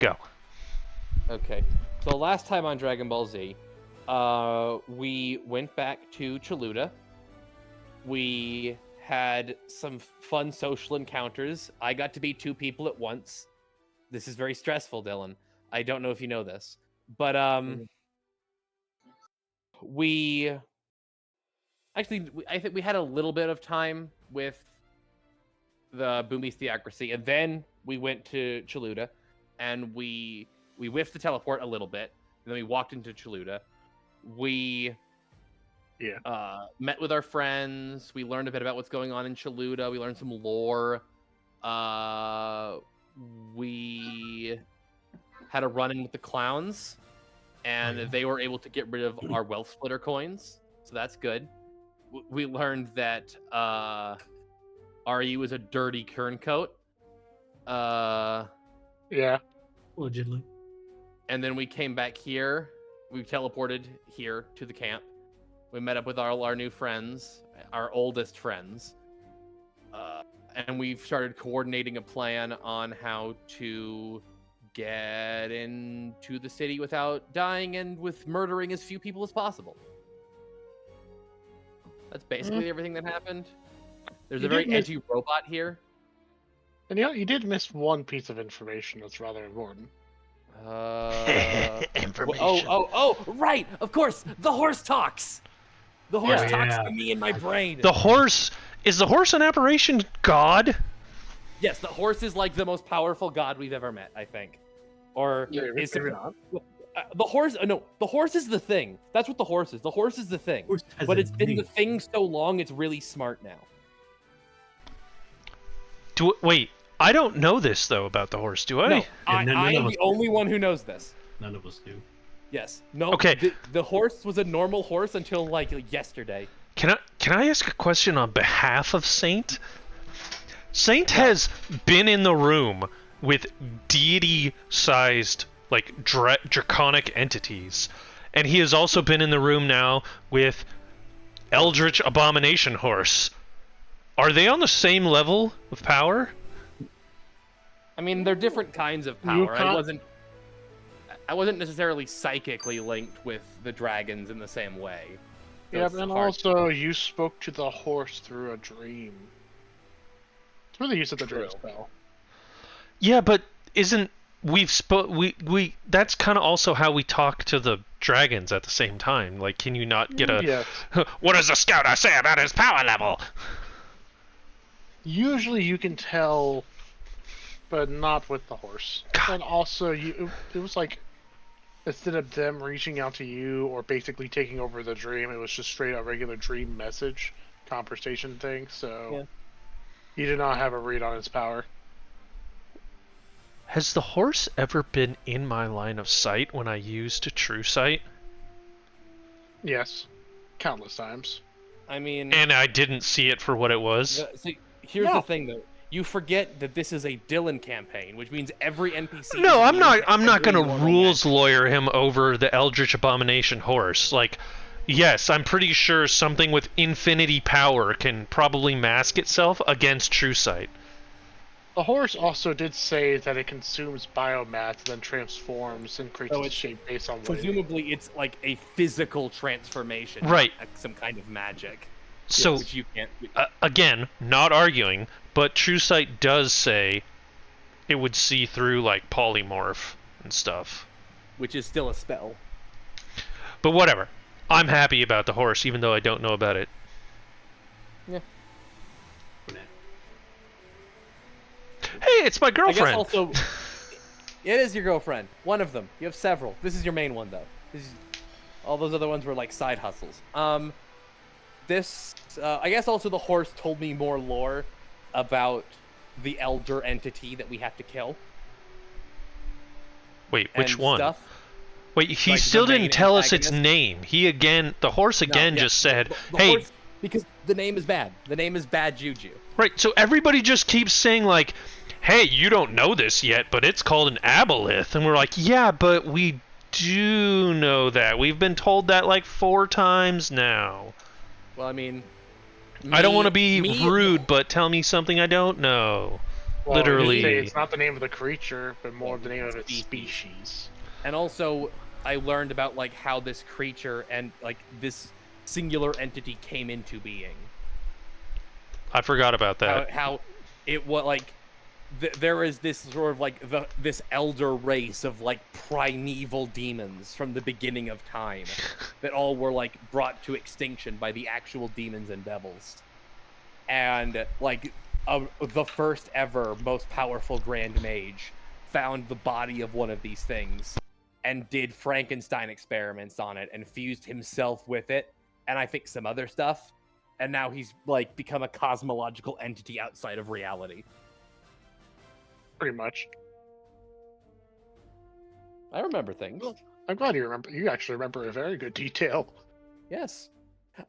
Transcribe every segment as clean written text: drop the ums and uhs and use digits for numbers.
Go. Okay. So last time on Dragon Ball Z, we went back to Chaluda. We had some fun social encounters. I got to be 2 people at once. This is very stressful, Dylan. I don't know if you know this, but we actually, I think we had a little bit of time with the Boomies Theocracy, and then we went to Chaluda, and we whiffed the teleport a little bit, and then we walked into Chaluda. We met with our friends. We learned a bit about what's going on in Chaluda. We learned some lore. We had a run-in with the clowns, and they were able to get rid of our wealth splitter coins, so that's good. We learned that RU is a dirty kerncoat. Yeah. Allegedly. And then we came back here. We teleported here to the camp. We met up with all our new friends, our oldest friends. And we've started coordinating a plan on how to get into the city without dying and with murdering as few people as possible. That's basically everything that happened. There's a very edgy robot here. And you did miss one piece of information that's rather important. Information. Oh, right! Of course! The horse talks! The horse talks to me in my brain! The horse... Is the horse an aberration god? Yes, the horse is like the most powerful god we've ever met, I think. Or is it not? The horse... no, the horse is the thing. That's what the horse is. The horse is the thing. But it's been the thing so long, it's really smart now. Wait, I don't know this, though, about the horse, do I? No, I am the only one who knows this. None of us do. Yes. No, okay. The horse was a normal horse until, like, yesterday. Can I ask a question on behalf of Saint? Saint has been in the room with deity-sized, like, draconic entities. And he has also been in the room now with Eldritch Abomination Horse. Are they on the same level of power? I mean, they're different kinds of power. I wasn't necessarily psychically linked with the dragons in the same way. Yeah, and also you spoke to the horse through a dream. It's really use of the dream spell. Yeah, but isn't we that's kind of also how we talk to the dragons at the same time. Like, can you not get a Yes. What does the scouter say about his power level? Usually you can tell, but not with the horse. God. And also, it was like, instead of them reaching out to you or basically taking over the dream, it was just straight up regular dream message conversation thing. So you did not have a read on its power. Has the horse ever been in my line of sight when I used True Sight? Yes, countless times. I mean, and I didn't see it for what it was. See, here's the thing, though. You forget that this is a Dylan campaign, which means every NPC. No, I'm not going to rules lawyer him over the Eldritch Abomination horse. Like, yes, I'm pretty sure something with infinity power can probably mask itself against True Sight. The horse also did say that it consumes biomass and then transforms and creates its shape based on weight. Presumably, it's like a physical transformation, right? Not some kind of magic. So, which you can't. Again, not arguing, but True Sight does say it would see through like polymorph and stuff, which is still a spell. But whatever. I'm happy about the horse, even though I don't know about it. Yeah. Hey, it's my girlfriend. I guess also, it is your girlfriend. One of them. You have several. This is your main one, though. All those other ones were like side hustles. I guess also the horse told me more lore about the elder entity that we have to kill. Wait, which one? Stuff. Wait, he like still didn't tell us its name. The horse again just said, hey... Horse, because the name is bad. The name is Bad Juju. Right, so everybody just keeps saying, like, hey, you don't know this yet, but it's called an aboleth. And we're like, yeah, but we do know that. We've been told that, like, 4 times now. Well, I mean... I don't want to be rude, but tell me something I don't know. Well, you Literally. say it's not the name of the creature, but more Yeah, the name of its species. species. And also, I learned about like how this creature and like this singular entity came into being. I forgot about that. How it was like there is this sort of like this elder race of like primeval demons from the beginning of time that all were like brought to extinction by the actual demons and devils, and like the first ever most powerful grand mage found the body of one of these things and did Frankenstein experiments on it and fused himself with it, and I think some other stuff, and now he's like become a cosmological entity outside of reality. Pretty much. I remember things. Well, I'm glad you remember. You actually remember a very good detail. Yes.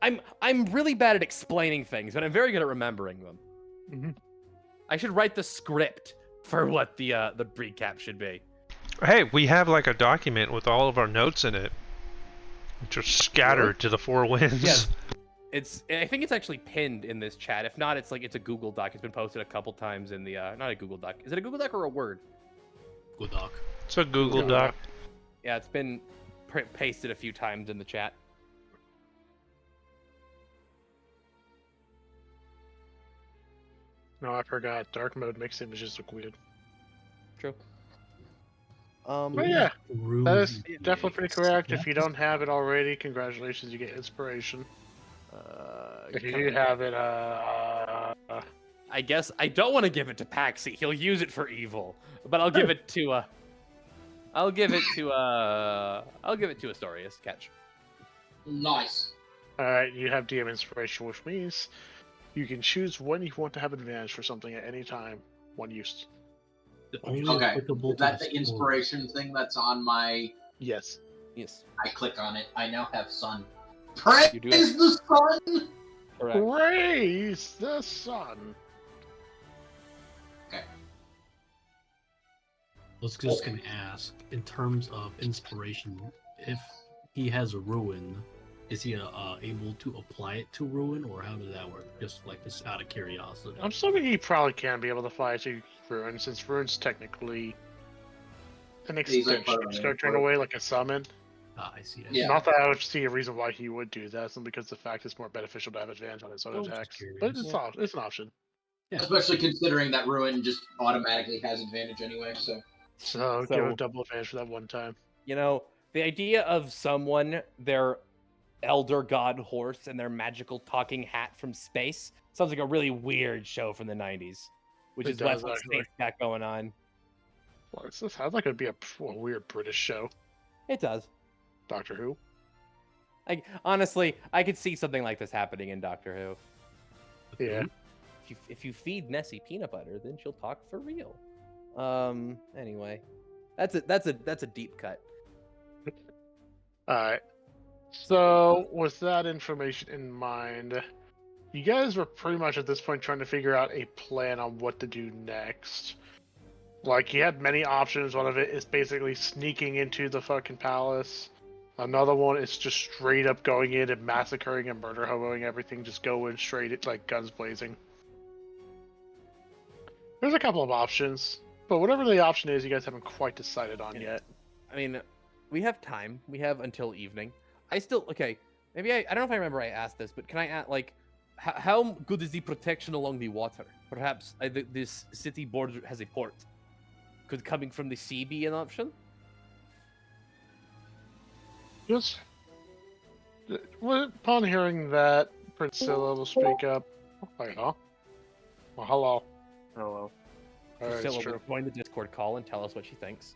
I'm really bad at explaining things, but I'm very good at remembering them. Mm-hmm. I should write the script for what the recap should be. Hey, we have like a document with all of our notes in it, which are scattered Really? to the four winds. Yes. I think it's actually pinned in this chat. If not, it's a Google Doc. It's been posted a couple times in the not a Google Doc. Is it a Google Doc or a Word? Google Doc. It's a Google Doc. Yeah, it's been pasted a few times in the chat. No, I forgot. Dark mode makes images look weird. True. But yeah, that is definitely pretty correct. Yeah. If you don't have it already, congratulations, you get inspiration. If you come- do have it, I guess I don't want to give it to Paxi. He'll use it for evil, but I'll give it to Astorius. Catch. Nice. alright, you have DM inspiration, which means you can choose when you want to have advantage for something at any time. One use. Only Okay. applicable Is to that the scores. inspiration thing that's on my? Yes. Yes. I click on it. I now have sun. Praise You do the sun. Correct. Praise the sun. Okay. I was just gonna ask, in terms of inspiration, if he has a ruin, is he able to apply it to ruin, or how does that work? Just out of curiosity. I'm assuming he probably can be able to fly to ruin, since ruin's technically an He's like extension. part of It's an going to turn import. away like a summon. I see. Yeah. Not that I would see a reason why he would do that, simply because the fact it's more beneficial to have advantage on his own Oh, just attacks. curious. But Yeah. it's an option. Yeah. Especially considering that ruin just automatically has advantage anyway. So So give him double advantage for that one time. You know, the idea of someone, their elder god horse, and their magical talking hat from space sounds like a really weird show from the 90s, which It is what does, actually. Saint's got going on. Well, this sounds like it'd be a weird British show. It does. Doctor Who. Like, honestly, I could see something like this happening in Doctor Who. Yeah. If you feed Nessie peanut butter, then she'll talk for real. Anyway, that's a deep cut. Alright. So, with that information in mind, you guys were pretty much at this point trying to figure out a plan on what to do next. Like, you had many options. One of it is basically sneaking into the fucking palace. Another one is just straight up going in and massacring and murder hoboing everything. Just go in straight at, like, guns blazing. There's a couple of options, but whatever the option is, you guys haven't quite decided on yet. I mean, we have time. We have until evening. Okay, maybe I don't know if I remember I asked this, but can I ask, like, how good is the protection along the water? Perhaps this city border has a port. Could coming from the sea be an option? Just upon hearing that, Priscilla will speak up. Like, huh? Well, hello. Hello. Alright, it's Priscilla true. will join the Discord call and tell us what she thinks.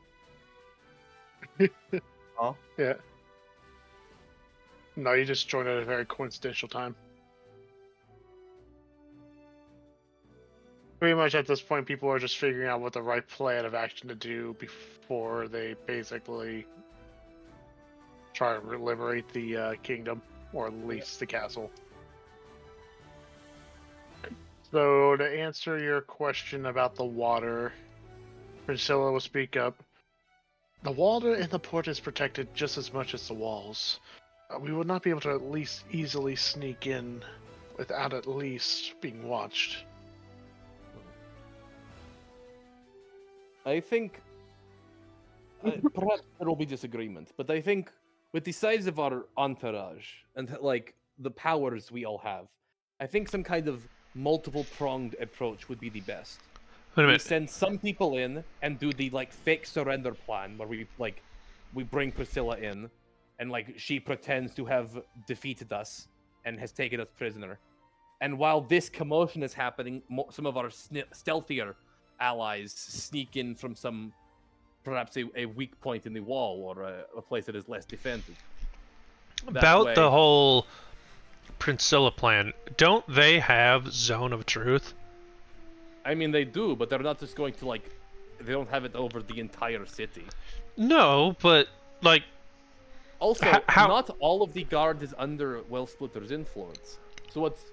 Yeah. No, you just joined at a very coincidental time. Pretty much at this point, people are just figuring out what the right plan of action to do before they basically try to liberate the kingdom, or at least the castle. So, to answer your question about the water, Priscilla will speak up. The water in the port is protected just as much as the walls. We would not be able to at least easily sneak in without at least being watched. I think perhaps there will be disagreement, but I think with the size of our entourage and like the powers we all have, I think some kind of multiple-pronged approach would be the best. Wait a We minute. send some people in and do the like fake surrender plan where we bring Priscilla in and like she pretends to have defeated us and has taken us prisoner. And while this commotion is happening, some of our stealthier allies sneak in from some perhaps a weak point in the wall or a place that is less defended. About the whole Princilla plan, don't they have Zone of Truth? I mean, they do, but they're not just going to like. They don't have it over the entire city. No, but like. Also, how... not all of the guard is under Wellsplitter's influence. So what's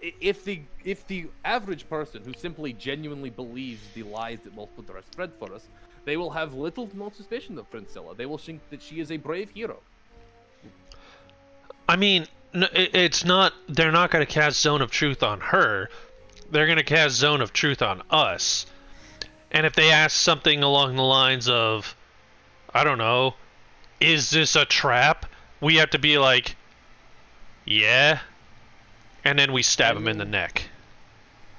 if the average person who simply genuinely believes the lies that Wellsplitter has spread for us, they will have little to no suspicion of Princilla. They will think that she is a brave hero. I mean, it's not. They're not going to cast Zone of Truth on her. They're going to cast Zone of Truth on us. And if they ask something along the lines of, I don't know, is this a trap? We have to be like, yeah. And then we stab him in the neck.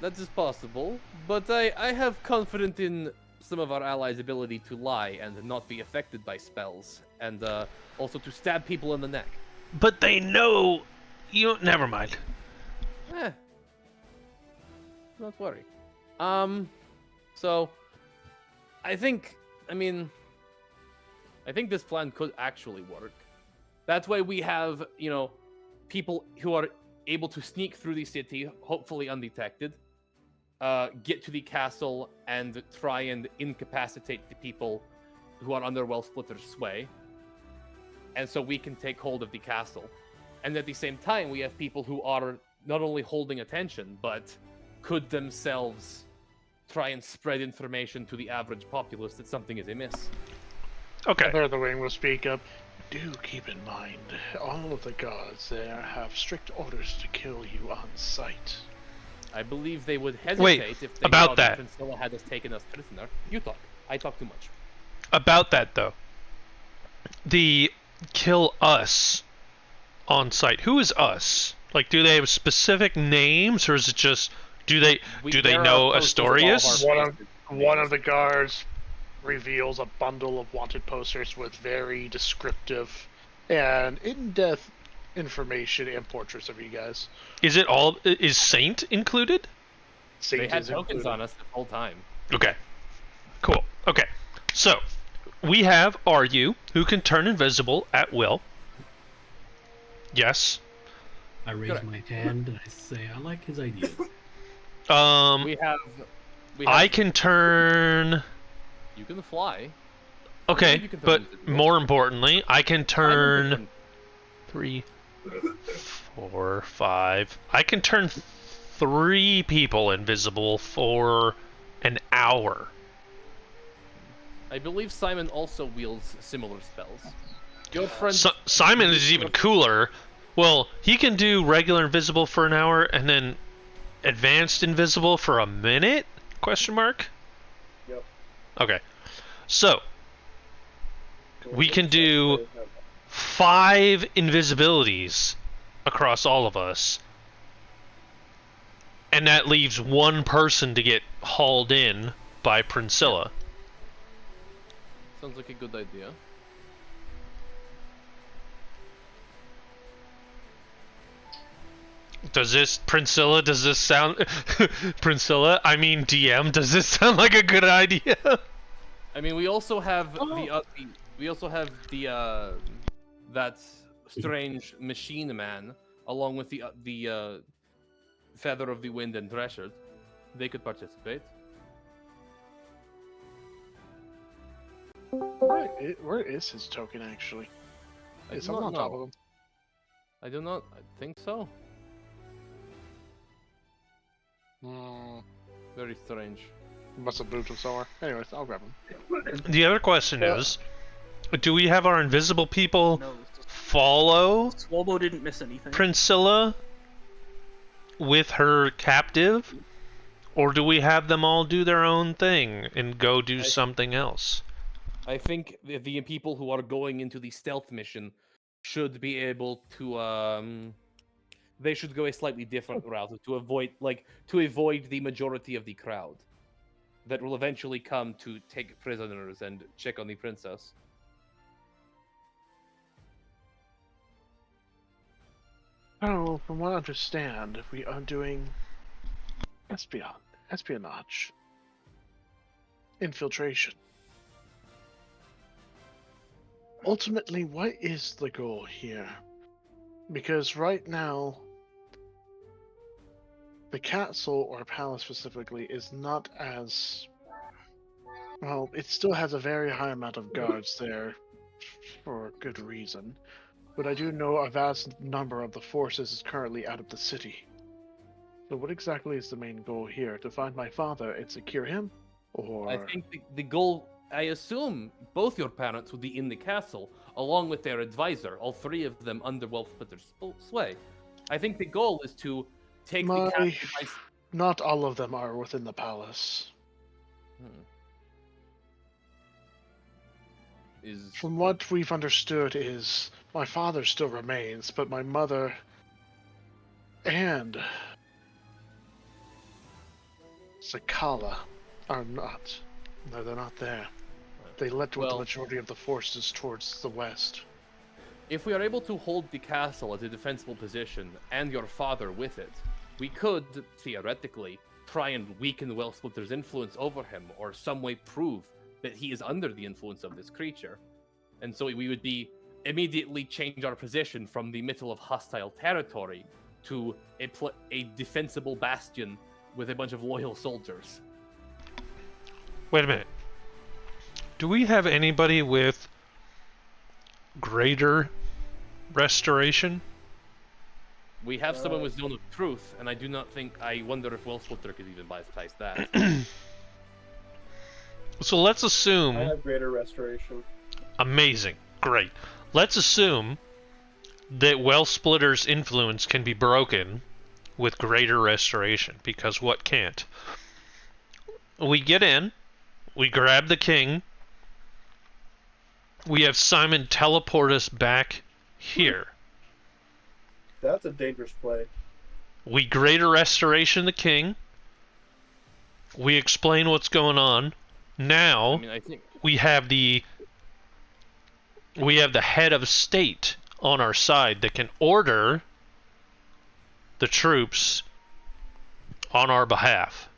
That is possible, but I have confidence in some of our allies' ability to lie and not be affected by spells, and also to stab people in the neck. But they know you. Never mind. Not worry. So I think this plan could actually work. That way we have, people who are able to sneak through the city, hopefully undetected, get to the castle and try and incapacitate the people who are under Wellsplitter's sway. And so we can take hold of the castle. And at the same time, we have people who are not only holding attention, but could themselves try and spread information to the average populace that something is amiss. Okay. There the wing will speak up. Do keep in mind, all of the guards there have strict orders to kill you on sight. I believe they would hesitate if they about thought that. Princilla had us taken us prisoner. You talk. I talk too much. About that, though. The kill us on site. Who is us? Like, do they have specific names, or is it just do they know Astorius? One of the guards reveals a bundle of wanted posters with very descriptive and in-depth information and portraits of you guys. Is Saint included? Saint they had is tokens included. on us the whole time. Okay. Cool. Okay. So, we have Aryu, who can turn invisible at will. Yes. I raise my hand and I say, I like his idea. We have I can turn... You can fly. Okay, You can turn but invisible. more importantly, I can turn 3, 4, 5. I can turn 3 people invisible for an hour. I believe Simon also wields similar spells. Your friend Simon is even cooler. Well, he can do regular invisible for an hour and then advanced invisible for a minute? Question mark? Yep. Okay. So, we can do 5 invisibilities across all of us. And that leaves 1 person to get hauled in by Princilla. Sounds like a good idea. Does this sound Princilla, I mean DM, does this sound like a good idea? I mean, we also have that strange machine man, along with the Feather of the Wind and Dresher. They could participate. Where is his token actually? I It's do not on top know. of him. I do not. I think so. Very strange. Must have moved him somewhere. Anyways, I'll grab him. The other question is, do we have our invisible people No, follow Swobo didn't miss anything. Princilla with her captive? Or do we have them all do their own thing and go do something else? I think the people who are going into the stealth mission should be able to they should go a slightly different route to avoid the majority of the crowd that will eventually come to take prisoners and check on the princess. Oh, from what I understand, we are doing espionage, infiltration. Ultimately, what is the goal here? Because right now, the castle, or palace specifically, is not as... Well, it still has a very high amount of guards there, for good reason. But I do know a vast number of the forces is currently out of the city. So what exactly is the main goal here? To find my father and secure him? Or... I think the goal, I assume both your parents would be in the castle, along with their advisor, all three of them under Wealthsplitter's sway. I think the goal is to take the castle by... Not all of them are within the palace. From what we've understood is, my father still remains, but my mother and Sakala are not. No, they're not there. They left with the majority of the forces towards the west. If we are able to hold the castle as a defensible position, and your father with it, we could, theoretically, try and weaken Wealthsplitter's influence over him, or some way prove that he is under the influence of this creature. And so we would be immediately change our position from the middle of hostile territory to a defensible bastion with a bunch of loyal soldiers. Wait a minute. Do we have anybody with greater restoration? We have someone with Zone of Truth, and I wonder if Wealthsplitter could even bypass that. So let's assume... I have greater restoration. Amazing. Great. Let's assume that Wealthsplitter's influence can be broken with greater restoration, because what can't? We get in, we grab the king, we have Simon teleport us back here. That's a dangerous play. We greater restoration the king, we explain what's going on. Now, I think we have the head of state on our side that can order the troops on our behalf.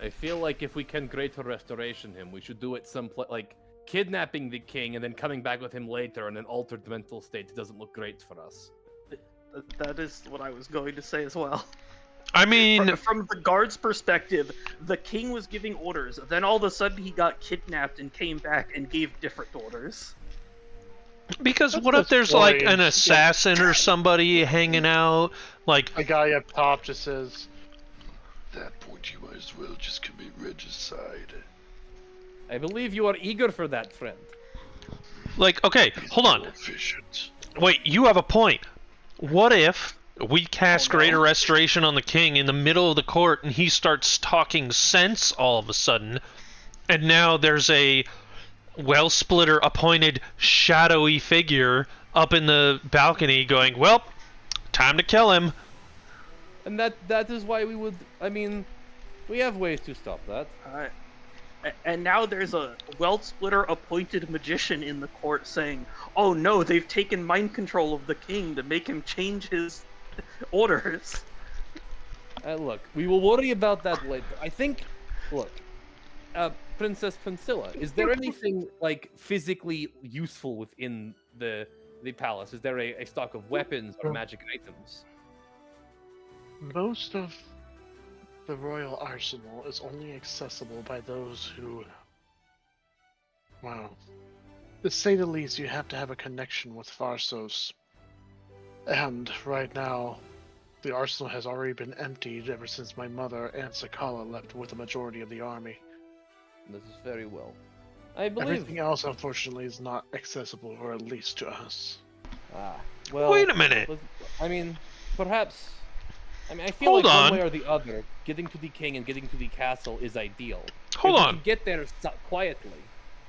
I feel like if we can greater restoration him, we should do it like kidnapping the king and then coming back with him later in an altered mental state doesn't look great for us. That is what I was going to say as well. I mean... From the guard's perspective, the king was giving orders, then all of a sudden he got kidnapped and came back and gave different orders. Because what if there's like an assassin or somebody hanging out? Like a guy up top just says, At that point, you might as well just commit regicide. I believe you are eager for that, friend. Like, okay, hold on. Efficient. Wait, you have a point. What if we cast greater restoration on the king in the middle of the court and he starts talking sense all of a sudden, and now there's a Wealthsplitter appointed shadowy figure up in the balcony going, well, time to kill him. And that is why we would, we have ways to stop that. And now there's a Wealthsplitter appointed magician in the court saying, oh no, they've taken mind control of the king to make him change his orders. Look, we will worry about that later. I think, look, Princess Priscilla, is there anything like physically useful within the palace? Is there a stock of weapons or magic items? most of the royal arsenal is only accessible by those who, well, to say the least, you have to have a connection with Farsos. And right now, the arsenal has already been emptied ever since my mother and Sakala left with the majority of the army. This is very well. I believe... Everything else, unfortunately, is not accessible, or at least to us. Well... Wait a minute! I mean, perhaps I mean, I feel Hold like on. one way or the other, getting to the king and getting to the castle is ideal. Hold if on. we can get there quietly,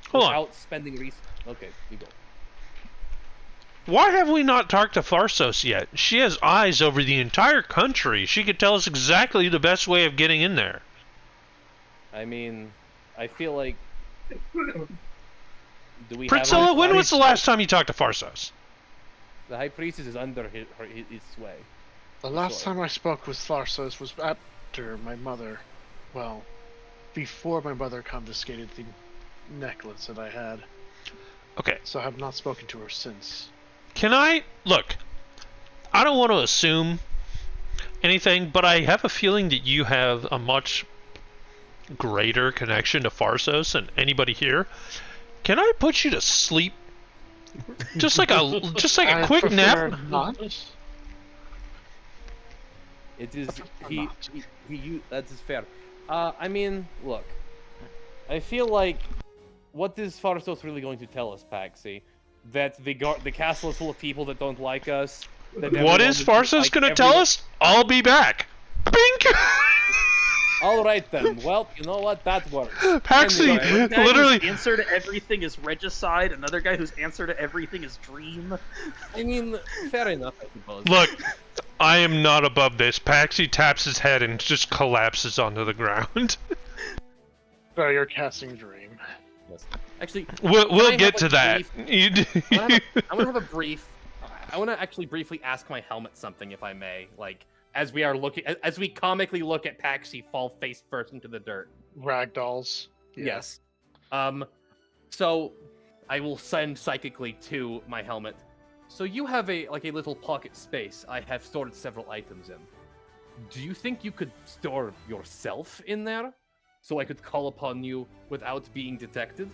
Hold on. without spending resources. Okay, you go. Why have we not talked to Farsos yet? She has eyes over the entire country. She could tell us exactly the best way of getting in there. I mean, I feel like. Do we Priscilla, have when was the last time you talked to Farsos? The High Priestess is under his sway. The last Sorry. time I spoke with Tharsos was after my mother. Well, before my mother confiscated the necklace that I had. Okay. So I have not spoken to her since. Can I... Look, I don't want to assume anything, but I have a feeling that you have a much greater connection to Farsos than anybody here. Can I put you to sleep? Just like a I quick prefer nap? not. It is he- that is fair. I mean, look, I feel like what is Farsos really going to tell us, Paxi? That the castle is full of people that don't like us. That What is Farsos going to tell us? I'll be back. Bink! All right then. Well, you know what? That works. Paxi, Anyway, One guy literally. whose answer to everything is regicide, another guy whose answer to everything is dream. I mean, fair enough, I suppose. Look, I am not above this. Paxi taps his head and just collapses onto the ground. So you're casting Dream. Yes. Actually, We'll I get have, to like, that. I want to have a brief. I want to actually briefly ask my helmet something, if I may. Like, as we are looking, as we comically look at Paxi fall face first into the dirt. Ragdolls. Yeah. Yes. So I will send psychically to my helmet. So you have a little pocket space. I have stored several items in. Do you think you could store yourself in there, so I could call upon you without being detected?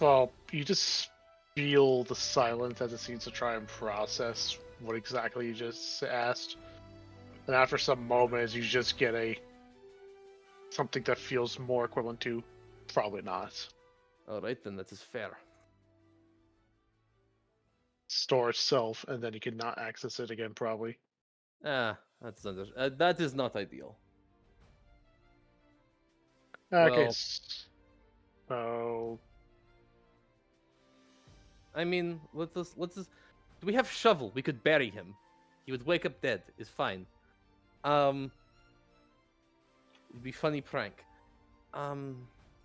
Well, you just feel the silence as it seems to try and process what exactly you just asked. And after some moments, you just get something that feels more equivalent to probably not. All right, then that is fair. Store itself, and then you can not access it again, probably. That is not ideal. Okay, Well- so I mean, let's just. Do we have shovel? We could bury him. He would wake up dead. It's fine. It'd be funny prank. I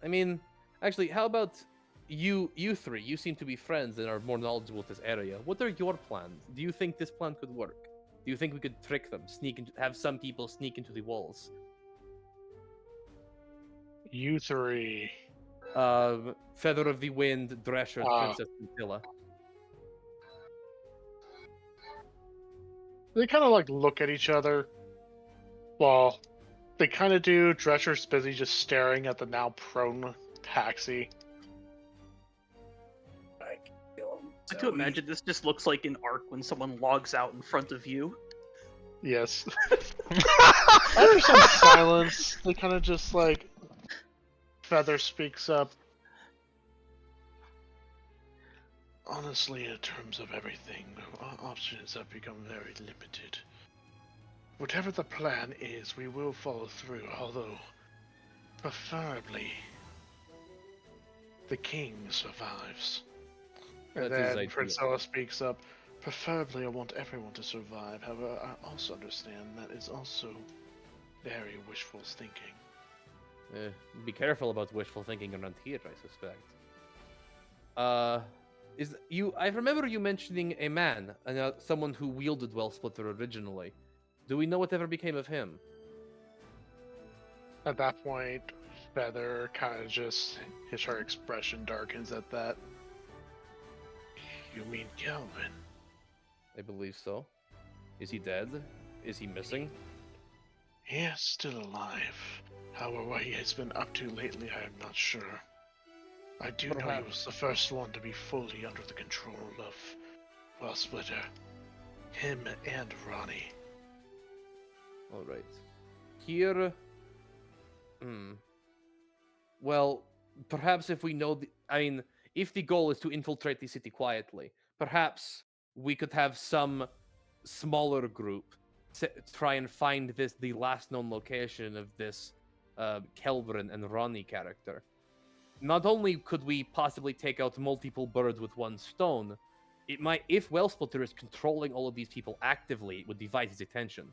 mean, actually, how about you three? You seem to be friends and are more knowledgeable of this area. What are your plans? Do you think this plan could work? Do you think we could trick them, have some people sneak into the walls? you three. Feather of the Wind, Drescher, and Princess Scintilla. They kind of like look at each other. Well, they kind of do. Drescher's busy just staring at the now prone Paxi. I like to imagine this just looks like an arc when someone logs out in front of you. Yes. After some silence, they kind of just like. Feather speaks up. Honestly, in terms of everything, our options have become very limited. Whatever the plan is, we will follow through, although, preferably, the king survives. And That is then ideal. Priscilla speaks up. Preferably, I want everyone to survive. However, I also understand that is also very wishful thinking. Be careful about wishful thinking around here, I suspect. I remember you mentioning a man, someone who wielded Wellsplitter originally. Do we know whatever became of him? At that point, Feather kind of just, her expression darkens at that. You mean Calvin? I believe so. Is he dead? Is he missing? He is still alive. However, what he has been up to lately, I am not sure. I do know he was the first one to be fully under the control of Wellsplitter. Him and Ronnie. Alright. Here... Well, perhaps if we know if the goal is to infiltrate the city quietly, perhaps we could have some smaller group try and find the last known location of this Kelvin and Ronnie character. Not only could we possibly take out multiple birds with one stone, it might, if Wellsplitter is controlling all of these people actively, it would divide his attention,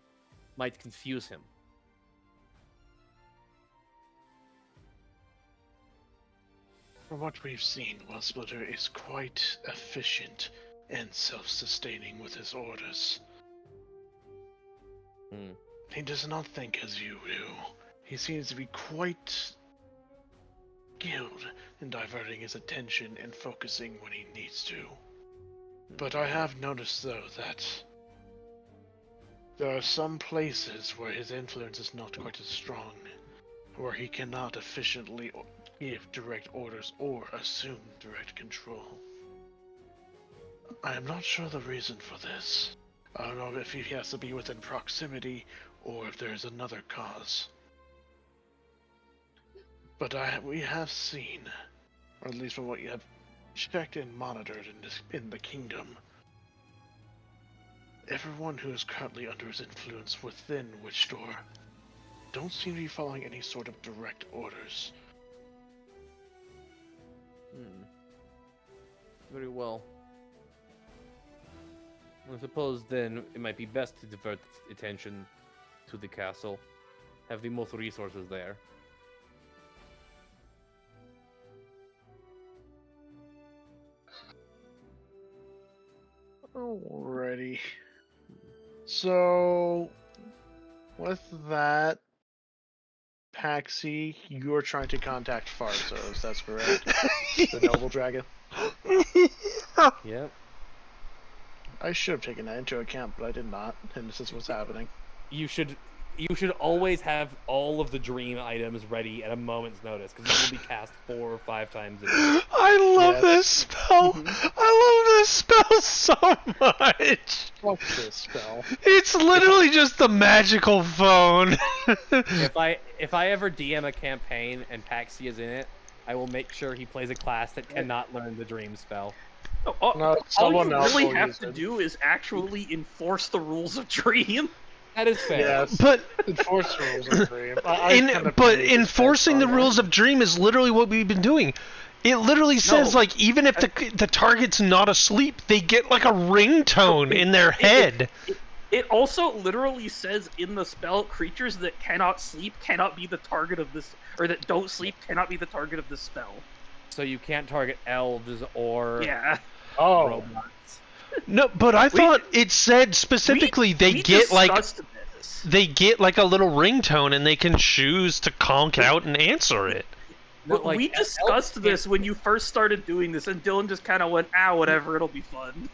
might confuse him. From what we've seen, Wellsplitter is quite efficient and self-sustaining with his orders. He does not think as you do. He seems to be quite skilled in diverting his attention and focusing when he needs to. But I have noticed, though, that there are some places where his influence is not quite as strong, where he cannot efficiently give direct orders or assume direct control. I am not sure the reason for this. I don't know if he has to be within proximity or if there is another cause. But we have seen, or at least from what you have checked and monitored in the kingdom, everyone who is currently under his influence within Witch Door don't seem to be following any sort of direct orders. Very well. I suppose then it might be best to divert attention to the castle. Have the most resources there. Alrighty. So, with that, Paxi, you are trying to contact Farzos, that's correct? The noble dragon? Yep. I should have taken that into account, but I did not, and this is what's happening. You should always have all of the dream items ready at a moment's notice, because it will be cast 4 or 5 times a day. I love this spell. I love this spell so much. Fuck this spell. It's literally just the magical phone. If I ever DM a campaign and Paxi is in it, I will make sure he plays a class that cannot learn the dream spell. No, All someone you else really will have use to it. do is actually enforce the rules of Dream. That is fair. Yes, But enforce the rules of Dream. But enforcing the rules of Dream is literally what we've been doing. It literally says, No. like, even if the target's not asleep, they get, like, a ringtone in their head. It also literally says in the spell, creatures that cannot sleep cannot be the target of this, or that don't sleep cannot be the target of this spell. So you can't target elves or robots. No, but I thought it said specifically they get, like, this. they get, like, a little ringtone and they can choose to conk out and answer it. Not like we elves discussed can't- this when you first started doing this, and Dylan just kind of went, whatever, it'll be fun.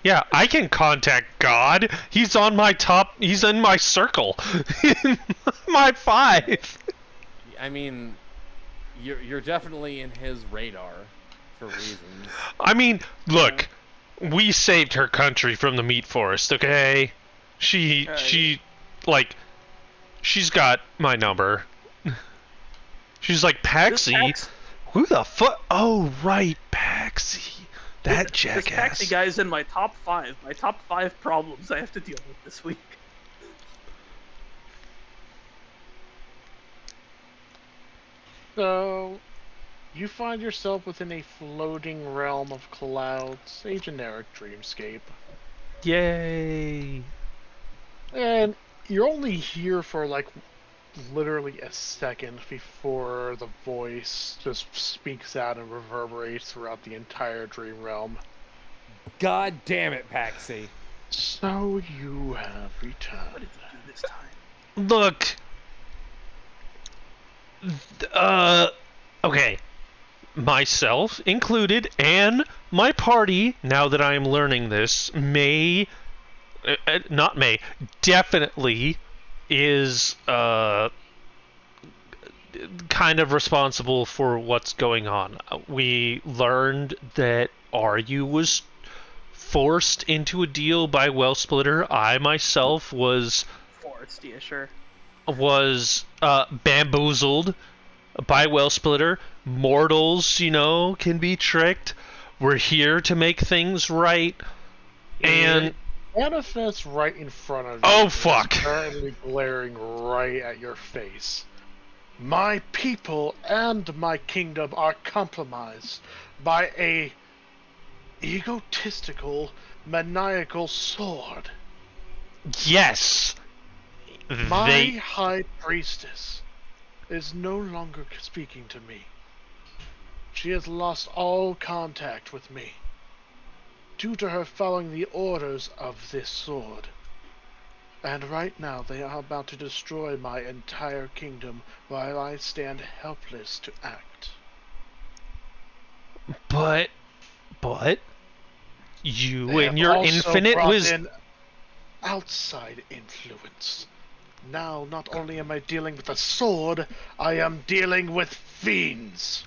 Yeah, I can contact God. He's on my top. He's in my circle. My 5. I mean, you're definitely in his radar for reasons. I mean, look, we saved her country from the meat forest, okay? She's got my number. She's like, Paxi? Who the fuck? Oh, right, Paxi. That jackass. This Paxi guy is in my top 5. My top 5 problems I have to deal with this week. So, you find yourself within a floating realm of clouds, a generic dreamscape. Yay. And you're only here for, like, literally a second before the voice just speaks out and reverberates throughout the entire dream realm. God damn it, Paxi. So you have What returned. did you do this time? Look. Okay. Myself included and my party, now that I am learning this, definitely is kind of responsible for what's going on. We learned that Aryu was forced into a deal by Wellsplitter. I myself was Forest, yeah, sure. bamboozled by Wellsplitter. Mortals, can be tricked. We're here to make things right. And manifests right in front of you. oh fuck! Currently glaring right at your face. My people and my kingdom are compromised by a egotistical, maniacal sword. Yes. My high priestess is no longer speaking to me. She has lost all contact with me due to her following the orders of this sword. And right now they are about to destroy my entire kingdom while I stand helpless to act. But you They and have your also infinite brought wisdom. in outside influence. Now not only am I dealing with a sword, I am dealing with fiends.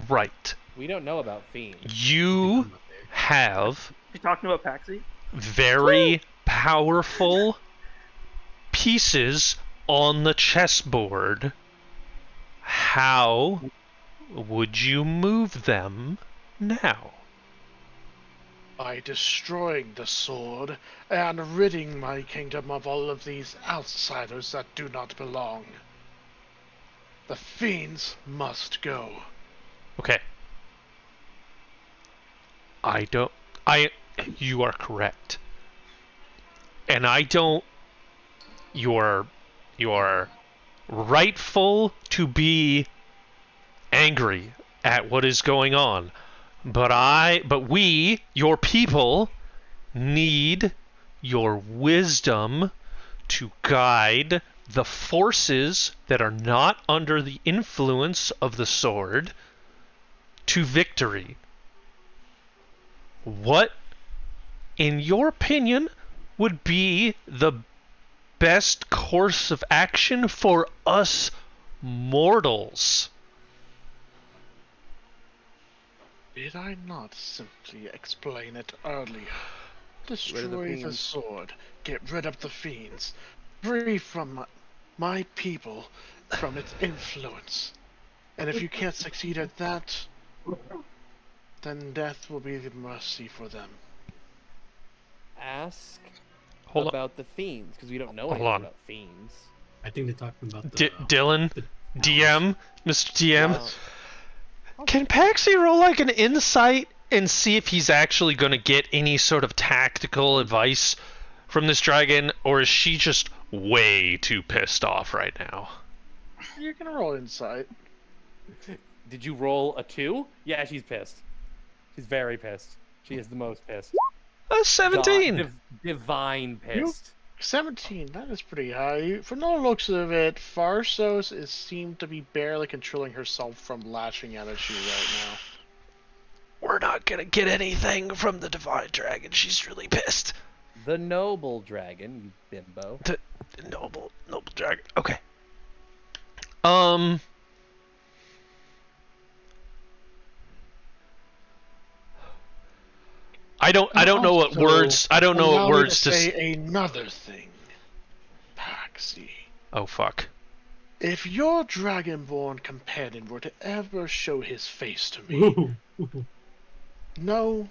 Right. We don't know about fiends. You have You talking about Paxi? very powerful pieces on the chessboard. How would you move them now? By destroying the sword and ridding my kingdom of all of these outsiders that do not belong. The fiends must go. Okay. You are correct. And you're rightful to be angry at what is going on. But we, your people, need your wisdom to guide the forces that are not under the influence of the sword to victory. What, in your opinion, would be the best course of action for us mortals? Did I not simply explain it earlier? Rid of the Destroy the fiends. sword, get rid of the fiends, free from my people from its influence. And if you can't succeed at that, then death will be the mercy for them. Ask Hold on. about the fiends, because we don't know Hold anything on. about fiends. I think they're talking about the Dylan, the DM, Mr. DM, Wow. can Paxi roll like an insight and see if he's actually going to get any sort of tactical advice from this dragon, or is she just way too pissed off right now? You can roll insight. Did you roll a 2? Yeah, she's pissed. She's very pissed. She is the most pissed. 17. Divine pissed. 17, that is pretty high. From the looks of it, Farsos is seemed to be barely controlling herself from lashing out at you right now. We're not going to get anything from the divine dragon. She's really pissed. The noble dragon, you bimbo. The noble dragon. Okay. I don't know what words. I don't know what words to say. Another thing, Paxi. Oh fuck. If your dragonborn companion were to ever show his face to me, know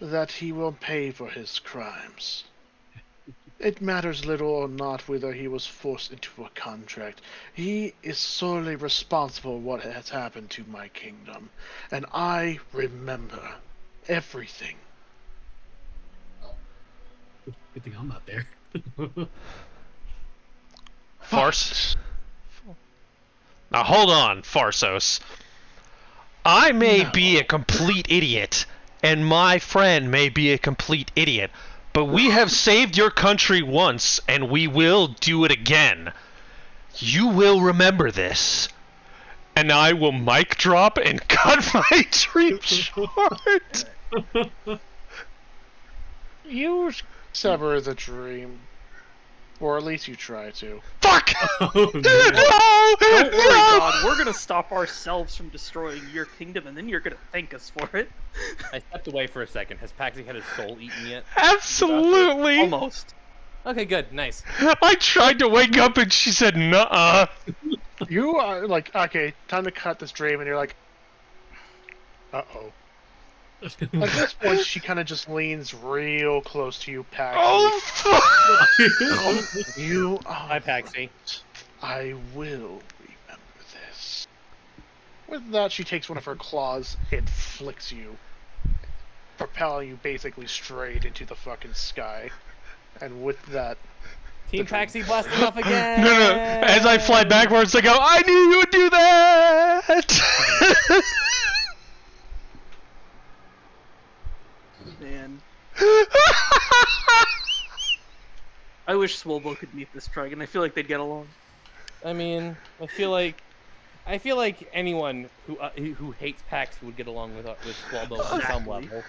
that he will pay for his crimes. It matters little or not whether he was forced into a contract. He is solely responsible for what has happened to my kingdom, and I remember everything. Good thing I'm not there. Farce. Now hold on, Farsos. I may be a complete idiot, and my friend may be a complete idiot, but we have saved your country once, and we will do it again. You will remember this. And I will mic drop and cut my dream short. You sever the dream. Or at least you try to. Fuck! Oh, No! Don't worry, No! God. We're gonna stop ourselves from destroying your kingdom, and then you're gonna thank us for it. I stepped away for a second. Has Paxi had his soul eaten yet? Absolutely! Almost. Okay, good. Nice. I tried to wake up and she said, nuh-uh. You are like, okay, time to cut this dream, and you're like, Uh-oh. At this point, she kind of just leans real close to you, Paxi. Oh, fuck! You Hi, Paxi. I will remember this. With that, she takes one of her claws and flicks you, propelling you basically straight into the fucking sky. And with that, Team Paxi blasting off again! No, no. As I fly backwards, I go, I knew you would do that! Man, I wish Swobo could meet this dragon. I feel like they'd get along. I mean, I feel like anyone who hates Paxi would get along with Swallow on some level.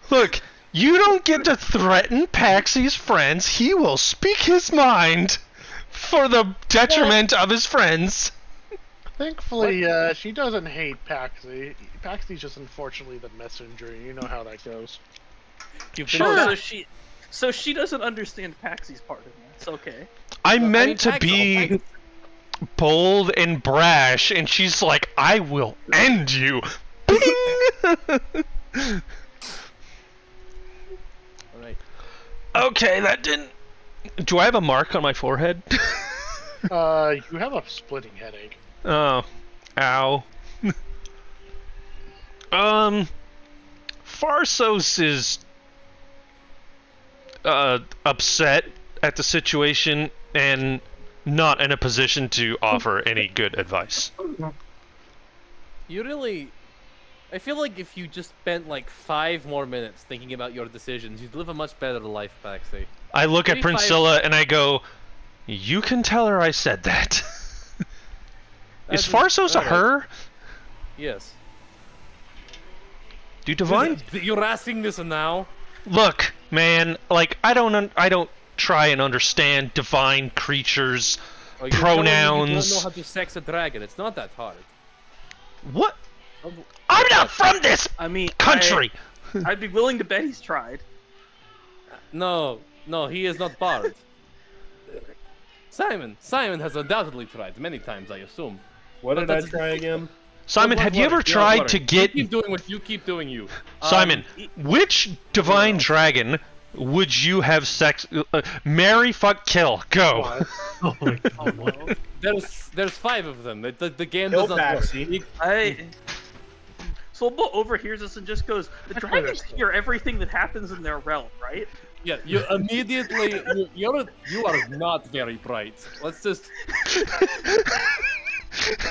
Look, you don't get to threaten Paxi's friends. He will speak his mind for the detriment of his friends. thankfully, she doesn't hate Paxi. Paxi's just unfortunately the messenger. You know how that goes. You've been Oh, so she doesn't understand Paxi's part of it. It's okay. I meant mean, to Paxi- be bold and brash, and she's like, I will end you. Bing! Alright. Okay, that didn't... Do I have a mark on my forehead? You have a splitting headache. Oh. Ow. Farsos is upset at the situation and not in a position to offer any good advice. You really... I feel like if you just spent like 5 more minutes thinking about your decisions, you'd live a much better life, Paxi. I look at Maybe 5 Priscilla and I go, you can tell her I said that. Is Farsos a her? Yes. Do divine... You're asking this now? Look, man, like, I don't try and understand divine creatures, Oh, you're telling me you pronouns... don't know how to sex a dragon. It's not that hard. What? I'm not from this I mean, country! I'd be willing to bet he's tried. No, he is not Bard. Simon has undoubtedly tried many times, I assume. What But did I that's- try again? Simon, have you ever tried to get... You keep doing what you keep doing, you. Simon, which divine dragon would you have sex... marry, fuck, kill. Go. Oh my god, what? There's 5 of them. The game Kill does not work. Paxi. Swobo overhears us and just goes, the dragons hear everything that happens in their realm, right? Yeah, you immediately... you are not very bright. Let's just...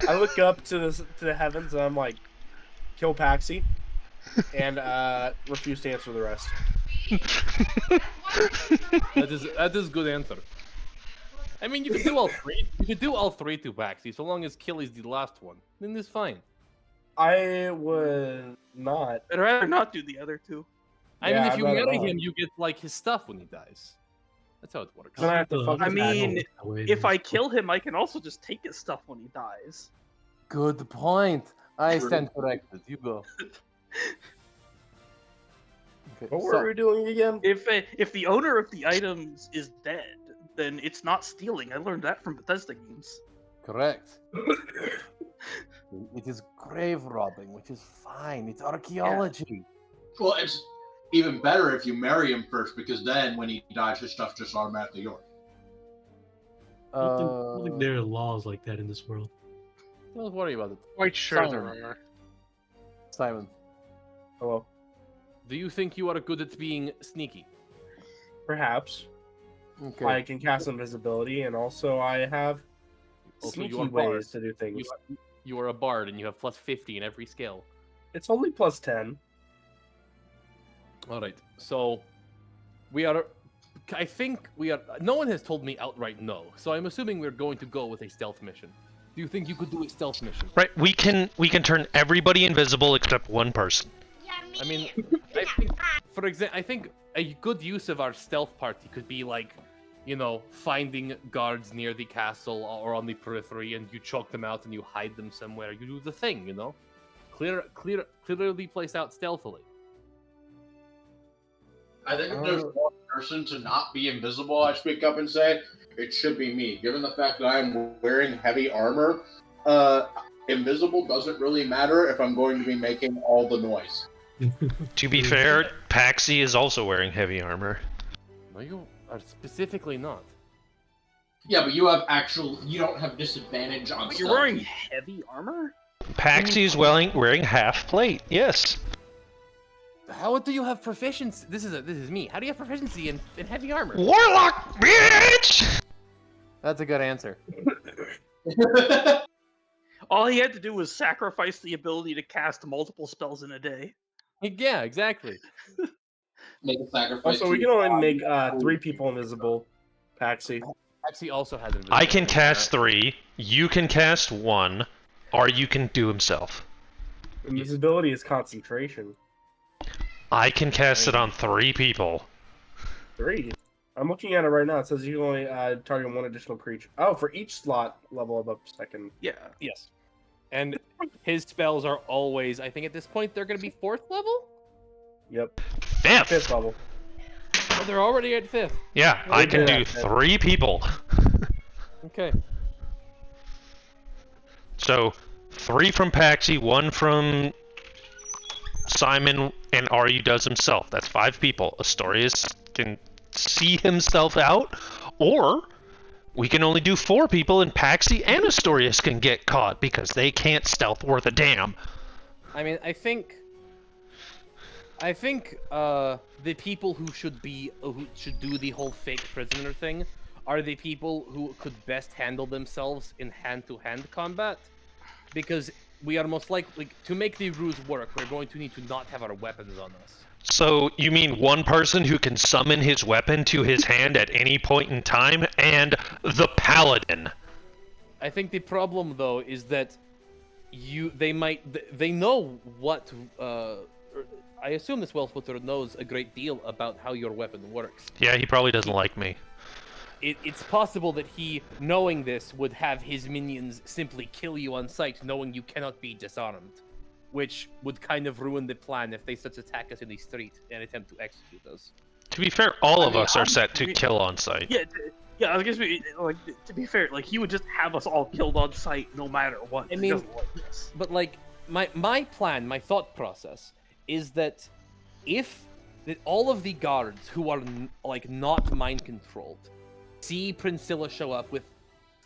I look up to the heavens and I'm like, kill Paxi, and refuse to answer the rest. That is good answer. I mean, you can do all 3. You can do all 3 to Paxi, so long as Kill is the last one. Then it's fine. I would not. I'd rather not do the other 2. I mean, if I'd you rather marry not. him, you get, like, his stuff when he dies. That's how it works. Then I have to fuck I his mean, asshole. if I kill him, I can also just take his stuff when he dies. Good point. I True. stand corrected. You go. Okay, What were we doing again? If the owner of the items is dead, then it's not stealing. I learned that from Bethesda games. correct. It is grave robbing, which is fine. It's archaeology. Well, it's even better if you marry him first, because then when he dies, his stuff's just automatically yours. I don't think there are laws like that in this world. Don't worry about it. Quite sure Simon. there are. Simon, Hello. do you think you are good at being sneaky? Perhaps. Okay. I can cast invisibility, and also I have Also, sneaky you are bard. ways to do things. You are a bard, and you have plus 50 in every skill. It's only plus 10. All right. So, we are. I think we are. No one has told me outright no, so I'm assuming we're going to go with a stealth mission. Do you think you could do a stealth mission? Right, we can turn everybody invisible except one person. I mean, I think, for example, I think a good use of our stealth party could be like, you know, finding guards near the castle or on the periphery, and you choke them out and you hide them somewhere. You do the thing, you know, clearly place out stealthily. I think if there's one person to not be invisible, I speak up and say, it should be me. Given the fact that I'm wearing heavy armor, invisible doesn't really matter if I'm going to be making all the noise. To be fair, Paxi is also wearing heavy armor. No, you are specifically not. Yeah, but you don't have disadvantage on But stealth. you're wearing heavy armor? Paxi is wearing half plate. Yes. How do you have proficiency? This is me. How do you have proficiency in heavy armor? Warlock, bitch! That's a good answer. All he had to do was sacrifice the ability to cast multiple spells in a day. Yeah, exactly. Make a sacrifice. Also, we to can your only body. make 3 people invisible. Paxi. Actually, also has an. I can cast 3. You can cast 1. Or you can do himself. Invisibility is concentration. I can cast it on 3 people. 3. I'm looking at it right now. It says you can only target 1 additional creature. Oh, for each slot level above second. Yeah. Yes. And his spells are always, I think at this point, they're going to be 4th level? Yep. 5th! 5th level. Oh, they're already at 5th. Yeah, I can Yeah. do 3 people. Okay. So, 3 from Paxi, 1 from Simon, and Aryu does himself. That's 5 people. Astorius can see himself out, or we can only do 4 people, and Paxi and Astorius can get caught because they can't stealth worth a damn. I mean, I think the people who should do the whole fake prisoner thing are the people who could best handle themselves in hand-to-hand combat, because we are most likely to make the ruse work. We're going to need to not have our weapons on us. So, you mean one person who can summon his weapon to his hand at any point in time, and the Paladin. I think the problem, though, is that they know what. I assume this Wellsplitter knows a great deal about how your weapon works. Yeah, he probably doesn't like me. It's possible that he, knowing this, would have his minions simply kill you on sight, knowing you cannot be disarmed, which would kind of ruin the plan if they such attack us in the street and attempt to execute us. To be fair, all of us are set to kill on sight. Yeah, I guess like to be fair, like he would just have us all killed on sight no matter what. I He mean, doesn't like this. But like my plan, my thought process is that all of the guards who are like not mind controlled see Priscilla show up with,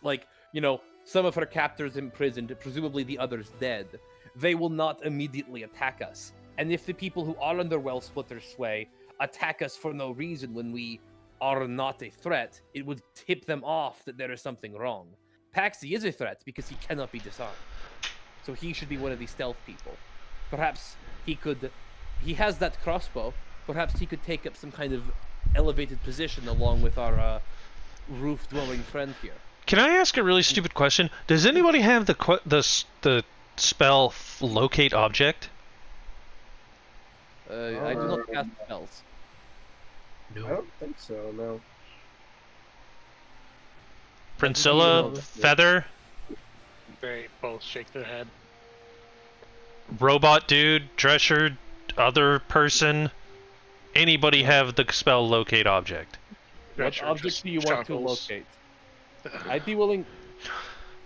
like, you know, some of her captors imprisoned, presumably the others dead, they will not immediately attack us. And if the people who are under Wellsplitter's sway attack us for no reason when we are not a threat, it would tip them off that there is something wrong. Paxi is a threat because he cannot be disarmed. So he should be one of the stealth people. Perhaps he has that crossbow, perhaps he could take up some kind of elevated position along with our roof-dwelling friend here. Can I ask a really stupid question? Does anybody have the spell locate object? I do not cast spells. I don't think so, no. Priscilla, Feather, They both shake their head. Robot Dude, Drescher, other person. Anybody have the spell locate object? What Drescher object just do you want to chuckles. locate? I'd be willing.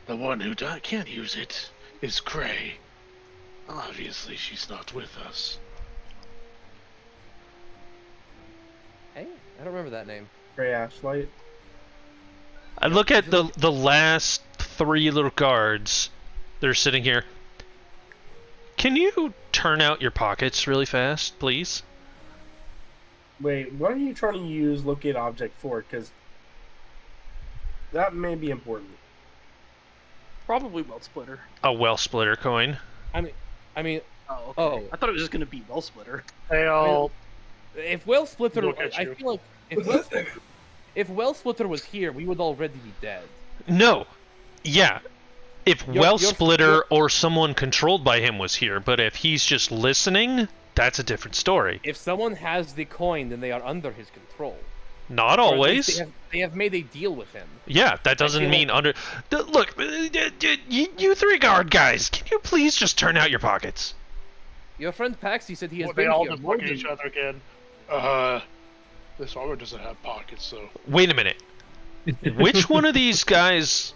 The one who can't use it is Gray. Obviously, she's not with us. Hey, I don't remember that name. Gray Ashlight. I look at the last 3 little guards. They're sitting here. Can you turn out your pockets really fast, please? Wait, what are you trying to use locate object for? Because that may be important. Probably Wellsplitter. A well splitter coin. I mean, Oh, okay. Oh. I thought it was just gonna be Wellsplitter. They all if Wellsplitter, Look at I you. feel like if Wellsplitter was here, we would already be dead. No. Yeah. If Your- well your- splitter your- or someone controlled by him was here, but if he's just listening, that's a different story. If someone has the coin, then they are under his control. Not Or at least always. They have made a deal with him. Yeah, that doesn't feel mean under. Look, you 3 guard guys, can you please just turn out your pockets? Your friend Paxi said he has well, they been all here just more look at than- each other again. This armor doesn't have pockets, so Wait a minute. Which one of these guys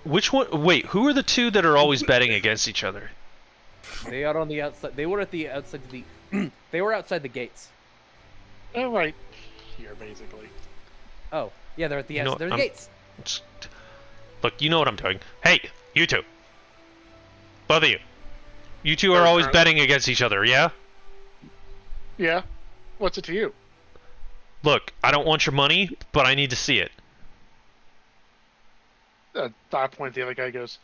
Which one? Wait, who are the two that are always betting against each other? They are on the outside. They were at the outside of the. They were outside the gates. Oh, right here, basically. Oh, yeah, they're at the You know, outside. They're the I'm- gates. Look, you know what I'm doing. Hey, you two. Both of you. You two are Or always not. betting against each other, yeah? Yeah. What's it to you? Look, I don't want your money, but I need to see it. At that point, the other guy goes,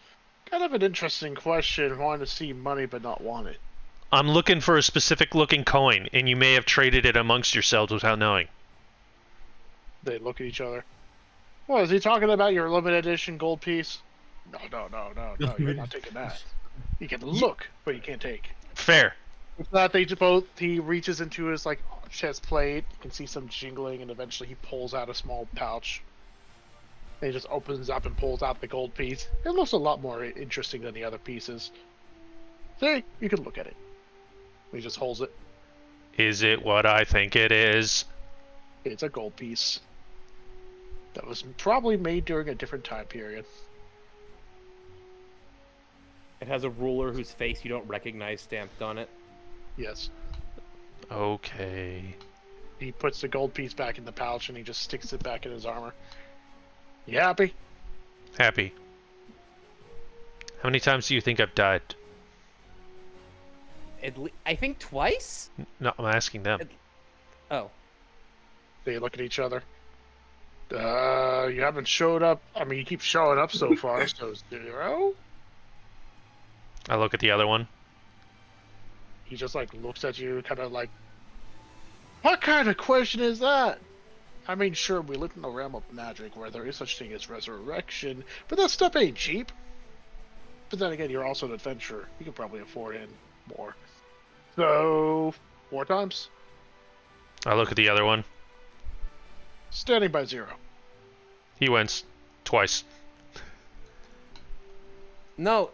kind of an interesting question. Wanting to see money but not want it. I'm looking for a specific looking coin, and you may have traded it amongst yourselves without knowing. They look at each other. What, is he talking about your limited edition gold piece? No, you're not taking that. You can look, but you can't take. Fair. With that, they both, he reaches into his, like, chest plate. You can see some jingling, and eventually he pulls out a small pouch. And he just opens up and pulls out the gold piece. It looks a lot more interesting than the other pieces. See, you can look at it. He just holds it. Is it what I think it is? It's a gold piece. That was probably made during a different time period. It has a ruler whose face you don't recognize stamped on it. Yes. Okay. He puts the gold piece back in the pouch and he just sticks it back in his armor. You happy? Happy. How many times do you think I've died? I think twice. No, I'm asking them. Oh, They look at each other. You haven't showed up. I mean, you keep showing up so far, so 0? I look at the other one. He just, like, looks at you, kind of like, what kind of question is that? I mean, sure, we live in the realm of magic where there is such thing as resurrection, but that stuff ain't cheap. But then again, you're also an adventurer. You can probably afford it more. So, 4 times? I look at the other one. Standing by 0. He wins. Twice. no!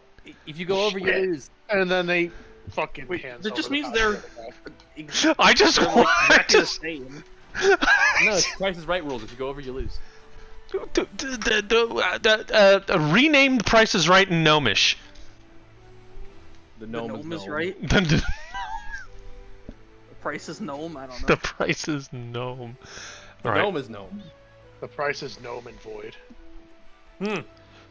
If you go over, you Shit. lose. And then they fucking Wait, hands that over just the means pouch they're- to the guy. I just They're like want exactly the to... same. No, it's Price is Right rules. If you go over, you lose. Rename the Price is Right in Gnomish. The The gnome, gnome is is gnome. right. The The price is gnome. I don't know. Price is Gnome. The Alright. gnome is gnome. The price is gnome and void.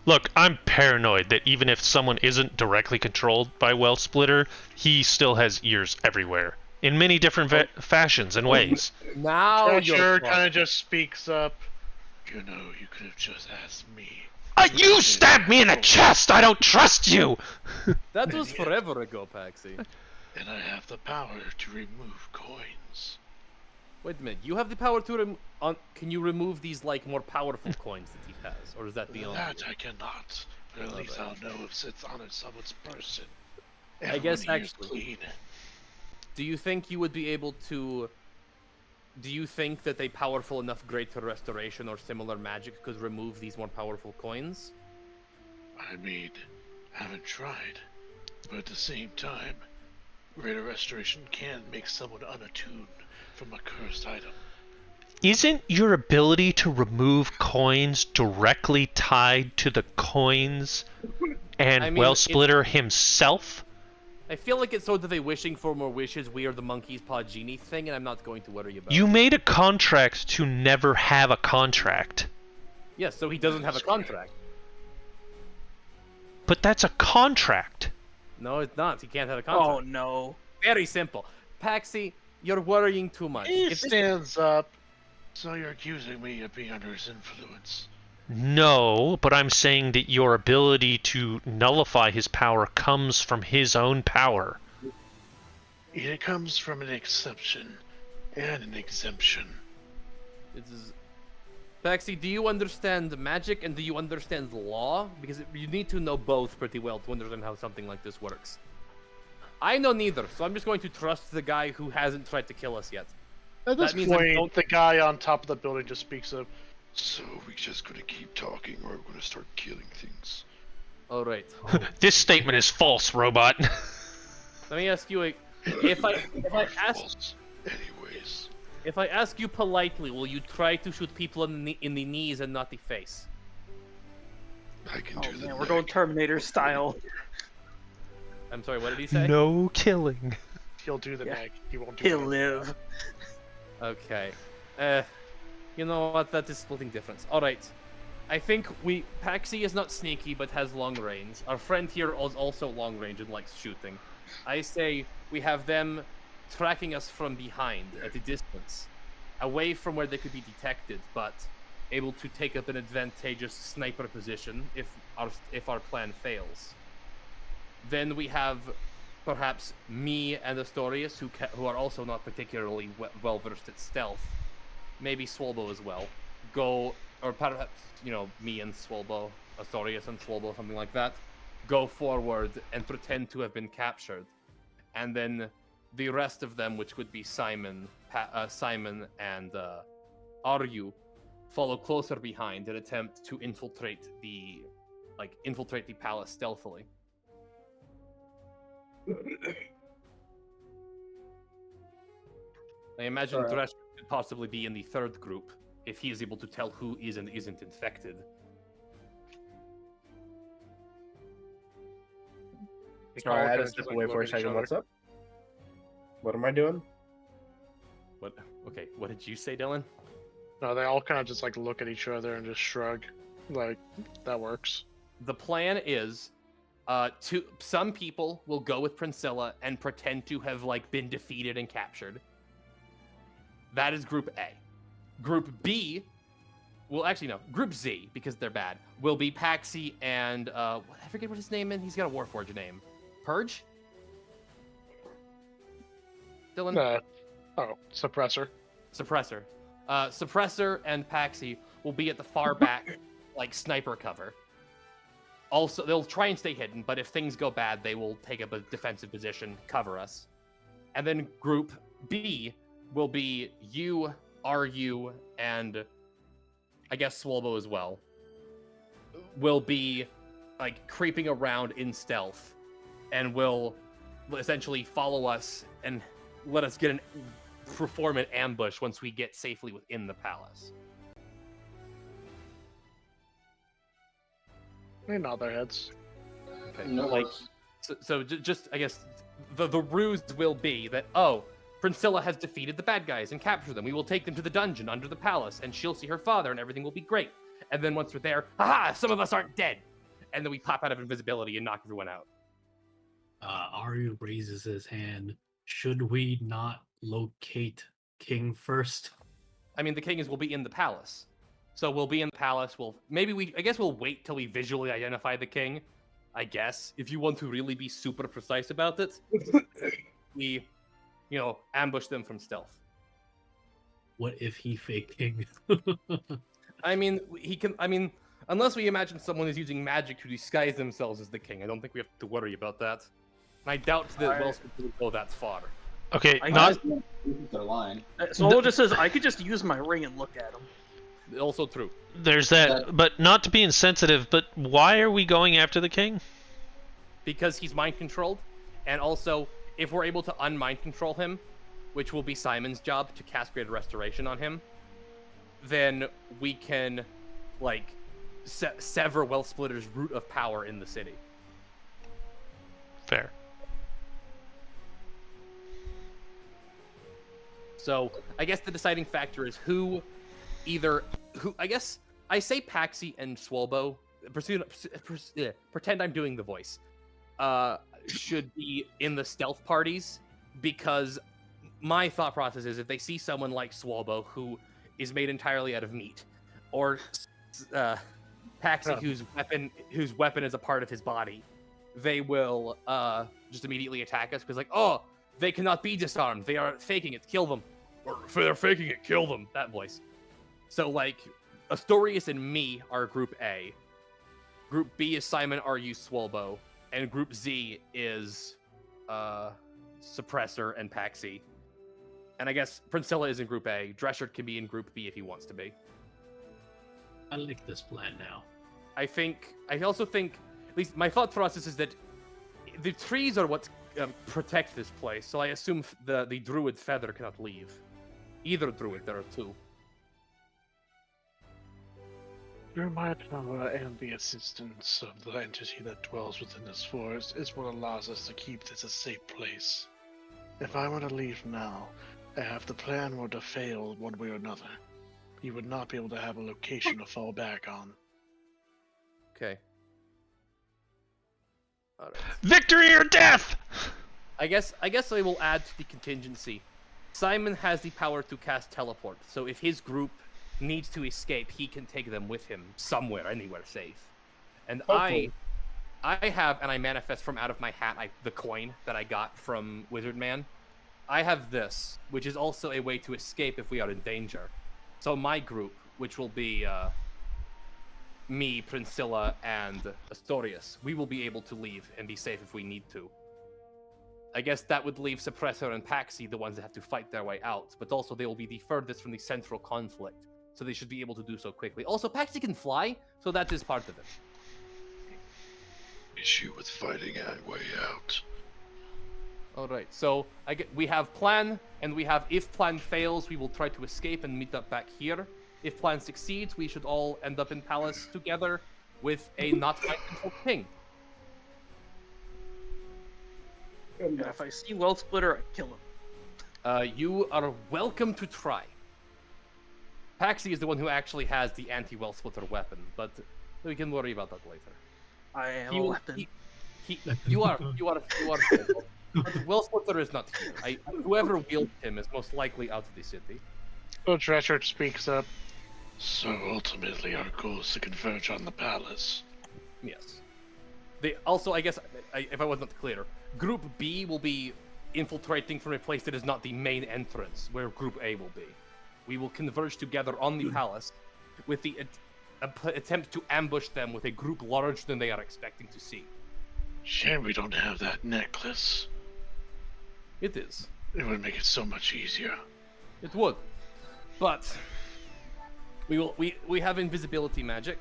Look, I'm paranoid that even if someone isn't directly controlled by Wealth Splitter, he still has ears everywhere. In many different fashions and ways. Now you're Treasure talking. kind of just speaks up. You know, you could have just asked me. You stabbed me in the chest! I don't trust you! That was forever ago, Paxi. And I have the power to remove coins. Wait a minute. You have the power to can you remove these like more powerful coins that he has, or is that beyond? That I cannot. But at least I'll know if it's on someone's person. I guess Everyone here's actually- clean. Do you think you would be able to? Do you think that a powerful enough Greater Restoration or similar magic could remove these more powerful coins? I mean, haven't tried. But at the same time, Greater Restoration can make someone unattuned from a cursed item. Isn't your ability to remove coins directly tied to the coins and I mean, Wealth Splitter himself? I feel like it's sort of a wishing for more wishes, we are the monkey's paw genie thing, and I'm not going to worry about You it. made a contract to never have a contract. Yes, so he doesn't have a contract. But that's a contract. No, it's not. He can't have a Oh contract. no. Very simple. Paxi, you're worrying too much. He If this- stands up. So you're accusing me of being under his influence. No, but I'm saying that your ability to nullify his power comes from his own power. It comes from an exception and an exemption. This is... Paxi, do you understand magic and do you understand law? Because you need to know both pretty well to understand how something like this works. I know neither, so I'm just going to trust the guy who hasn't tried to kill us yet. At this That means I point, don't- the guy on top of the building just speaks up. So we just gonna keep talking or we're gonna start killing things. All right. This statement is false, robot. Let me ask you if I ask False. Anyways. if I ask you politely, will you try to shoot people in the knees and not the face? I can Oh do the man, we're going neck. Terminator style. I'm sorry, what did he say? No killing. He'll do the Yeah. neck. He won't do He'll anything live. else. Okay. You know what? That is splitting difference. All right. I think Paxi is not sneaky, but has long range. Our friend here is also long range and likes shooting. I say we have them tracking us from behind at a distance, away from where they could be detected, but able to take up an advantageous sniper position if our plan fails. Then we have perhaps me and Astorius, who are also not particularly well versed at stealth. Maybe Swolbo as well. Go, or perhaps, me and Swolbo, Astorius and Swolbo, something like that. Go forward and pretend to have been captured. And then the rest of them, which would be Simon and Aryu, follow closer behind and attempt to infiltrate the palace stealthily. I imagine Thresh could possibly be in the third group if he is able to tell who is and isn't infected. Sorry, I had kinda to step just, away look for a at each second. other. What's up? What am I doing? What? Okay, what did you say, Dylan? No, they all kind of just look at each other and just shrug. That works. The plan is, some people will go with Priscilla and pretend to have been defeated and captured. That is Group A. Group B, Group Z, because they're bad, will be Paxi and I forget what his name is. He's got a Warforged name. Purge? Dylan? Suppressor. Suppressor. Suppressor and Paxi will be at the far back, sniper cover. Also, they'll try and stay hidden, but if things go bad, they will take up a defensive position, cover us. And then Group B will be you, RU, and I guess Swolbo as well. Will be creeping around in stealth, and will essentially follow us and let us perform an ambush once we get safely within the palace. They nod their heads. Okay. No, So just I guess the ruse will be that Priscilla has defeated the bad guys and captured them. We will take them to the dungeon under the palace, and she'll see her father, and everything will be great. And then once we're there, haha, some of us aren't dead. And then we pop out of invisibility and knock everyone out. Aryu raises his hand. Should we not locate King first? I mean, the king will be in the palace. So we'll be in the palace. I guess we'll wait till we visually identify the king. I guess, if you want to really be super precise about it, we, ambush them from stealth. What if he fake king? I mean, unless we imagine someone is using magic to disguise themselves as the king, I don't think we have to worry about that. And I doubt that Wells will go that far. Okay, I not they're lying. Solo just says, I could just use my ring and look at him. Also true. there's that, but not to be insensitive, but why are we going after the king? Because he's mind controlled, and also if we're able to unmind control him, which will be Simon's job to cast Greater Restoration on him, then we can sever Wellsplitter's root of power in the city. Fair. So I guess the deciding factor is who. I guess I say Paxi and Swolbo. Pretend I'm doing the voice. Should be in the stealth parties, because my thought process is if they see someone like Swolbo who is made entirely out of meat, or Paxi whose weapon is a part of his body, they will just immediately attack us because they cannot be disarmed. They are faking it. Kill them. Or if they're faking it, kill them. That voice. So Astorius and me are Group A. Group B is Simon, RU, Swolbo, and Group Z is Suppressor and Paxi. And I guess Priscilla is in Group A. Drescher can be in Group B if he wants to be. I like this plan now. I also think, at least my thought process is that the trees are what protect this place, so I assume the druid feather cannot leave. Either druid, there are two. Through my power and the assistance of the entity that dwells within this forest is what allows us to keep this a safe place. If I were to leave now, if the plan were to fail one way or another, you would not be able to have a location to fall back on. Okay. Alright. Victory or death! I guess I will add to the contingency. Simon has the power to cast teleport, so if his group needs to escape, he can take them with him somewhere, anywhere safe. And Hopefully. I have, and I manifest from out of my hat the coin that I got from Wizard Man. I have this, which is also a way to escape if we are in danger. So my group, which will be me, Princilla, and Astorius, we will be able to leave and be safe if we need to. I guess that would leave Suppressor and Paxi the ones that have to fight their way out, but also they will be the furthest from the central conflict, so they should be able to do so quickly. Also, Paxi can fly, so that is part of it. Issue with fighting a way out. Alright, so we have plan, and we have if plan fails, we will try to escape and meet up back here. If plan succeeds, we should all end up in Palace together with a not mind-controlled king. Good And enough. if I see Well Splitter, I kill him. You are welcome to try. Paxi is the one who actually has the anti-well splitter weapon, but we can worry about that later. I am He a will- weapon. You are. Simple. But well splitter is not here. Whoever wields him is most likely out of the city. So Drescher speaks up. So ultimately, our goal is to converge on the palace. Yes. Also, I guess, if I wasn't clear, Group B will be infiltrating from a place that is not the main entrance, where Group A will be. We will converge together on the palace with the attempt to ambush them with a group larger than they are expecting to see. Shame we don't have that necklace. It is. It would make it so much easier. It would. But we have invisibility magic,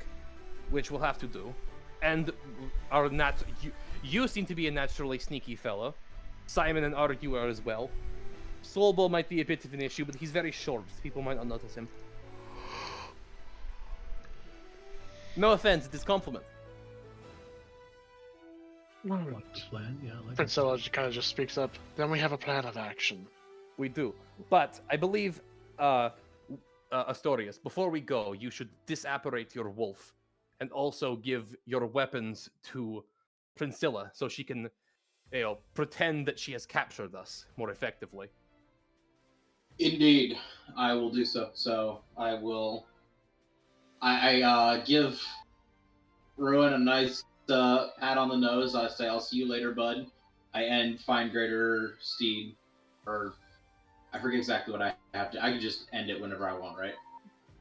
which we'll have to do. And you seem to be a naturally sneaky fellow. Simon and Argu are as well. Soulbow might be a bit of an issue, but he's very short. People might not notice him. No offense, it is compliment. I like the plan, yeah. I like the Princella kind of just speaks up. Then we have a plan of action. We do. But I believe, Astorius, before we go, you should disapparate your wolf and also give your weapons to Princilla so she can, pretend that she has captured us more effectively. Indeed, I will do so. So I will. I give Ruin a nice pat on the nose. I say, "I'll see you later, bud." I end Find Greater Steed, or I forget exactly what I have to. I can just end it whenever I want, right?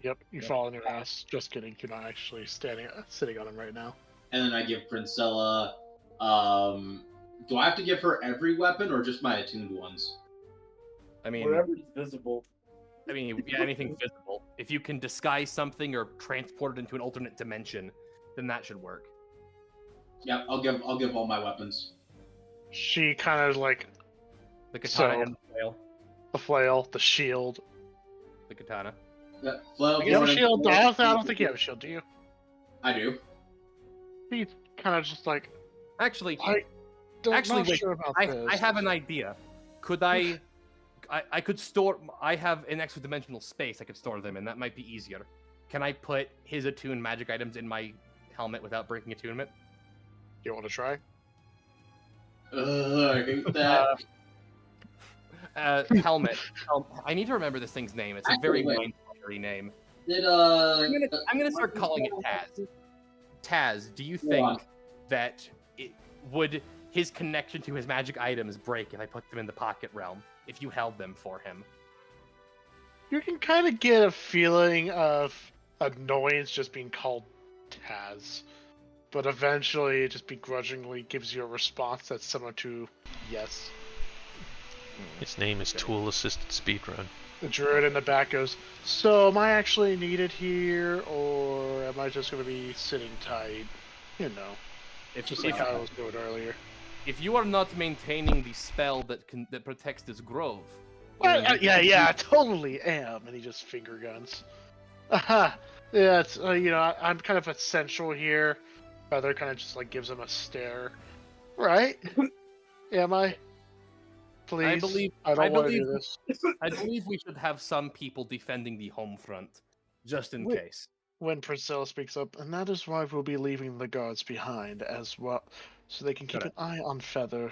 Yep, you fall on your ass. Just kidding. You're not actually sitting on him right now. And then I give Princella. Do I have to give her every weapon or just my attuned ones? I mean, Whatever's visible. yeah, anything visible. If you can disguise something or transport it into an alternate dimension, then that should work. Yep, I'll give all my weapons. She kind of like The katana So- and the flail. the flail, the shield. The katana. Yeah, flail, You have a warning, shield, warning. dog? I don't think you have a shield, do you? I do. He's kind of just like, Actually, not wait, sure about I this. have an idea. Could I could store. I have an extra dimensional space I could store them in. That might be easier. Can I put his attuned magic items in my helmet without breaking attunement? You want to try? I hate that. Helmet. I need to remember this thing's name. It's a very Actually, mind-blowing name. Did I'm gonna start calling it Taz. Taz, do you Go on. think that would his connection to his magic items break if I put them in the pocket realm? If you held them for him? You can kind of get a feeling of annoyance just being called Taz, but eventually it just begrudgingly gives you a response that's similar to yes. Its name is Tool Assisted Speedrun. The druid in the back goes, "So am I actually needed here, or am I just going to be sitting tight? You know, just like how I was doing earlier." If you are not maintaining the spell that protects this grove, Yeah, I totally am. And he just finger guns. Aha! Yeah, it's I'm kind of essential here. Feather kind of just like gives him a stare. Right? Am I? Please. I don't want to do this. I believe we should have some people defending the home front, just in case. When Priscilla speaks up, and that is why we'll be leaving the guards behind as well, so they can keep Correct. an eye on Feather,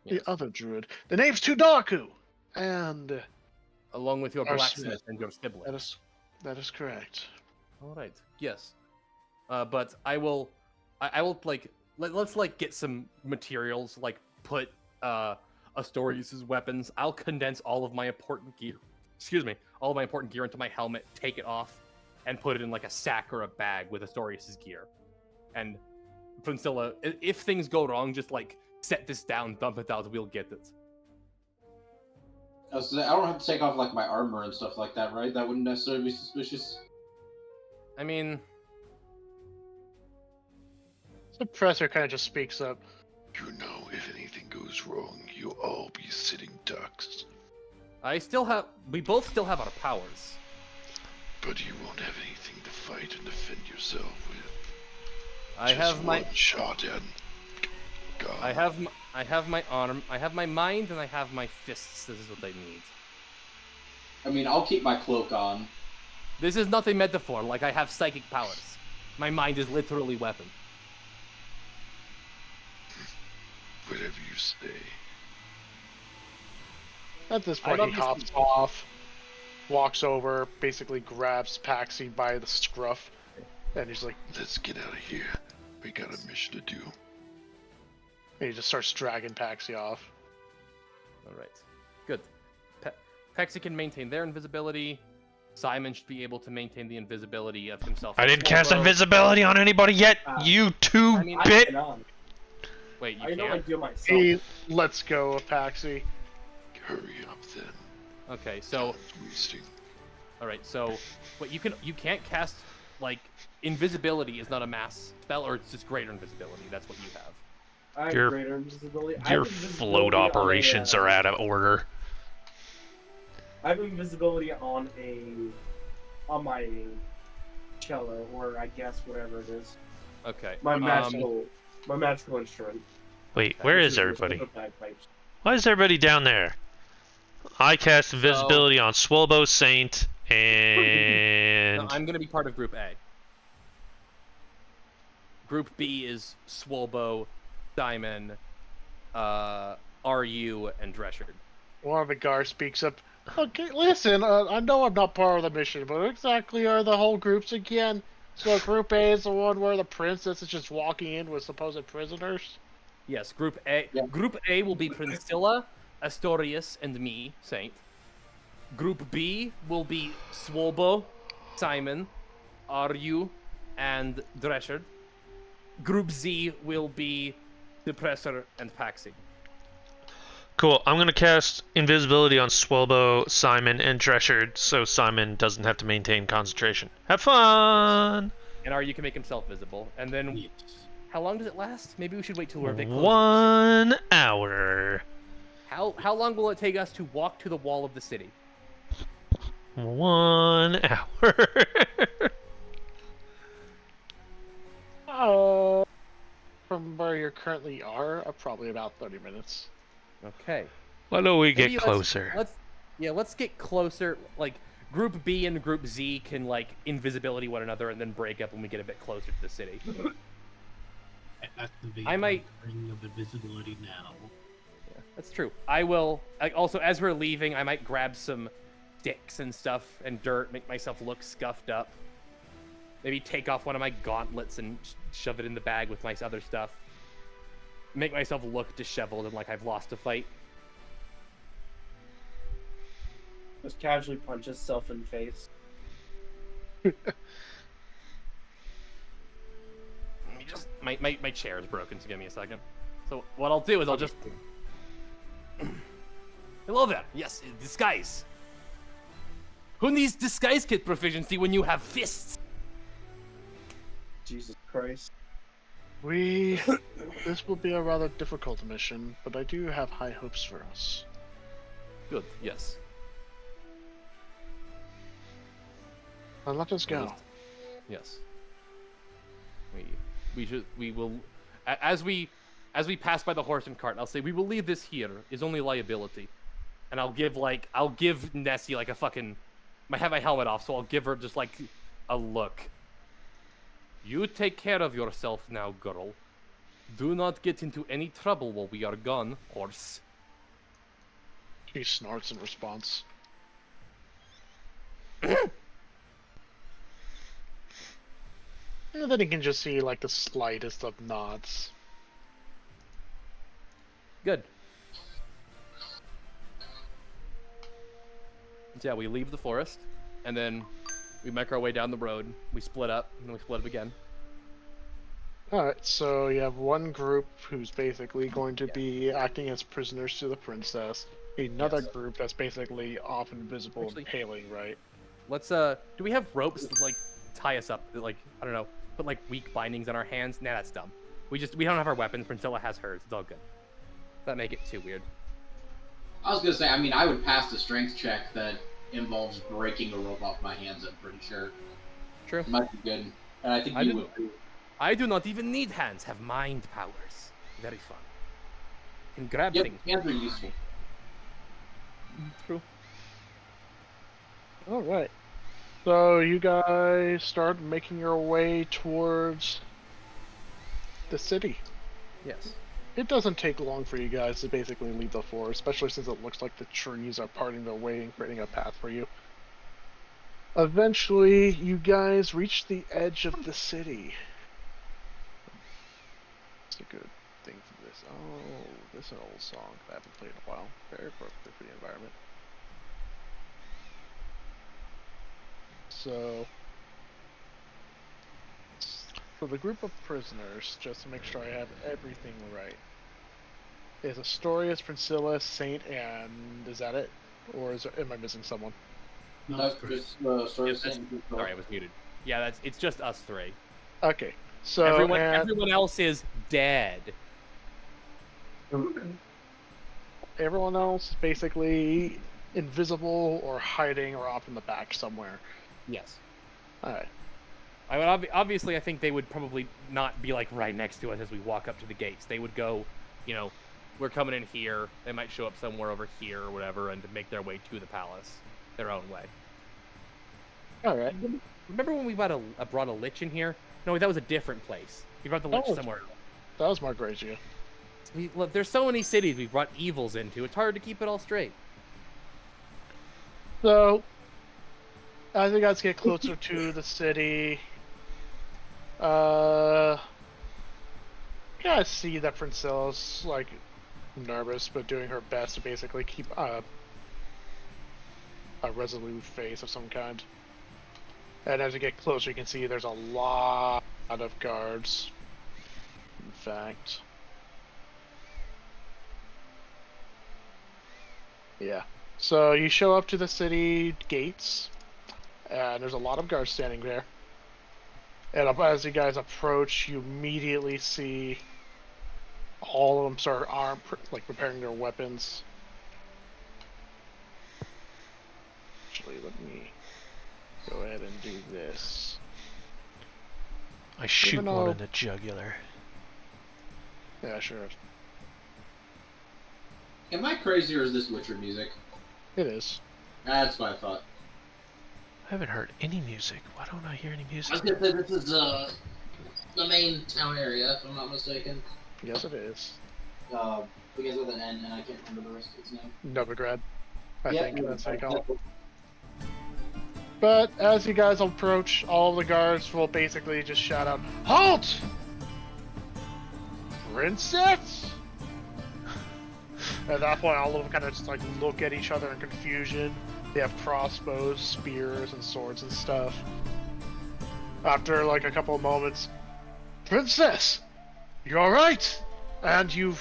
Yes. the other druid. The name's Tudaku, and Along with your Our blacksmith smith. and your siblings. that is correct. All right. Yes. But I will like let's like get some materials, like put Astorius' weapons. I'll condense all of my important gear. Excuse me, all of my important gear into my helmet. Take it off, and put it in like a sack or a bag with Astorius' gear. And Priscilla, if things go wrong, just like set this down, dump it out. We'll get it. I don't have to take off like my armor and stuff like that, right? That wouldn't necessarily be suspicious. I mean, Suppressor kind of just speaks up. You know, if anything goes wrong, you'll all be sitting ducks. we both still have our powers. But you won't have anything to fight and defend yourself with. I have my one shot and gone. I have my arm, I have my mind, and I have my fists. This is what I need. I mean, I'll keep my cloak on. This is not a metaphor, like I have psychic powers. My mind is literally weapon. Whatever you say. At this point, he hops off, walks over, basically grabs Paxi by the scruff, and he's like, Let's get out of here. We got a mission to do. and he just starts dragging Paxi off. Alright. Good. Pexi can maintain their invisibility. Simon should be able to maintain the invisibility of himself. I and didn't cast Swallow. invisibility on anybody yet, you I two-bit! cannot. Wait, you I know I can't? do myself. He lets go of Paxi. Hurry up then. Okay, so Wasting. alright, so what you can't cast like invisibility is not a mass spell, or it's just greater invisibility. That's what you have. I have Your- greater invisibility. I Your have invisibility float on a, operations are out of order. I have invisibility on my cello, or I guess whatever it is. Okay. My magical instrument. Wait, where which is everybody? the bagpipes. Why is everybody down there? I cast invisibility on Swolbo Saint, and... No, I'm gonna be part of Group A. Group B is Swolbo, Simon, RU, and Drescher. One of the guards speaks up. Okay, listen, I know I'm not part of the mission, but what exactly are the whole groups again? So Group A is the one where the princess is just walking in with supposed prisoners? Yes, Group A. Yeah. Group A will be Priscilla, Astorius, and me, Saint. Group B will be Swolbo, Simon, RU, and Drescher. Group Z will be Suppressor and Paxi. Cool, I'm gonna cast invisibility on Swelbo, Simon, and Drescher, so Simon doesn't have to maintain concentration. Have fun! And RU can make himself visible. And then, Yes. how long does it last? Maybe we should wait till we're a bit closer. 1 hour. How long will it take us to walk to the wall of the city? 1 hour. From where you currently are, probably about 30 minutes. Okay. Why don't we get Maybe closer? Let's get closer. Like Group B and Group Z can like invisibility one another and then break up when we get a bit closer to the city. Activate I might- the ring of invisibility now. Yeah, that's true. I will. Also, as we're leaving, I might grab some sticks and stuff and dirt, make myself look scuffed up. Maybe take off one of my gauntlets and shove it in the bag with my other stuff. Make myself look disheveled and like I've lost a fight. Just casually punch himself in the face. Let me just my chair is broken, so give me a second. So what I'll do is I'll just hello there. Yes, disguise. Who needs disguise kit proficiency when you have fists? Jesus Christ. This will be a rather difficult mission, but I do have high hopes for us. Good. Yes. Now let us go. Yes. We will, as we pass by the horse and cart, I'll say we will leave this here. Is only liability, and I'll give Nessie like a fucking, I have my helmet off, so I'll give her just like a look. You take care of yourself now, girl. Do not get into any trouble while we are gone, horse. He snorts in response. And then you can just see like the slightest of nods. Good. So yeah, we leave the forest, and then we make our way down the road. We split up, and then we split up again. Alright, so you have one group who's basically going to be acting as prisoners to the princess. Another Yes. group that's basically off invisible Actually- and paling, right? Let's do we have ropes that like tie us up? That, like, I don't know, put like weak bindings on our hands? Nah, that's dumb. We don't have our weapons. Priscilla has hers. It's all good. That make it too weird. I was gonna say, I mean, I would pass the strength check that involves breaking a rope off my hands. I'm pretty sure. True. It might be good, and I think I you didn't- would. I do not even need hands. Have mind powers. Very fun. Can grab Yep, things. hands are useful. True. Alright. So you guys start making your way towards the city. Yes. It doesn't take long for you guys to basically leave the forest, especially since it looks like the trees are parting their way and creating a path for you. Eventually, you guys reach the edge of the city. It's a good thing for this. Oh, this is an old song that I haven't played in a while. Very appropriate for the environment. So the group of prisoners, just to make sure I have everything right, is Astorius, Priscilla, Saint, and is that it? Or am I missing someone? No, That's that's great. just the story Yes, that's- saying. Sorry, I was muted. Yeah, it's just us three. Okay, so Everyone else is dead. everyone else is basically invisible or hiding or off in the back somewhere. Yes. Alright. I would obviously, I think they would probably not be like right next to us as we walk up to the gates. They would go, you know, we're coming in here. They might show up somewhere over here or whatever, and make their way to the palace their own way. Alright. Remember when we brought a lich in here? No, that was a different place. We brought the lich Oh. somewhere else. That was Margracia. Look, there's so many cities we've brought evils into. It's hard to keep it all straight. So, as you guys get closer to the city, you guys see that Priscilla's like nervous, but doing her best to basically keep a resolute face of some kind. And as you get closer, you can see there's a lot of guards. In fact, yeah. So you show up to the city gates, and there's a lot of guards standing there. And as you guys approach, you immediately see all of them start preparing their weapons. Actually, let me go ahead and do this. I shoot Even one though- in the jugular. Yeah, sure. Am I crazy or is this Witcher music? It is. That's what I thought. I haven't heard any music. Why don't I hear any I was music? gonna say this is the main town area, if I'm not mistaken. Yes, it is. Begins with an N, and I can't remember the rest of its name. Novigrad. I Yeah, think that's how you call it. that's- But as you guys approach, all the guards will basically just shout out, "Halt! Princess!" At that point, all of them kind of just like look at each other in confusion. They have crossbows, spears, and swords and stuff. After like a couple of moments, "Princess, you all right?" And you.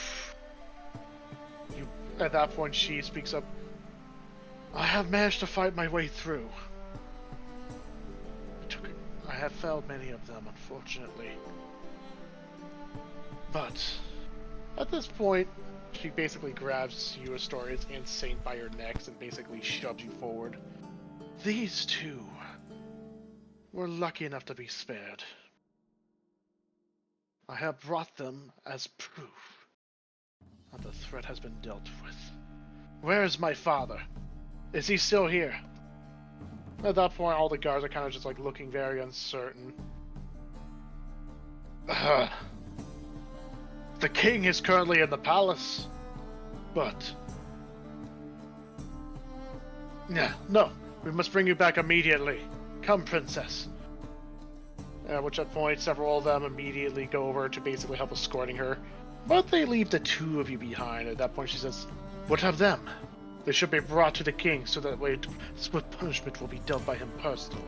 At that point, she speaks up. "I have managed to fight my way through. I have failed many of them, unfortunately. But at this point, she basically grabs you, Astorius, and Saint by your necks and basically shoves you forward. These two were lucky enough to be spared. I have brought them as proof that the threat has been dealt with. Where is my father? Is he still here? At that point, all the guards are kind of just like looking very uncertain. The king is currently in the palace, but... Yeah, no, we must bring you back immediately. Come, princess. At which point, several of them immediately go over to basically help escorting her. But they leave the two of you behind. At that point, she says, What of them? they should be brought to the king so that way swift punishment will be dealt by him personally.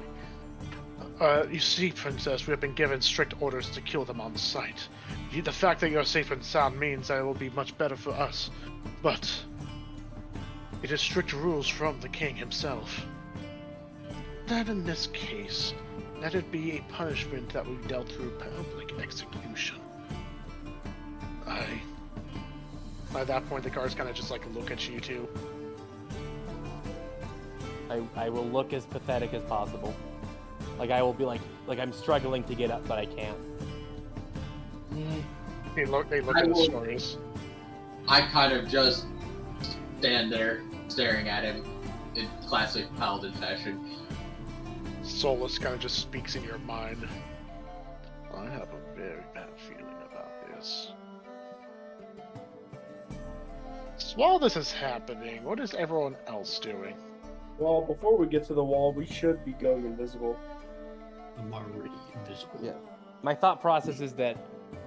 You see, princess, we have been given strict orders to kill them on sight. The fact that you're safe and sound means that it will be much better for us. But it is strict rules from the king himself. That in this case, let it be a punishment that will be dealt through public execution. At that point, the guards kind of just like look at you two. I will look as pathetic as possible. Like I will be like I'm struggling to get up, but I can't. They look at the stories. I kind of just stand there staring at him in classic paladin fashion. Solus kind of just speaks in your mind. I have a very bad feeling about this. So while this is happening, what is everyone else doing? Well, before we get to the wall, we should be going invisible. I'm already invisible. Yeah. My thought process is that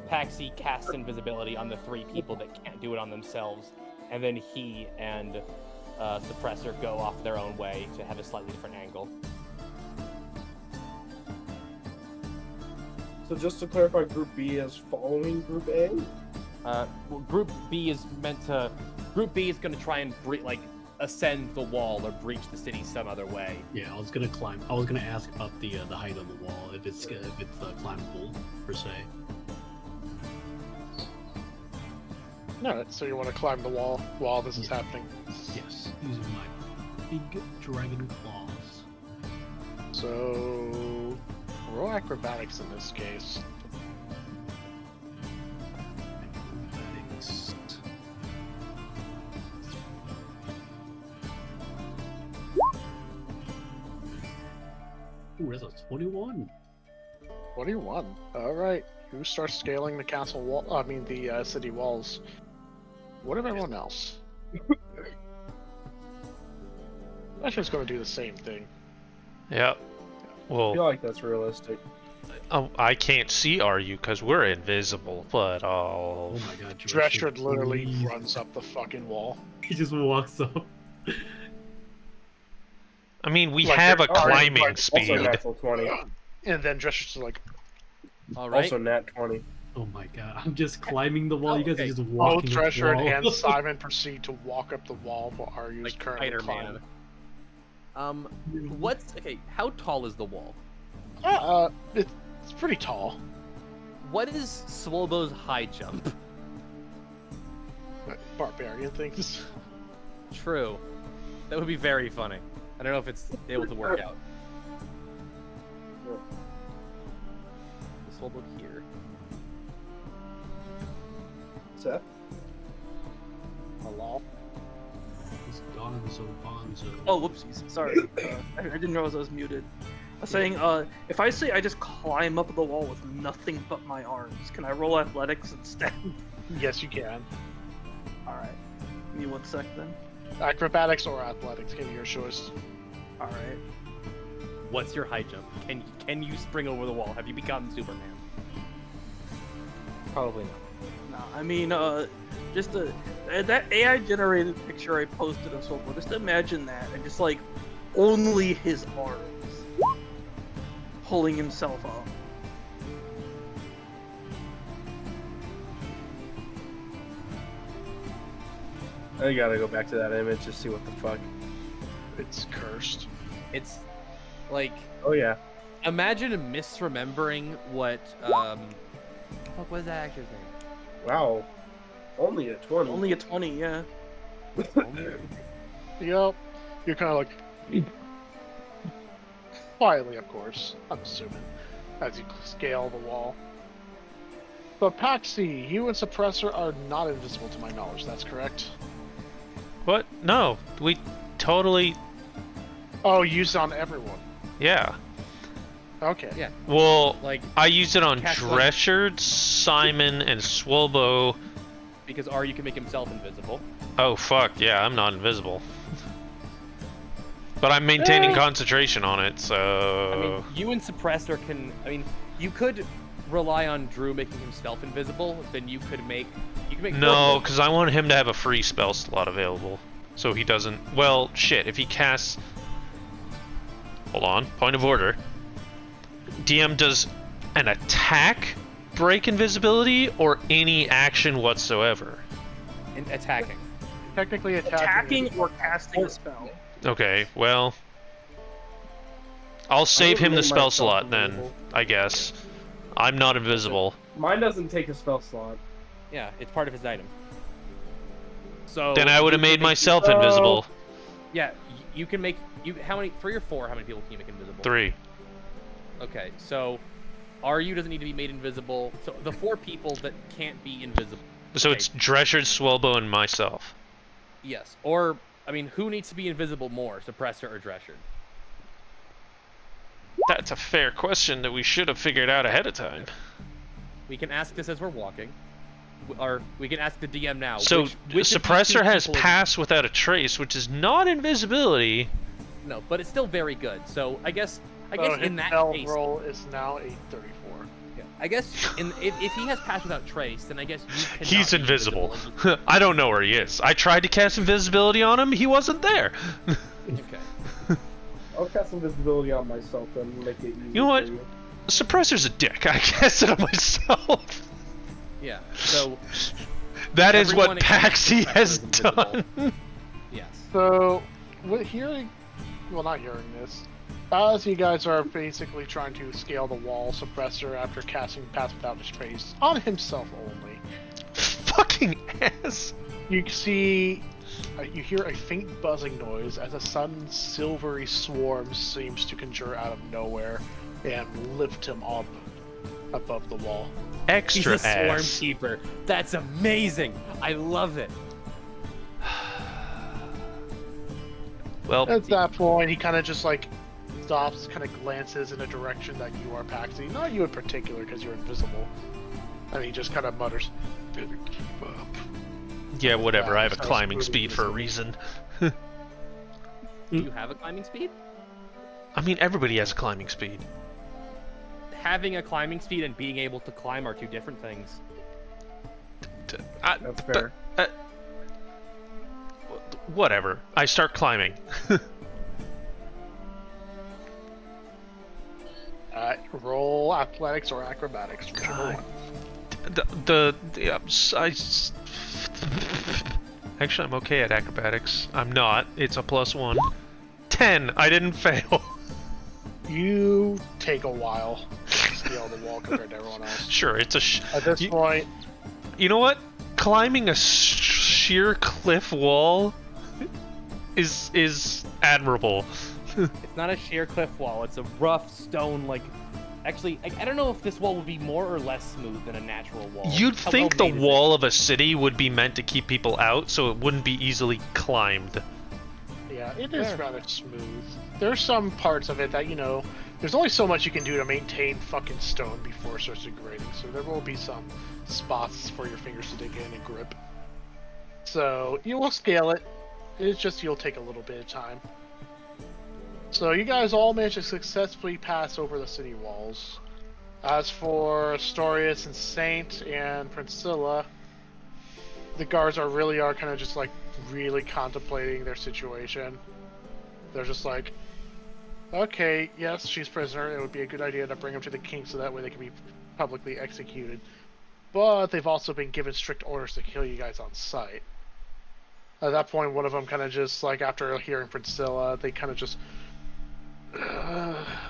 Paxi casts invisibility on the three people that can't do it on themselves, and then he and Suppressor go off their own way to have a slightly different angle. So just to clarify, Group B is following Group A? Well, Group B is going to try and ascend the wall or breach the city some other way. Yeah, I was gonna climb. I was gonna ask about the height of the wall, if it's climbable per se. No, so you want to climb the wall while this is happening. Yes, using my big dragon claws. So roll acrobatics in this case. Acrobatics. Ooh, that's a 21. 21. All right. Who starts scaling the castle wall? I mean, the city walls. What of everyone else? I'm just going to do the same thing. Yeah. I Well, feel like that's realistic. I can't see you because we're invisible, but Oh my god, Dresher literally please. runs up the fucking wall. He just walks up. I mean, we Like, have a they're already, climbing like, speed. Also natural 20. And then Drescher's like, All right. Also nat 20. Oh my god, I'm just climbing the wall. You guys Okay. are just both walking up the Drescher wall. and Simon proceed to walk up the wall while Aryu's Like currently Spider-Man. climbing. How tall is the wall? It's pretty tall. What is Swobo's high jump? Barbarian things. True. That would be very funny. I don't know if it's able to work out. Swobo here. Seth? Hello? It's Gonzo Bonzo. Oh, whoopsies. Sorry. I didn't realize I was muted. I was saying, if I say I just climb up the wall with nothing but my arms, can I roll athletics instead? Yes, you can. Alright. Give me 1 sec then. Acrobatics or athletics, give me your choice. Alright. What's your high jump? Can you spring over the wall? Have you become Superman? Probably not. No, I mean, just that AI generated picture I posted of Swobo, just imagine that, and just like, only his arms pulling himself up. I gotta go back to that image to see what the fuck. It's cursed. It's like, Oh yeah. imagine misremembering what fuck, what is that actor's name? Wow. Only a 20. Only a 20, yeah. Yep. You're kind of like, quietly, of course, I'm assuming, as you scale the wall. But Paxi, you and Suppressor are not invisible to my knowledge, that's correct? What? No, we totally. Oh, you used it on everyone. Yeah. Okay. Yeah. Well, Like, I used it on cast one- Drescher, Simon, and Swolbo. because you can make himself invisible. Oh fuck, yeah, I'm not invisible. But I'm maintaining concentration on it, so. I mean, you and Suppressor can. I mean, you could rely on Drew making himself invisible. Then you can make. No, because I want him to have a free spell slot available, so he doesn't. Well, shit. If he casts. Hold on. Point of order. DM does an attack break invisibility or any action whatsoever. In attacking. Technically Attacking or casting a spell. Okay, well, I'll save him the make spell myself slot then, invisible. I guess. I'm not invisible. Mine doesn't take a spell slot. Yeah, it's part of his item. So Then I would have you can made make- myself invisible. Yeah, you can make how many? 3 or 4? How many people can you make invisible? 3. Okay, so RU doesn't need to be made invisible. So the 4 people that can't be invisible. So Okay, it's Drescher, Swelbo, and myself. yes. Or I mean, who needs to be invisible more, Suppressor or Drescher? That's a fair question that we should have figured out ahead of time. We can ask this as we're walking, or we can ask the DM now. So which of these two Suppressor has people is- Pass Without a Trace, which is not invisibility. No, but it's still very good. So I guess his in that spell case, roll is now a 34. yeah, I guess if he has Pass Without Trace, then I guess you cannot He's be invisible. and I don't know where he is. I tried to cast invisibility on him. He wasn't there. okay. I'll cast invisibility on myself and make it easy. You know what? For you. Suppressor's a dick. I cast it on myself. Yeah. So That is Everyone what except Paxi Suppressor has is invisible. done. yes. So, with hearing, well, not hearing this, as you guys are basically trying to scale the wall, Suppressor, after casting Pass Without a Trace on himself only, Fucking ass. you see, you hear a faint buzzing noise as a sudden silvery swarm seems to conjure out of nowhere and lift him up above the wall. Extra He's a swarm ass. keeper. That's amazing. I love it. Well, At that point, he kind of just like stops, kind of glances in a direction that you are, Paxi. Not you in particular, because you're invisible. And he just kind of mutters, Better keep up. yeah, whatever. Yeah, I have a sounds climbing pretty speed for a decent. reason. Do you have a climbing speed? I mean, everybody has a climbing speed. Having a climbing speed and being able to climb are 2 different things. That's fair. Whatever. I start climbing. roll athletics or acrobatics, whichever one. Actually, I'm okay at acrobatics. I'm not. It's a +1. 10. I didn't fail. You take a while to scale the wall compared to everyone else. Sure, it's a. At this point, You know what? Climbing a sheer cliff wall is admirable. It's not a sheer cliff wall. It's a rough stone, like... Actually, I don't know if this wall would be more or less smooth than a natural wall. You'd How think the well-made is it? wall of a city would be meant to keep people out, so it wouldn't be easily climbed. yeah, it is rather smooth. There's some parts of it that, you know, there's only so much you can do to maintain fucking stone before it starts degrading, so there will be some spots for your fingers to dig in and grip. So, you will scale it. It's just you'll take a little bit of time. So you guys all managed to successfully pass over the city walls. As for Astorius and Saint and Priscilla, the guards really are kind of just like really contemplating their situation. They're just like, okay, yes, she's prisoner. It would be a good idea to bring them to the king so that way they can be publicly executed. But they've also been given strict orders to kill you guys on sight. At that point, one of them kind of just like, after hearing Priscilla, they kind of just,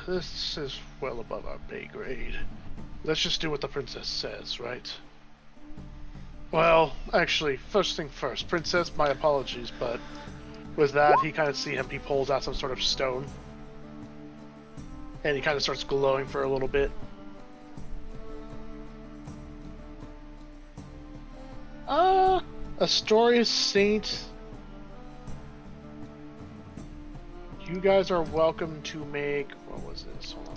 this is well above our pay grade. Let's just do what the princess says, right? Well, actually, first thing first, princess, my apologies, but with that, he kind of see him, he pulls out some sort of stone. And he kind of starts glowing for a little bit. Astorius Saint. You guys are welcome to make. What was this? Hold on.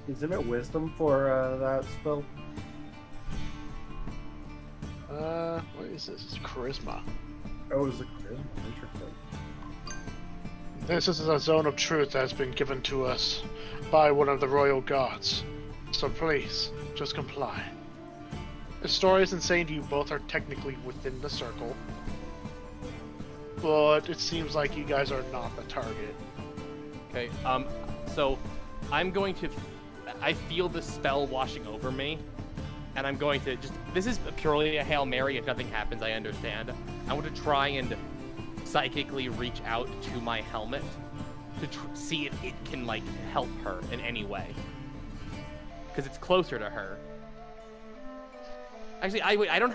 Isn't it wisdom for that spell? What is this? It's charisma. Oh, is it charisma? Interesting. This is a zone of truth that has been given to us by one of the royal guards. So please, just comply. Astorius and Saint, you both are technically within the circle. But it seems like you guys are not the target. Okay. So I'm going to. I feel the spell washing over me, and I'm going to just. This is purely a Hail Mary. If nothing happens, I understand. I want to try and psychically reach out to my helmet to see if it can like help her in any way, because it's closer to her. Actually, I don't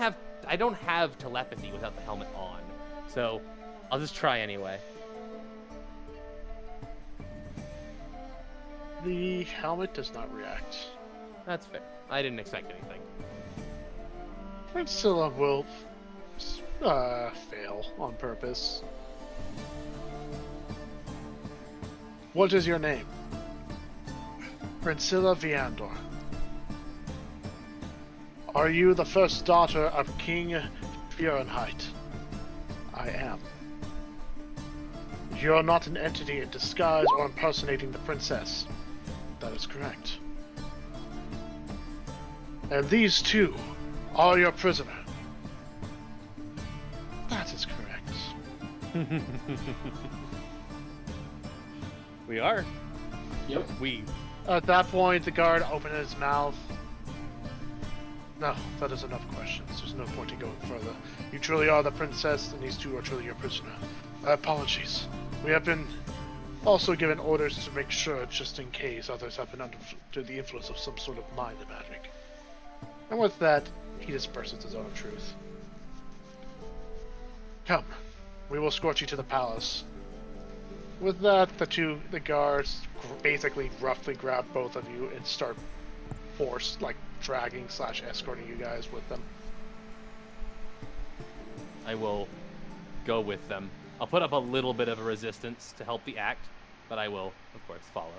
have telepathy without the helmet on, so I'll just try anyway. The helmet does not react. That's fair. I didn't expect anything. Priscilla will fail on purpose. What is your name? Priscilla Viandor. Are you the first daughter of King Fahrenheit? I am. You are not an entity in disguise or impersonating the princess. That is correct. And these two are your prisoner. That is correct. We are. Yep. We. At that point, the guard opened his mouth. No, that is enough questions. There's no point in going further. You truly are the princess, and these two are truly your prisoner. Apologies. We have been also given orders to make sure, just in case others have been under the influence of some sort of mind magic. And with that, he disperses his own truth. Come, we will escort you to the palace. With that, the guards basically roughly grab both of you and start dragging / escorting you guys with them. I will go with them. I'll put up a little bit of a resistance to help the act, but I will, of course, follow.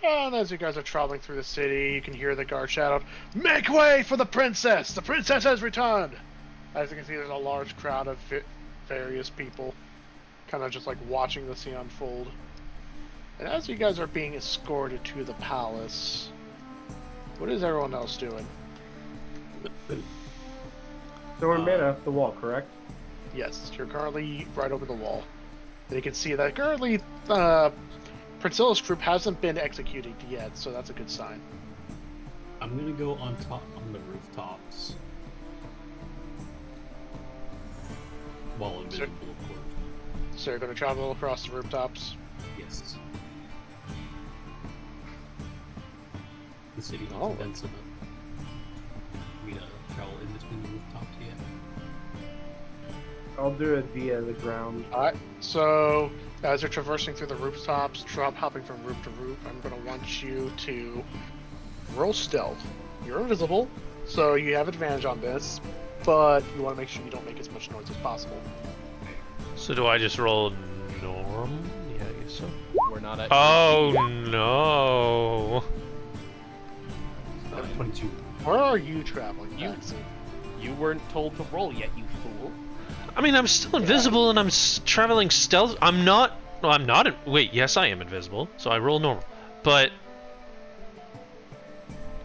And as you guys are traveling through the city, you can hear the guard shout out, "Make way for the princess! The princess has returned!" As you can see, there's a large crowd of various people kind of just like watching the scene unfold. And as you guys are being escorted to the palace, what is everyone else doing? So we're made off the wall, correct? Yes, you're currently right over the wall. And you can see that currently Priscilla's group hasn't been executed yet, so that's a good sign. I'm gonna go on the rooftops. While invisible, of course. So you're going to travel across the rooftops? Yes. The city Oh. not dense enough. We gotta travel in between the rooftops yet. I'll do it via the ground. Alright, so as you're traversing through the rooftops, hopping from roof to roof, I'm going to want you to roll stealth. You're invisible, so you have advantage on this, but you want to make sure you don't make as much noise as possible. So do I just roll norm? Yeah, I guess so. We're not at. Oh no! 22. Where are you traveling, You- Paxi? You weren't told to roll yet, you fool. I mean, I'm still invisible and I'm traveling stealth. I'm not. No, I'm not. Wait, yes, I am invisible, so I roll normal. But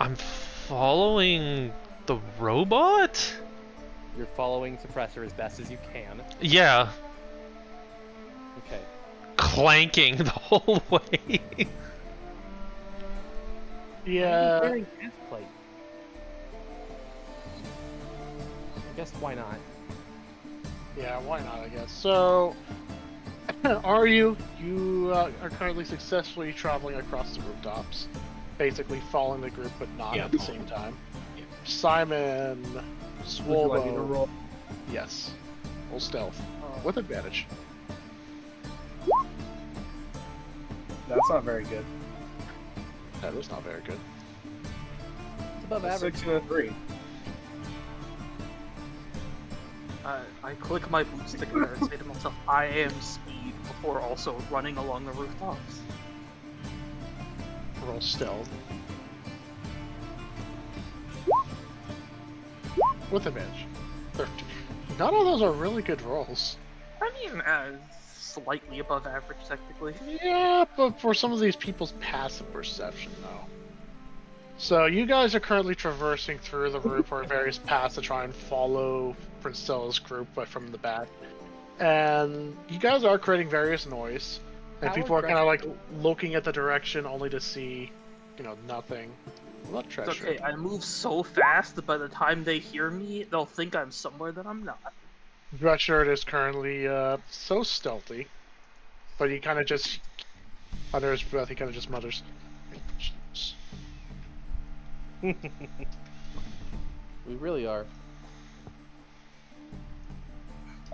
I'm following the robot. You're following Suppressor as best as you can. Yeah, Okay. clanking the whole way. Yeah. Wearing gas plate. I guess why not? Yeah, why not, I guess. So, are you are currently successfully traveling across the rooftops, basically following the group, but not Yeah, at the following. same time. Simon, Would you like me to Swolbo, roll? yes, roll stealth. Oh, With advantage. That's not very good. That is not very good. It's above A average. 6 and a 3. I click my boots together and say to myself, I am speed, before also running along the rooftops. Roll stealth. With advantage. 13. None of those are really good rolls. I mean, slightly above average, technically. Yeah, but for some of these people's passive perception, though. So you guys are currently traversing through the roof or various paths to try and follow Prince Stella's group, but from the back. And you guys are creating various noise. And How people are kind of like aggressive- looking at the direction only to see, nothing. Well, not It's treasure. okay, I move so fast that by the time they hear me, they'll think I'm somewhere that I'm not. Red Shirt is currently so stealthy, but he kind of just, under his breath, he kind of just mutters. We really are.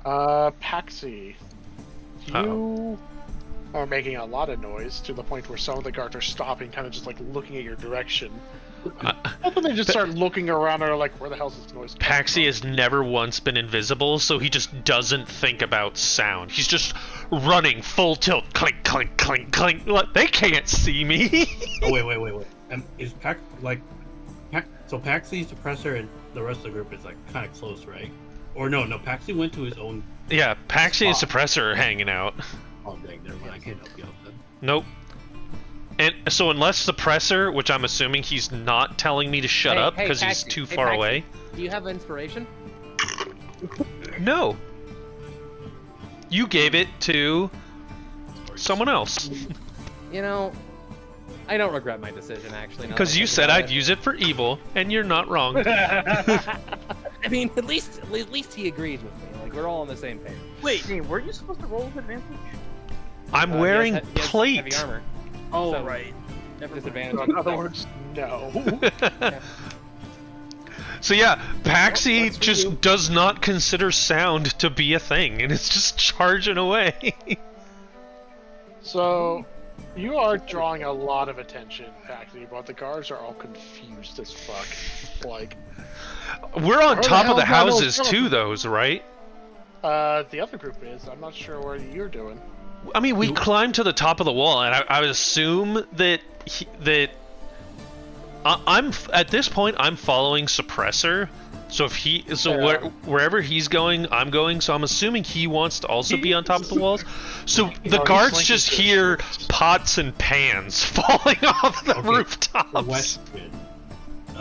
Paxi, you are making a lot of noise to the point where some of the guards are stopping, kind of just like looking at your direction. And then they just start looking around and are like, where the hell's this noise coming Paxi has never once been invisible, so he just doesn't think about sound. He's just running full tilt, clink, clink, clink, clink. Like, they can't see me. Oh wait. Is Pax so Paxi, Suppressor, and the rest of the group is like kind of close, right? Or no, Paxi went to his own. Yeah, Paxi and Spot. Suppressor are hanging out. Oh dang, never mind. I can't help you out then. Nope. And so unless Suppressor, which I'm assuming he's not telling me to shut Hey, up hey, because he's Paxi. too Hey, far Paxi. away. Do you have inspiration? No. You gave it to someone else. You know, I don't regret my decision, actually. now that I Because you think said about I'd it. use it for evil, and you're not wrong. I mean, at least he agrees with me. Like, we're all on the same page. Wait, were you supposed to roll with advantage? I'm He wearing has heavy plate. armor. Oh, So- right. Disadvantage. So in other words, no. So yeah, Paxi That's for just you. does not consider sound to be a thing, and it's just charging away. So, you are drawing a lot of attention, Paxi, but the guards are all confused as fuck. Like, We're on Where the top of hell the is that noise houses coming too, from? those, right? the other group is. I'm not sure what you're doing. I mean, we climbed to the top of the wall, and I would assume that I'm at this point I'm following Suppressor. So if wherever he's going, I'm going. So I'm assuming he wants to also be on top of the walls. So the he's guards flanking just to the hear roofs. pots and pans falling off the Okay, rooftops. The west kid.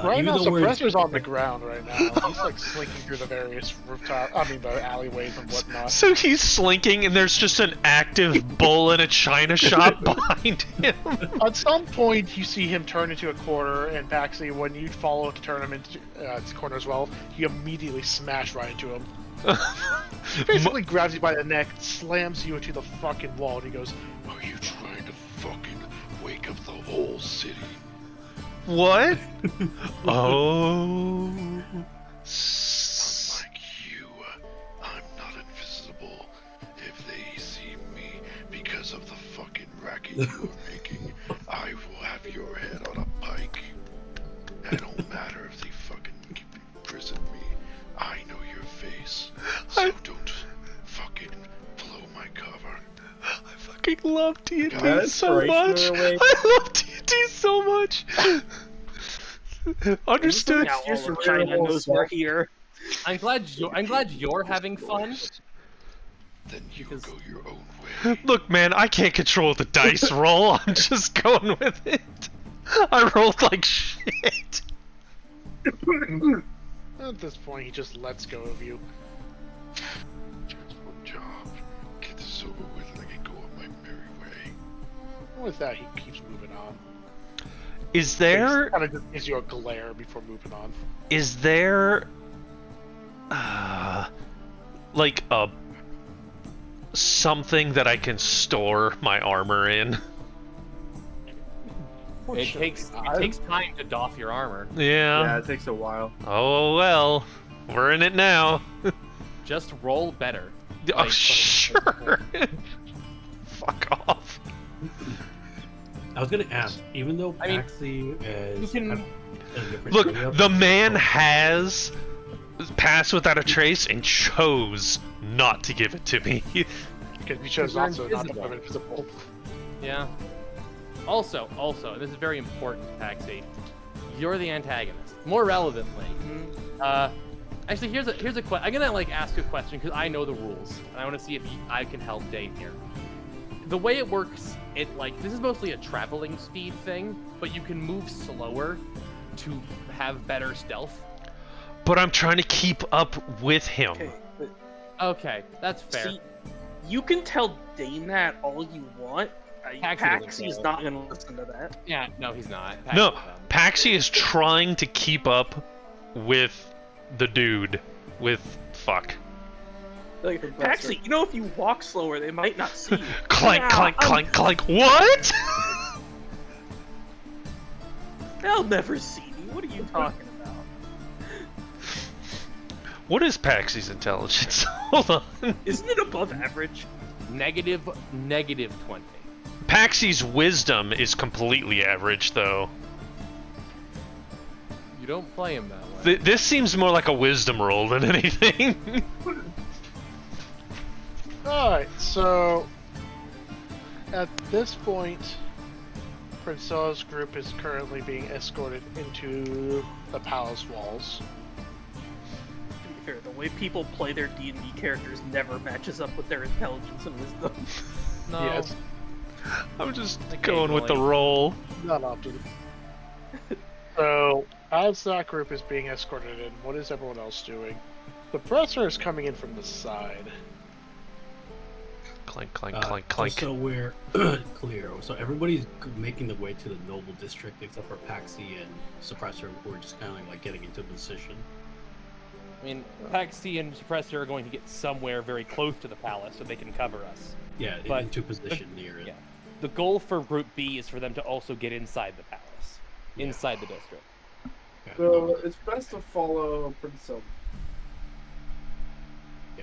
Right even now, though we're- Suppressor's on the ground right now. He's like slinking through the various the alleyways and whatnot. So he's slinking, and there's just an active bull in a china shop behind him. At some point, you see him turn into a corner, and Paxi, when you follow to turn him into its corner as well, you immediately smash right into him. He basically grabs you by the neck, slams you into the fucking wall, and he goes, Are you trying to fucking wake up the whole city? What? Oh. Unlike you, I'm not invisible. If they see me because of the fucking racket you're making, I will have your head on a pike. It don't matter if they fucking imprison me. I know your face. So don't fucking blow my cover. I fucking love D&D That's so much. inspirational, I love D&D so much. Understood. Now Excuse all of for China your knows whole we're self. here. I'm glad you're having fun. Then you Because- go your own way. Look, man, I can't control the dice roll. I'm just going with it. I rolled like shit. at this point, he just lets go of you. Just one job. Get this over with and I can go on my merry way. With that, he keeps moving on. Is there Kind of just gives you a glare before moving on. is there like a something that I can store my armor in? It takes time to doff your armor. Yeah, it takes a while. Oh well, we're in it now. Just roll better. Oh, sure. Fuck off. I was gonna ask, even though I mean, Paxi is you can- a different Look, area, the man has passed without a trace and chose not to give it to me. Because he chose You're also not to invisible. become invisible. Yeah. Also, and this is very important, Paxi, you're the antagonist. More relevantly, actually, here's a question. I'm gonna like ask a question because I know the rules, and I want to see if I can help Dane here. The way it works, this is mostly a traveling speed thing, but you can move slower to have better stealth. But I'm trying to keep up with him. Okay, but Okay, that's fair. see, you can tell Dane that all you want. Paxi Paxi is doesn't not gonna listen to that. Yeah, no, he's not. No, Paxi's Paxi is trying to keep up with the dude. With fuck. Like, Paxi, you know, if you walk slower, they might not see you. Clank, Yeah, clank, clank, clank. What? They'll never see me. What are you talking about? What is Paxi's intelligence? Hold on. Isn't it above average? negative 20. Paxi's wisdom is completely average, though. You don't play him that way. This seems more like a wisdom roll than anything. Alright, so at this point, Princella's group is currently being escorted into the palace walls. To be fair, the way people play their D&D characters never matches up with their intelligence and wisdom. No. Yes, I'm just Okay, going with the boy. roll. not often. So, as that group is being escorted in, what is everyone else doing? The presser is coming in from the side. Clank, clank, clank, clank. So we're clear. So everybody's making the way to the noble district except for Paxi and Suppressor, who are just kind of like getting into position. I mean, Paxi and Suppressor are going to get somewhere very close to the palace so they can cover us. Yeah, But- into position near it. Yeah. The goal for Group B is for them to also get inside the palace, inside the district. Yeah, So it's best to follow Princess.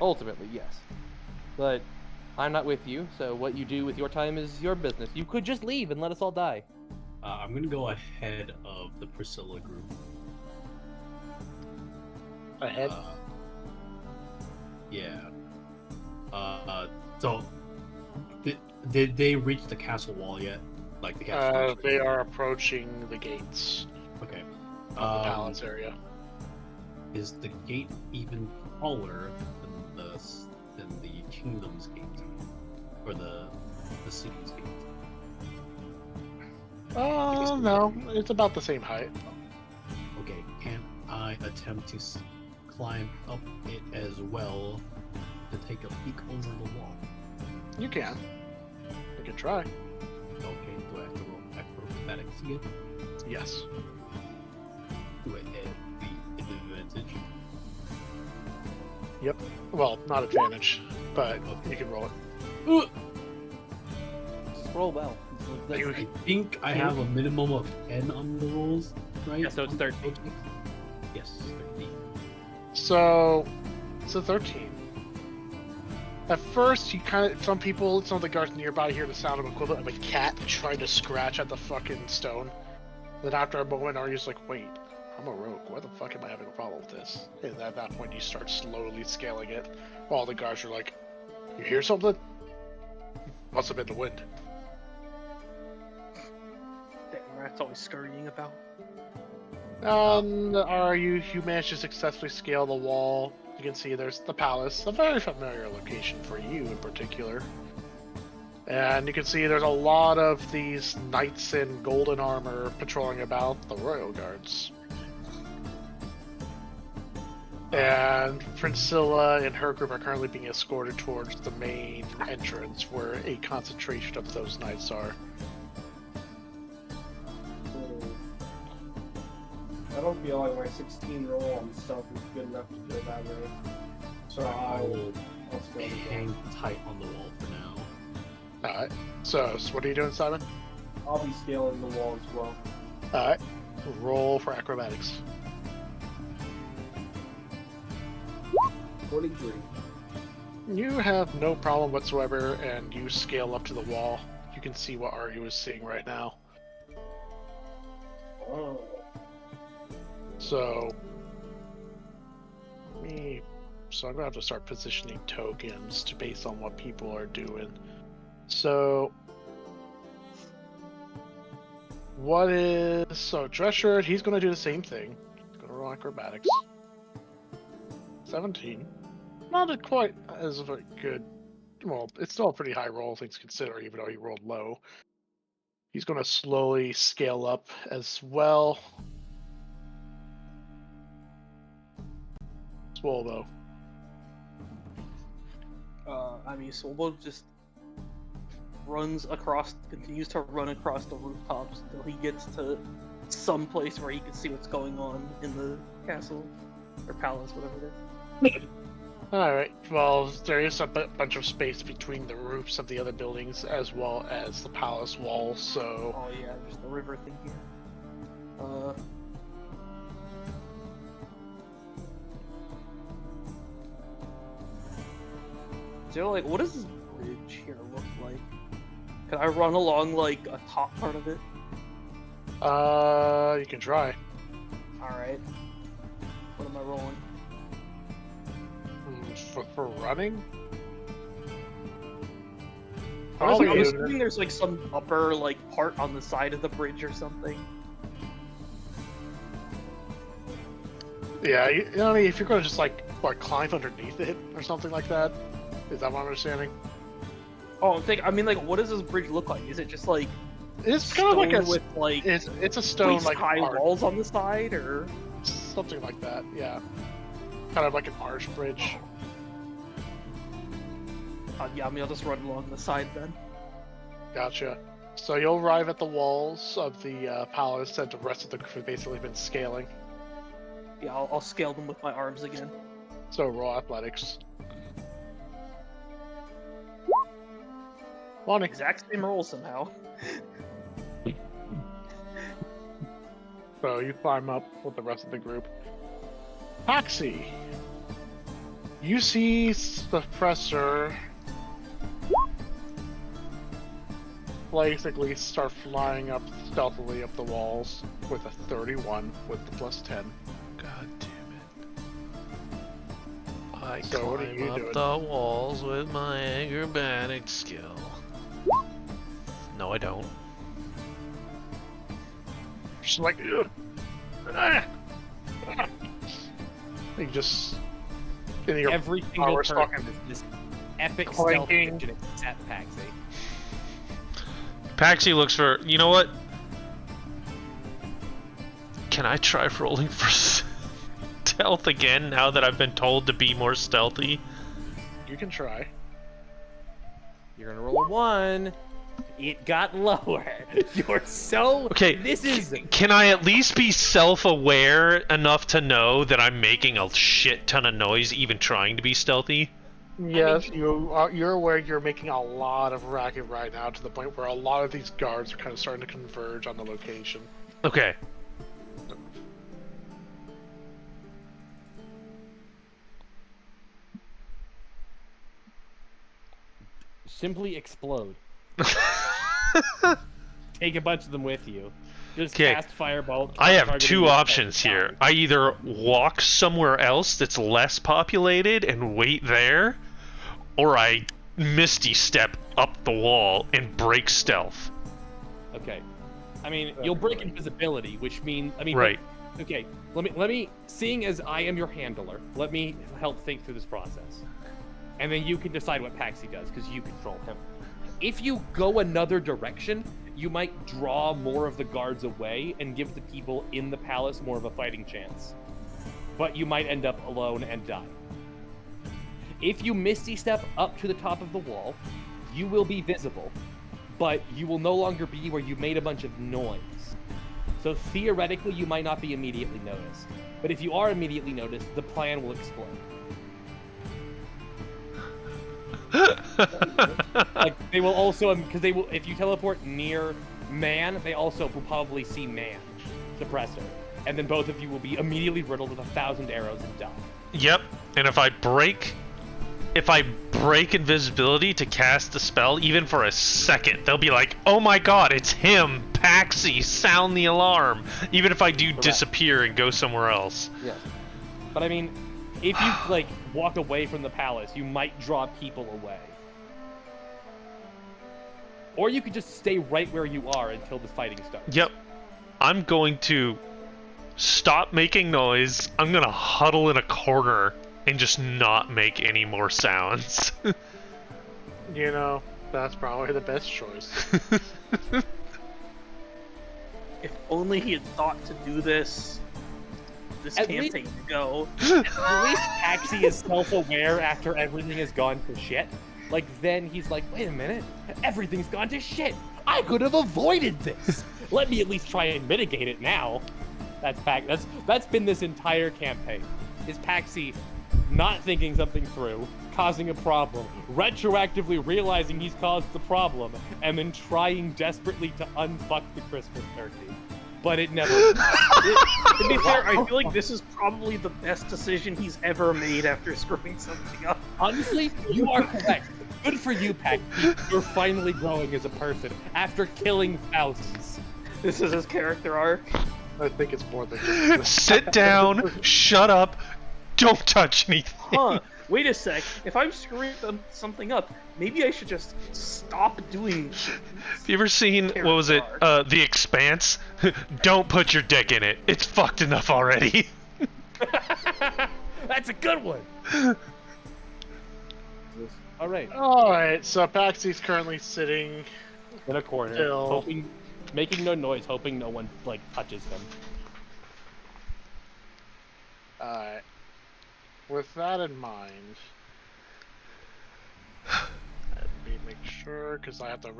Ultimately, yes. But I'm not with you, so what you do with your time is your business. You could just leave and let us all die. I'm gonna go ahead of the Priscilla group. Ahead? Yeah. So, did they reach the castle wall yet? Like the castle? They are approaching the gates Okay. of the palace area. Is the gate even taller than the kingdom's gate, or the city's gate? Oh, no, it's about the same height. Okay. Can I attempt to climb up it as well to take a peek over the wall? You can. You can try. Okay. Do I have to roll acrobatics again? Yes. Do I add the advantage? Yep. Well, not advantage, but you can roll it. Just roll well. You- I think I have a minimum of 10 on the rolls, right? Yeah, so it's 13. Yes, 13. So, it's a 13. At first, some of the guards nearby hear the sound of equivalent of a cat trying to scratch at the fucking stone. Then after a moment, Arya's like, wait, I'm a rogue. Why the fuck am I having a problem with this? And at that point, you start slowly scaling it, while the guards are like, you hear something? Must have been the wind. Dang, rat's always scurrying about. You managed to successfully scale the wall. You can see there's the palace, a very familiar location for you in particular. And you can see there's a lot of these knights in golden armor patrolling about, the royal guards. And Priscilla and her group are currently being escorted towards the main entrance where a concentration of those knights are. I don't feel like my 16 roll on stealth is good enough to go that way. So I I'll will scale it down. hang tight on the wall for now. Alright, so what are you doing, Simon? I'll be scaling the wall as well. Alright, roll for acrobatics. 23. You have no problem whatsoever, and you scale up to the wall. You can see what Aryu is seeing right now. Oh. So, I'm gonna have to start positioning tokens based on what people are doing. So, dress shirt, he's gonna do the same thing. He's gonna roll acrobatics. 17. Not quite as good. Well, it's still a pretty high roll, things consider, even though he rolled low. He's gonna slowly scale up as well. Swole though. Swole just continues to run across the rooftops until he gets to some place where he can see what's going on in the castle or palace, whatever it is. Alright, well, there is a bunch of space between the roofs of the other buildings as well as the palace walls, so... Oh yeah, there's the river thing here. So, like, what does this bridge here look like? Can I run along, like, a top part of it? You can try. Alright. What am I rolling? For running? I was assuming there's, like, some upper, like, part on the side of the bridge or something. Yeah, if you're gonna just, like, climb underneath it or something like that. Is that what I'm understanding? Oh, what does this bridge look like? Is it just like it's kind of like it's a stone like high arch. walls on the side, or something like that? Yeah, kind of like an arch bridge. I'll just run along the side then. Gotcha. So you'll arrive at the walls of the palace that the rest of the crew basically been scaling. Yeah, I'll scale them with my arms again. So roll athletics. Morning. Exact same roll somehow. So you climb up with the rest of the group. Paxi! You see the Professor basically start flying up stealthily up the walls with a 31 with the plus 10. God damn it. I So what are climb you up doing? the walls with my acrobatic skill. No, I don't. Just like... You just... In your Every single power person stock is this epic clanking. stealth engine except Paxi. Paxi looks for... You know what? Can I try rolling for stealth again now that I've been told to be more stealthy? You can try. You're gonna roll a 1. It got lower. You're so... Okay, This is... Can I at least be self-aware enough to know that I'm making a shit ton of noise even trying to be stealthy? Yes, you're aware you're making a lot of racket right now to the point where a lot of these guards are kind of starting to converge on the location. Okay. Simply explode. Take a bunch of them with you. Just 'Kay. cast Firebolt. I have targeting two the options target. here. I either walk somewhere else that's less populated and wait there, or I Misty Step up the wall and break stealth. Okay. I mean, you'll break invisibility, which means... Right. Okay, let me... Seeing as I am your handler, let me help think through this process. And then you can decide what Paxi does, because you control him. If you go another direction, you might draw more of the guards away and give the people in the palace more of a fighting chance. But you might end up alone and die. If you Misty Step up to the top of the wall, you will be visible, but you will no longer be where you made a bunch of noise. So theoretically, you might not be immediately noticed. But if you are immediately noticed, the plan will explode. Like, they will also, because they will, if you teleport near man, they also will probably see man, suppressor. And then both of you will be immediately riddled with 1,000 arrows and die. Yep. And if I break break invisibility to cast the spell even for a second. They'll be like, oh my god, it's him, Paxi, sound the alarm. Even if I do disappear and go somewhere else. Yeah. But I mean, if you, like, walk away from the palace, you might draw people away. Or you could just stay right where you are until the fighting starts. Yep. I'm going to stop making noise. I'm going to huddle in a corner and just not make any more sounds. You know, that's probably the best choice. If only he had thought to do this campaign ago. At least Paxi is self-aware after everything has gone to shit. Like, then he's like, wait a minute, everything's gone to shit. I could have avoided this. Let me at least try and mitigate it now. That's been this entire campaign. Is Paxi not thinking something through, causing a problem, retroactively realizing he's caused the problem, and then trying desperately to unfuck the Christmas turkey. But it never To be fair, I feel like this is probably the best decision he's ever made after screwing something up. Honestly, you are correct. Good for you, Paxi. You're finally growing as a person after killing thousands. This is his character arc. I think it's more than just Sit down, shut up, don't touch anything. Huh, wait a sec. If I'm screwing something up, maybe I should just stop doing Have you ever seen, what was it, The Expanse? Don't put your dick in it. It's fucked enough already. That's a good one. All right. Alright, so Paxi's currently sitting In a corner, still. making no noise, hoping no one, like, touches him. Alright. With that in mind, let me make sure, because I have to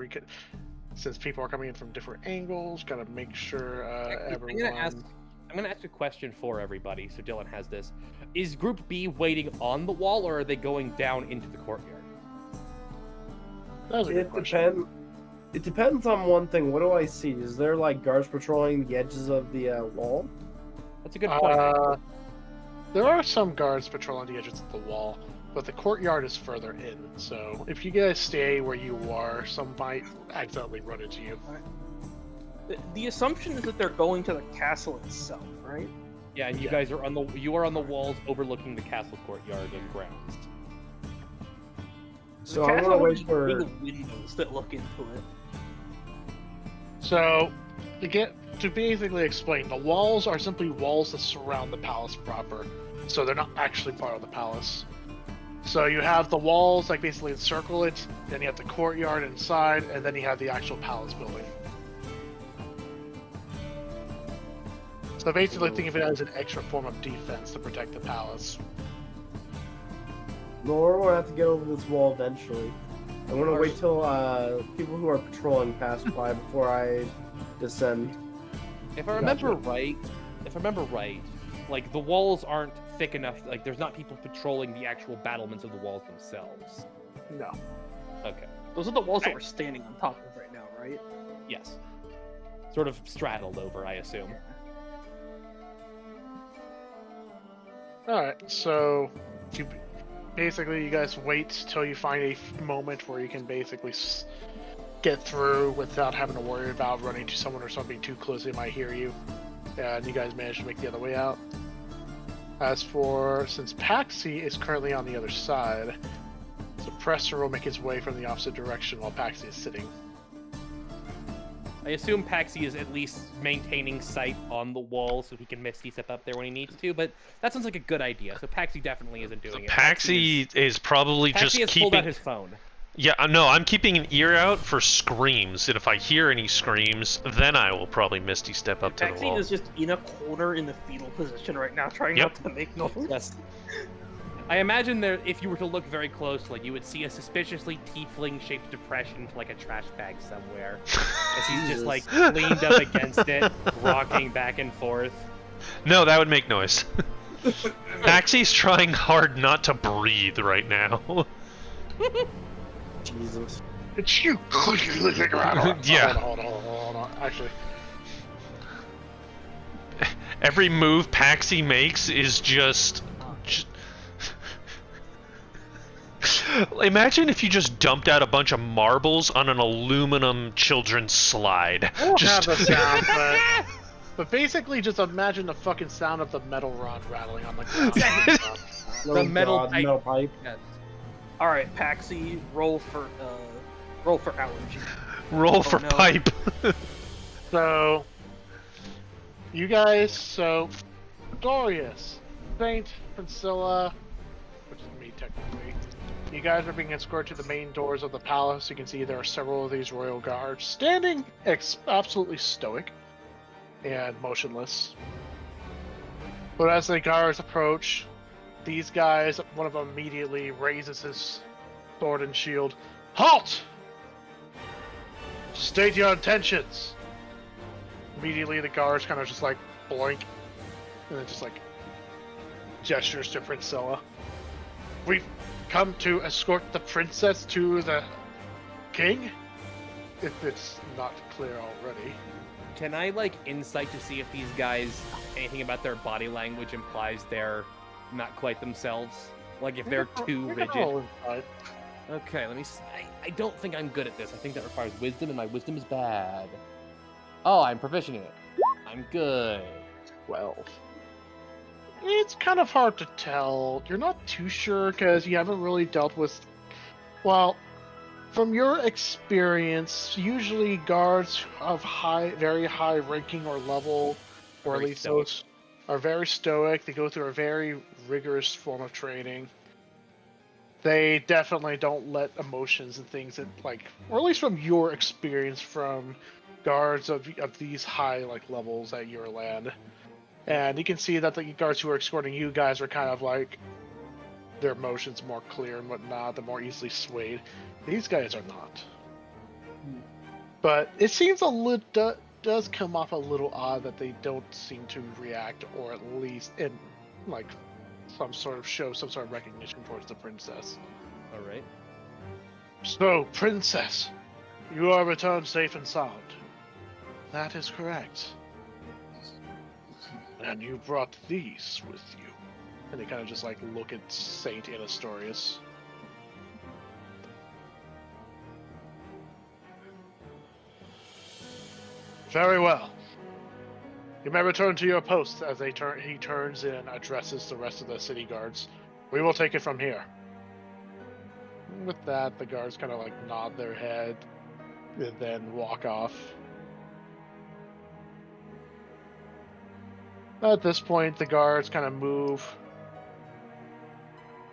since people are coming in from different angles, gotta make sure everyone... I'm gonna ask a question for everybody, so Dylan has this. Is Group B waiting on the wall, or are they going down into the courtyard? That was a good question. It depends on one thing. What do I see? Is there like guards patrolling the edges of the wall? That's a good point. There are some guards patrolling the edges of the wall, but the courtyard is further in, so if you guys stay where you are, some might accidentally run into you. The assumption is that they're going to the castle itself, right? Yeah, and you guys are on the walls overlooking the castle courtyard and grounds. So I'm gonna wait for windows that look into it. So, to basically explain, the walls are simply walls that surround the palace proper, so they're not actually part of the palace. So you have the walls, like, basically encircle it, then you have the courtyard inside, and then you have the actual palace building. So basically think of it as an extra form of defense to protect the palace. No, we're gonna have to get over this wall eventually. I'm gonna wait till people who are patrolling pass by before I descend. If I remember right, like, the walls aren't thick enough, like, there's not people patrolling the actual battlements of the walls themselves. No. Okay. Those are the walls that we're standing on top of right now, right? Yes. Sort of straddled over, I assume. Alright, so basically you guys wait till you find a moment where you can basically get through without having to worry about running to someone or something too close they might hear you. And you guys manage to make the other way out. As for, since Paxi is currently on the other side, Suppressor will make his way from the opposite direction while Paxi is sitting. I assume Paxi is at least maintaining sight on the wall so he can Misty step up there when he needs to, but that sounds like a good idea, so Paxi definitely isn't doing it. Paxi is probably just has keeping... pulled out his phone. Yeah, no, I'm keeping an ear out for screams, and if I hear any screams, then I will probably Misty step up to the Maxine wall. is just in a corner in the fetal position right now, trying not to make noise. Yes. I imagine there, if you were to look very close, like, you would see a suspiciously tiefling-shaped depression to, like, a trash bag somewhere. As he's just, like, leaned up against it, rocking back and forth. No, that would make noise. Paxi's trying hard not to breathe right now. Jesus. It's you! Yeah. Hold on. Actually. Every move Paxi makes is just... Imagine if you just dumped out a bunch of marbles on an aluminum children's slide. I don't Just have the sound, but basically just imagine the fucking sound of the metal rod rattling on the ground. The metal pipe. metal pipe. Yes. All right, Paxi, roll for allergy. roll for no. pipe. So, you guys, Dorius, Saint, Priscilla, which is me technically, you guys are being escorted to the main doors of the palace. You can see there are several of these royal guards standing absolutely stoic and motionless. But as the guards approach, these guys, one of them immediately raises his sword and shield. Halt! State your intentions! Immediately the guards kind of just like blink and then just like gestures to Priscilla. We've come to escort the princess to the king? If it's not clear already. Can I like insight to see if these guys, anything about their body language implies they're not quite themselves? Like if they're too rigid. Okay, let me see. I don't think I'm good at this. I think that requires wisdom, and my wisdom is bad. Oh, I'm proficient in it. I'm good. 12. It's kind of hard to tell. You're not too sure because you haven't really dealt with. Well, from your experience, usually guards of very high ranking or level, or at Very least stoic. those, are very stoic. They go through a very rigorous form of training. They definitely don't let emotions and things that or at least from your experience from guards of these high levels at your land. And you can see that the guards who are escorting you guys are kind of their emotions more clear and whatnot, they're more easily swayed. These guys are not. But it seems does come off a little odd that they don't seem to react, or at least in some sort of recognition towards the princess. All right. So, princess, you are returned safe and sound. That is correct. And you brought these with you. And they kind of just look at Saint Anastorius. Very well. You may return to your posts as he turns and addresses the rest of the city guards. We will take it from here. With that, the guards kind of nod their head and then walk off. At this point, the guards kind of move.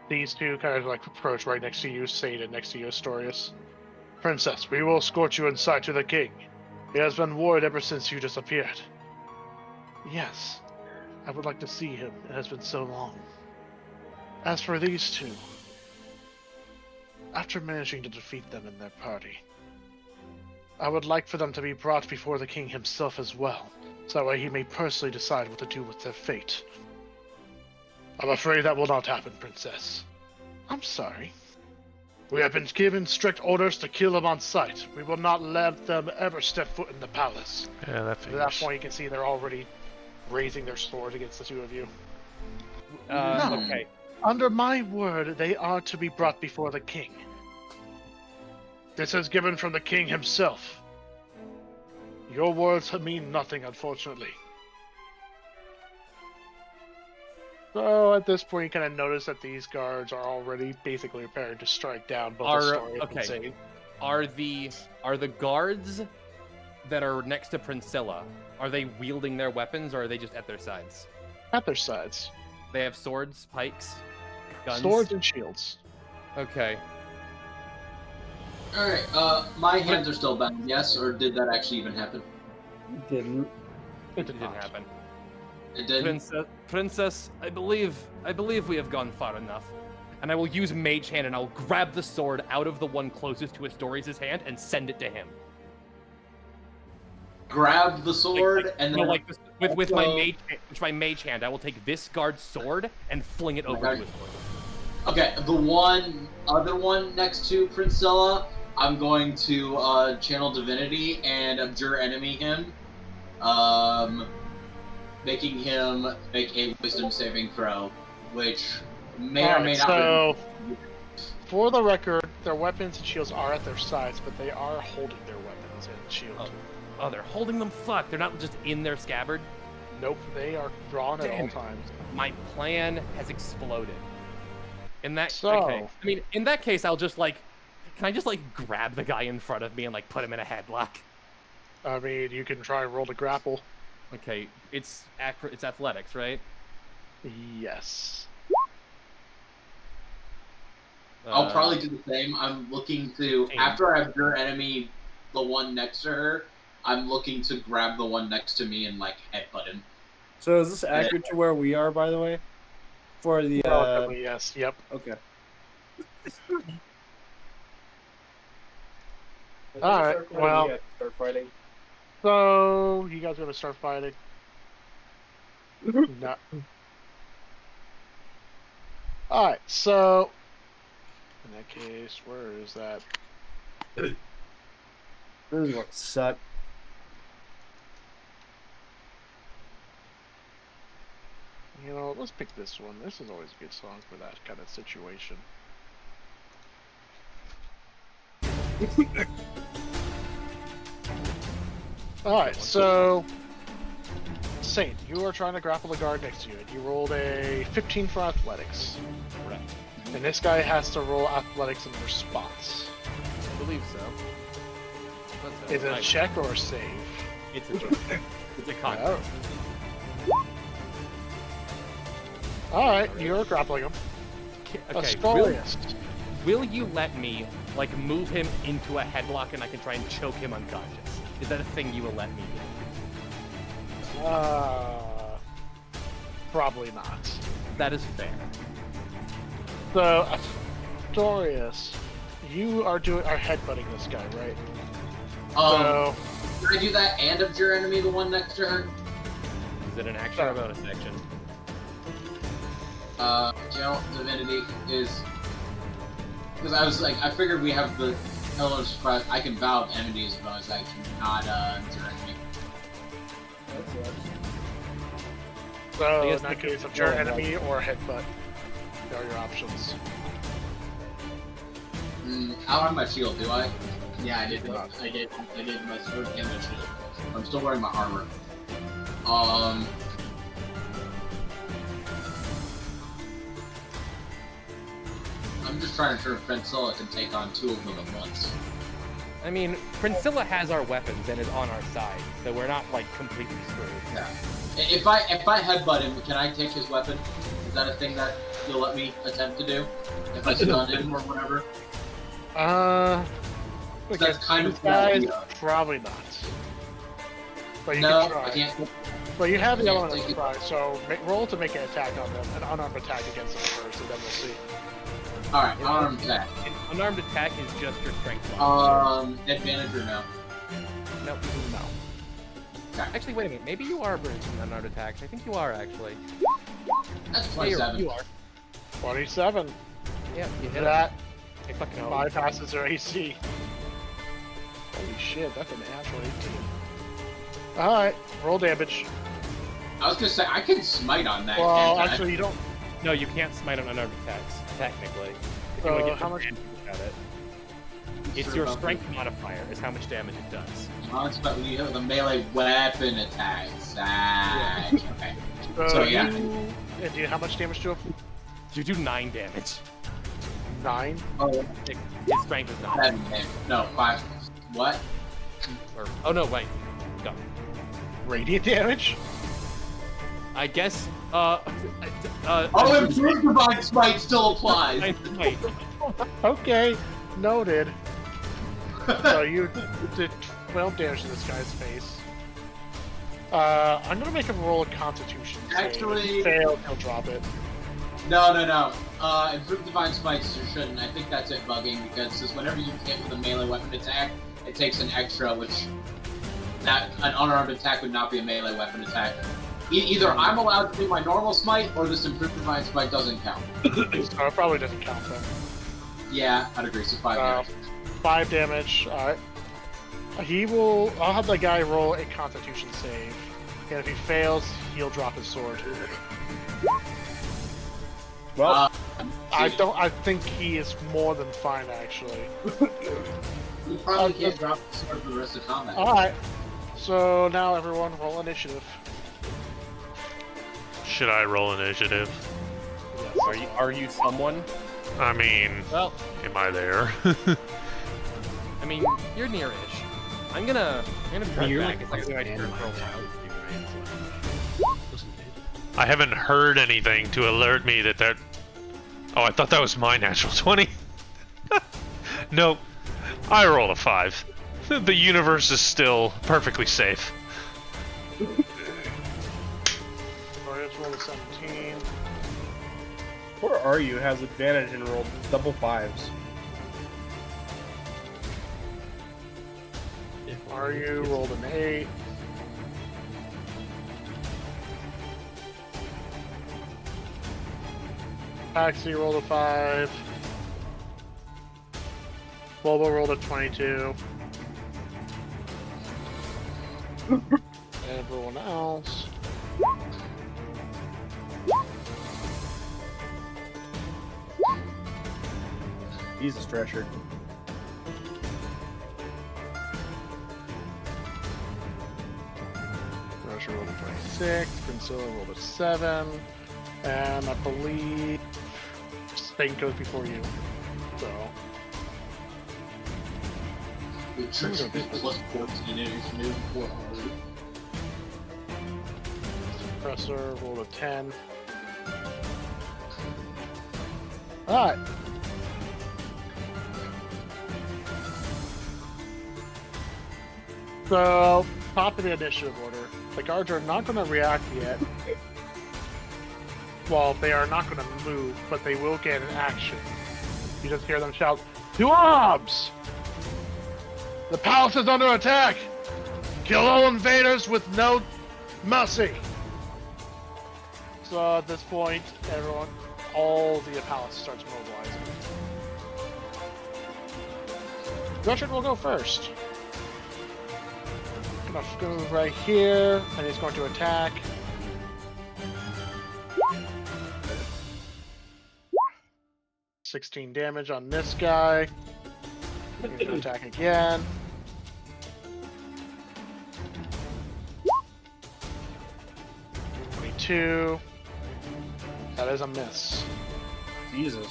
These two kind of approach right next to you, Saint, and next to you, Astorius. Princess, we will escort you inside to the king. He has been worried ever since you disappeared. Yes, I would like to see him. It has been so long. As for these two, after managing to defeat them in their party, I would like for them to be brought before the king himself as well, so that way he may personally decide what to do with their fate. I'm afraid that will not happen, Princess. I'm sorry. We have been given strict orders to kill them on sight. We will not let them ever step foot in the palace. Yeah, that At figures. that point, you can see they're already raising their swords against the two of you. No. Okay. Under my word, they are to be brought before the king. This is given from the king himself. Your words mean nothing, unfortunately. So at this point, you kind of notice that these guards are already basically prepared to strike down both Astorius and Saint. Are the guards that are next to Priscilla, are they wielding their weapons, or are they just at their sides? At their sides. They have swords, pikes, guns? Swords and shields. Okay. Alright, my hands are still bound, yes? Or did that actually even happen? Didn't. It It didn't happen. It did? Princess, I believe we have gone far enough. And I will use Mage Hand, and I'll grab the sword out of the one closest to Astorius' hand and send it to him. Grab the sword and then... with my mage hand, I will take this guard's sword and fling it over to Astorius. Okay, the other one next to Priscilla, I'm going to channel divinity and abjure enemy him, making him make a wisdom saving throw, which may or may not. So, For the record, their weapons and shields are at their sides, but they are holding their weapons and shield. Oh, they're holding them. Fuck, they're not just in their scabbard. Nope, they are drawn at all Damn. times. My plan has exploded. In that So- okay, I mean, in that case, I'll just like, can I just like grab the guy in front of me and like put him in a headlock? I mean, you can try and roll to grapple. Okay, it's athletics, right? Yes. I'll probably do the same. I'm looking to, after I have your enemy, the one next to her, I'm looking to grab the one next to me and, like, headbutt him. So is this accurate to where we are, by the way? For the Relatively, yes. Yep. Okay. All right. Well, start fighting. so you guys gonna start fighting? No. All right. So in that case, where is that? This is what suck. You know, let's pick this one. This is always a good song for that kind of situation. Alright, so Saint, you are trying to grapple the guard next to you, and you rolled a 15 for athletics. Correct. And this guy has to roll athletics in response. I believe so. Is it a check or a save? It's a check. It's a contest. Alright, you're grappling him. Okay, will you let me, like, move him into a headlock and I can try and choke him unconscious? Is that a thing you will let me do? Probably not. That is fair. So, Astorius, you are headbutting this guy, right? So, Can I do that and of your enemy, the one next to her? Is it an action or bonus action? You know, Divinity is... Because I was like, I figured we have the Element of Surprise. I can vow of enemy as bonus action, not your enemy. So, in that case, of your enemy or headbutt, there are your options. I don't have my shield, do I? Yeah, I did my sword and my shield. I'm still wearing my armor. I'm just trying to ensure Princilla can take on two of them at once. I mean, Princilla has our weapons and is on our side, so we're not, like, completely screwed. Yeah. If I headbutt him, can I take his weapon? Is that a thing that you'll let me attempt to do? If I stun him or whatever? That's kind of guys, probably not. But you can try. I can't. But you have the element of surprise, so roll to make an attack on them, an unarmed attack against them first, and then we'll see. Alright, unarmed attack. An unarmed attack is just your strength. Advantage or no? No. Okay. Actually, wait a minute. Maybe you are bringing unarmed attacks. I think you are, actually. That's Yeah, 27. you are. 27. Yeah, you hit that. I fucking know. Bypasses their AC. Holy shit, that's an natural 18. Alright, roll damage. I was gonna say, I can smite on that. Well, can't I? actually, you don't. No, you can't smite on unarmed attacks, technically. If you So, want to get how much? at it. It's your strength modifier, is how much damage it does. Oh, it's about when you hit with a melee weapon attack. Okay. So yeah. And do you how much damage to him? You do 9 damage. 9? Oh, His strength is 9. 7 damage. No, 5. What? Oh no, wait. Go. Radiant damage? I guess, Oh, Improved Divine Smite still applies! Wait. Okay, noted. So you did 12 damage to this guy's face. I'm gonna make him roll a Constitution save. Actually- If he fails, he'll drop it. No. Improved Divine Smites you shouldn't. I think that's it bugging, because just whenever you hit with a melee weapon attack, it takes an extra, which an unarmed attack would not be a melee weapon attack. Either I'm allowed to do my normal smite, or this Improved Divine Smite doesn't count. So it probably doesn't count then. Yeah, I'd agree, so 5 damage. 5 damage, alright. I'll have the guy roll a Constitution save. And if he fails, he'll drop his sword. Well, I think he is more than fine, actually. You probably can't drop the sword for the rest of combat. Alright. So now everyone roll initiative. Should I roll initiative? Yes. Are you someone? I mean, Well, am I there? I mean, you're near-ish. I'm gonna try You're back. like It's like my man, turn my for a while. child, right? Listen, dude. I haven't heard anything to alert me that that. Oh, I thought that was my natural 20. Nope. I rolled a 5. The universe is still perfectly safe. Alright, let's roll a 17. Poor Aryu has advantage and rolled double 5s. Aryu rolled an 8. Taxi rolled a 5. Bobo rolled a 22. Everyone else. He's a stretcher. Russia rolled a 26. Priscilla rolled a 7. And I believe Spain goes before you. So. With tricks plus 14 in his move for Harley. Suppressor rolled a 10. Alright. So, top of the initiative order. The guards are not going to react yet. Well, they are not going to move, but they will get an action. You just hear them shout, "To arms! The palace is under attack! Kill all invaders with no mercy!" So at this point, everyone, all the palace starts mobilizing. Richard will go first. Gonna go right here, and he's going to attack. $16 damage on this guy. He's gonna attack again. $22. That is a miss. Jesus.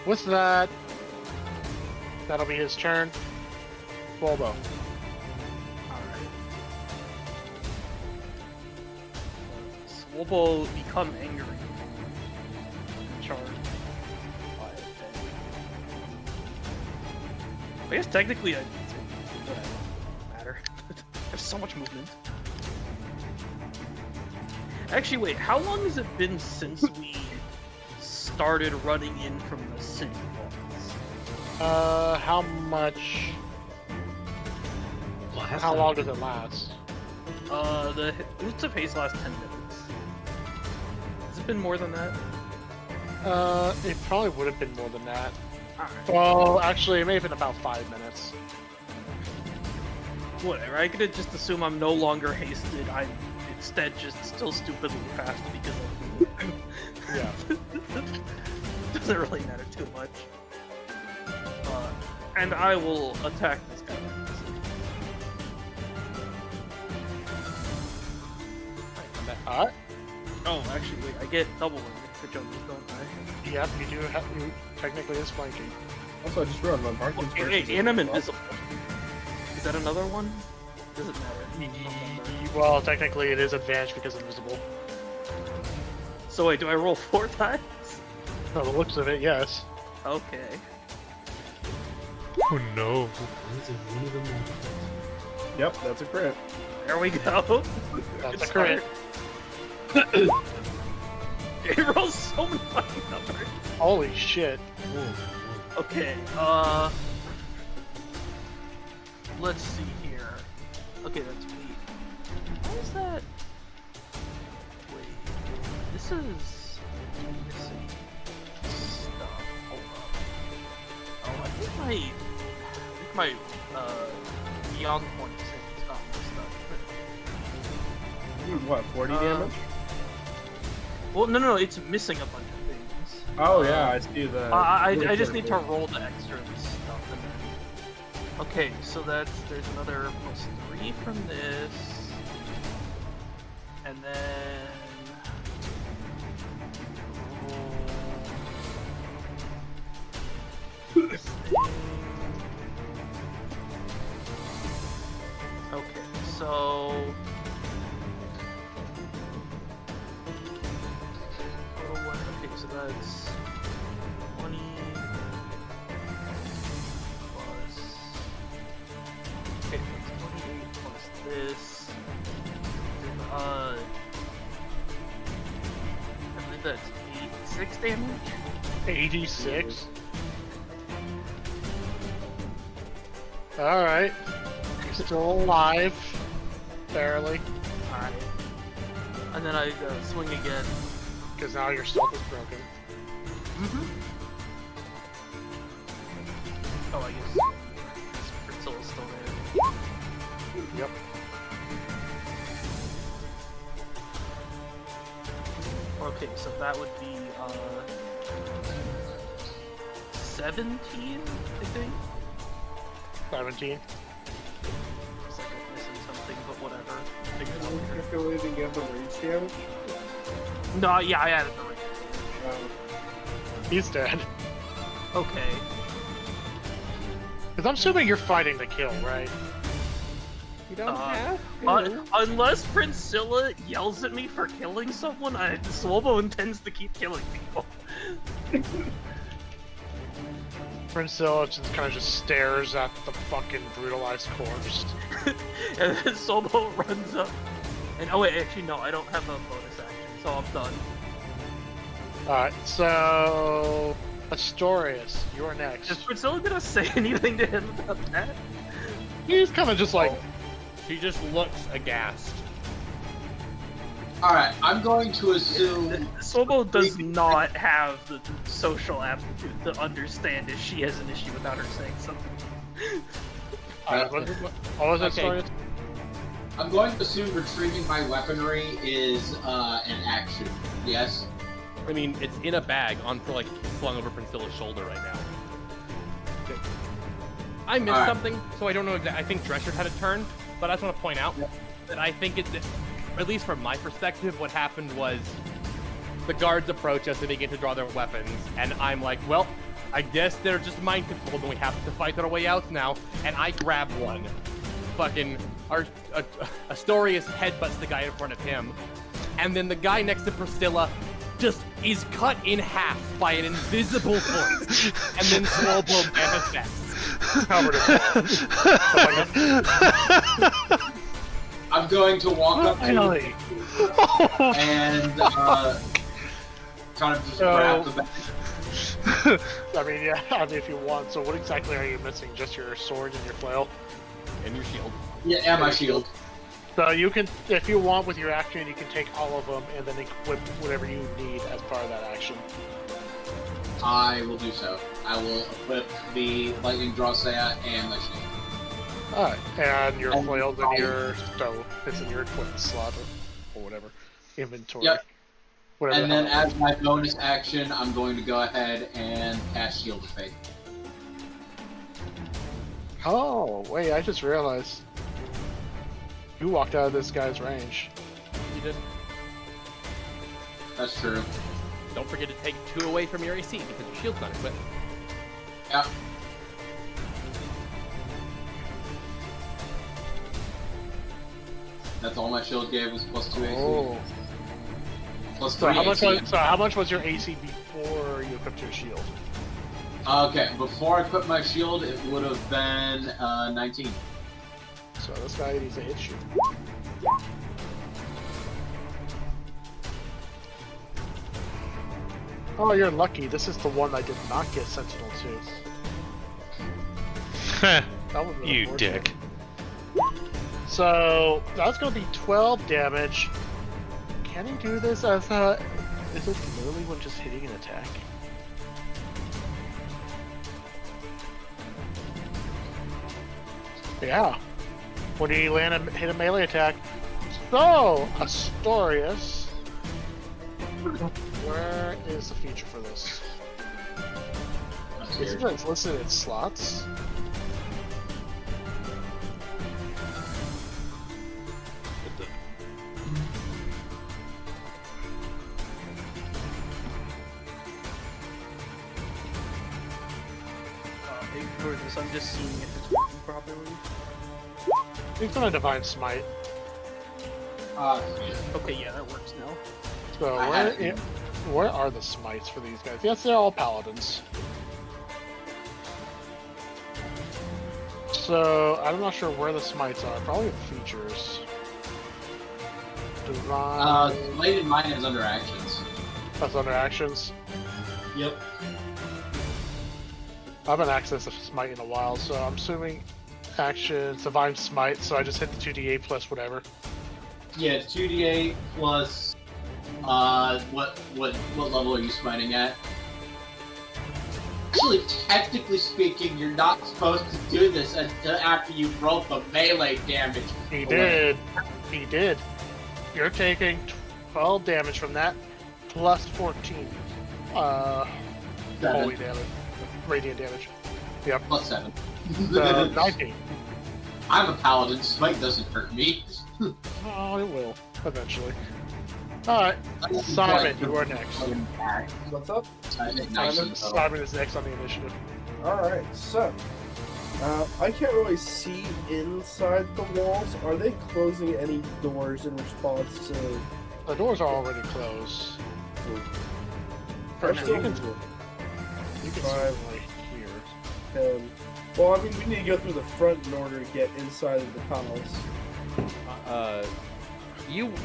With that, that'll be his turn. Bulbo. Swobo become angry. Charge. I guess technically I whatever. Matter. There's so much movement. Actually, wait, how long has it been since we started running in from the city walls? How much? Well, it has How to- long does it last? The Boots of Haste last 10 minutes. Has it been more than that? It probably would have been more than that. Alright. Well, actually, it may have been about 5 minutes. Whatever, I could just assume I'm no longer hasted. I'm instead just still stupidly fast because of Yeah. doesn't really matter too much. And I will attack this guy. Alright. Oh, actually, wait, I get double for jumps, don't I? Yep, you do have. You technically is flanking. Also, I just realized my parking space is And I'm invisible. Is that another one? Doesn't matter. I don't remember. Well, technically it is advantage because invisible. So wait, do I roll 4 times? By the looks of it, yes. Okay. Oh no. Is it one of them multiples? Yep, that's a crit. There we go. That's Good a crit. start. It rolls so many fucking numbers. Holy shit. Oh, Okay, let's see here. Okay, that's me. Why is that? Wait, this is missing stuff. Hold up. Oh, I think my beyond point is not messed up. What, 40 damage? Well, no, it's missing a bunch of things. Oh yeah, I see that. I just need to roll the extra stuff. And then... Okay, so there's another +3 from this, and then this thing. Okay, so. Okay, so that's 20 plus. Okay, that's 28 plus this. I believe that's 86 damage. 86. All right. You're still alive, barely, Alright. And then I swing again. because now your stealth is broken. Oh, I guess Priscilla's still there. Yep. Okay, so that would be 17, I think. 17. It's like I'm missing something, but whatever. Figure it Are out you later. calculating you have the rage damage? No, yeah, I added the rage. He's dead. Okay. Because I'm assuming you're fighting to kill, right? You don't Uh, have Unless Priscilla yells at me for killing someone, Swobo intends to keep killing people. Priscilla just kind of just stares at the fucking brutalized corpse. And then Swobo runs up. And oh wait, actually no, I don't have a bonus action, so I'm done. Alright, so... Astorius, you're next. Is Priscilla gonna say anything to him about that? He's kind of just like... She just looks aghast. Alright, I'm going to assume. Swobo does not have the social aptitude to understand if she has an issue without her saying something. What was that, Okay. Astorius? I'm going to assume retrieving my weaponry is an action. Yes? I mean, it's in a bag like slung over Priscilla's shoulder right now. Okay. I missed Alright. something, so I don't know exactly. I think Drescher had a turn, but I just want to point out that I think at least from my perspective, what happened was the guards approach us and begin to draw their weapons, and I'm like, well, I guess they're just mind controlled and we have to fight our way out now, and I grab one. Fucking Astorius headbutts the guy in front of him, and then the guy next to Priscilla just is cut in half by an invisible force, and then Swobo manifests. Covered it. I'm going to walk up to Finally. and kind of just grab the bag. I mean, yeah, I mean, if you want. So what exactly are you missing? Just your sword and your flail? And your shield. Yeah, and my shield. So you can, if you want with your action, you can take all of them and then equip whatever you need as part of that action. I will do so. I will equip the lightning draw set and my shield. Alright, and your And flail's in I- your stove. It's in your equipment slot or whatever. Inventory. Yep. Whatever And the then hell as my bonus action, I'm going to go ahead and cast Shield of Faith. Oh, wait, I just realized. You walked out of this guy's range. You did. That's true. Don't forget to take 2 away from your AC because your shield's not equipped. Yeah. That's all my shield gave was plus 2 AC. Oh. Plus So 3 how much AC. was, so how much was your AC before you equipped your shield? Okay, before I put my shield, it would have been 19. So this guy needs to hit you. Oh, you're lucky. This is the one I did not get Sentinel to. That was really You unfortunate. dick. So that's going to be 12 damage. Can he do this as a? Is it literally when just hitting an attack? Yeah. When he hit a melee attack. So Astorius, Where is the feature for this? That's Is weird. it listed in slots? Ignore this. I'm just seeing if it's working properly. It's on a Divine Smite. Okay, yeah, that works now. So where are the smites for these guys? Yes, they're all paladins. So I'm not sure where the smites are. Probably the features. Divine. Slated mine is under actions. That's under actions. Yep. I haven't accessed a smite in a while, so I'm assuming actions, Divine Smite. So I just hit the 2d8 plus whatever. Yeah, it's 2d8 plus. What level are you smiting at? Actually, technically speaking, you're not supposed to do this until after you roll the melee damage. He did. He did. You're taking 12 damage from that, plus 14. Holy damage. Radiant damage. Yep. Plus 7. 19. I'm a paladin. Smite doesn't hurt me. Oh, it will. Eventually. Alright. Simon, you are next. What's up? Simon is next on the initiative. Alright, so. I can't really see inside the walls. Are they closing any doors in response to... The doors are already closed. I'm still... You can see them right here. Well, I mean, we need to go through the front in order to get inside of the palace.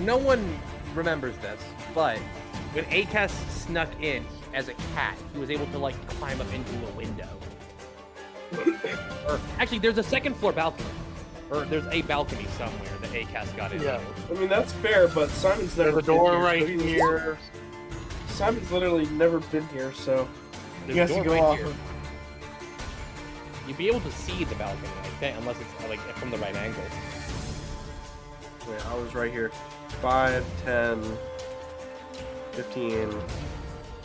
No one remembers this, but when Acast snuck in as a cat, he was able to like climb up into a window. Or actually, there's a second floor balcony, or there's a balcony somewhere that Acast got into. Yeah. I mean, that's fair, but Simon's never There's a been door here, right so he's- here. Simon's literally never been here, so he There's has a to door go right off here. of... You'd be able to see the balcony, I think, unless it's like from the right angle. Wait, I was right here. 5, 10, 15,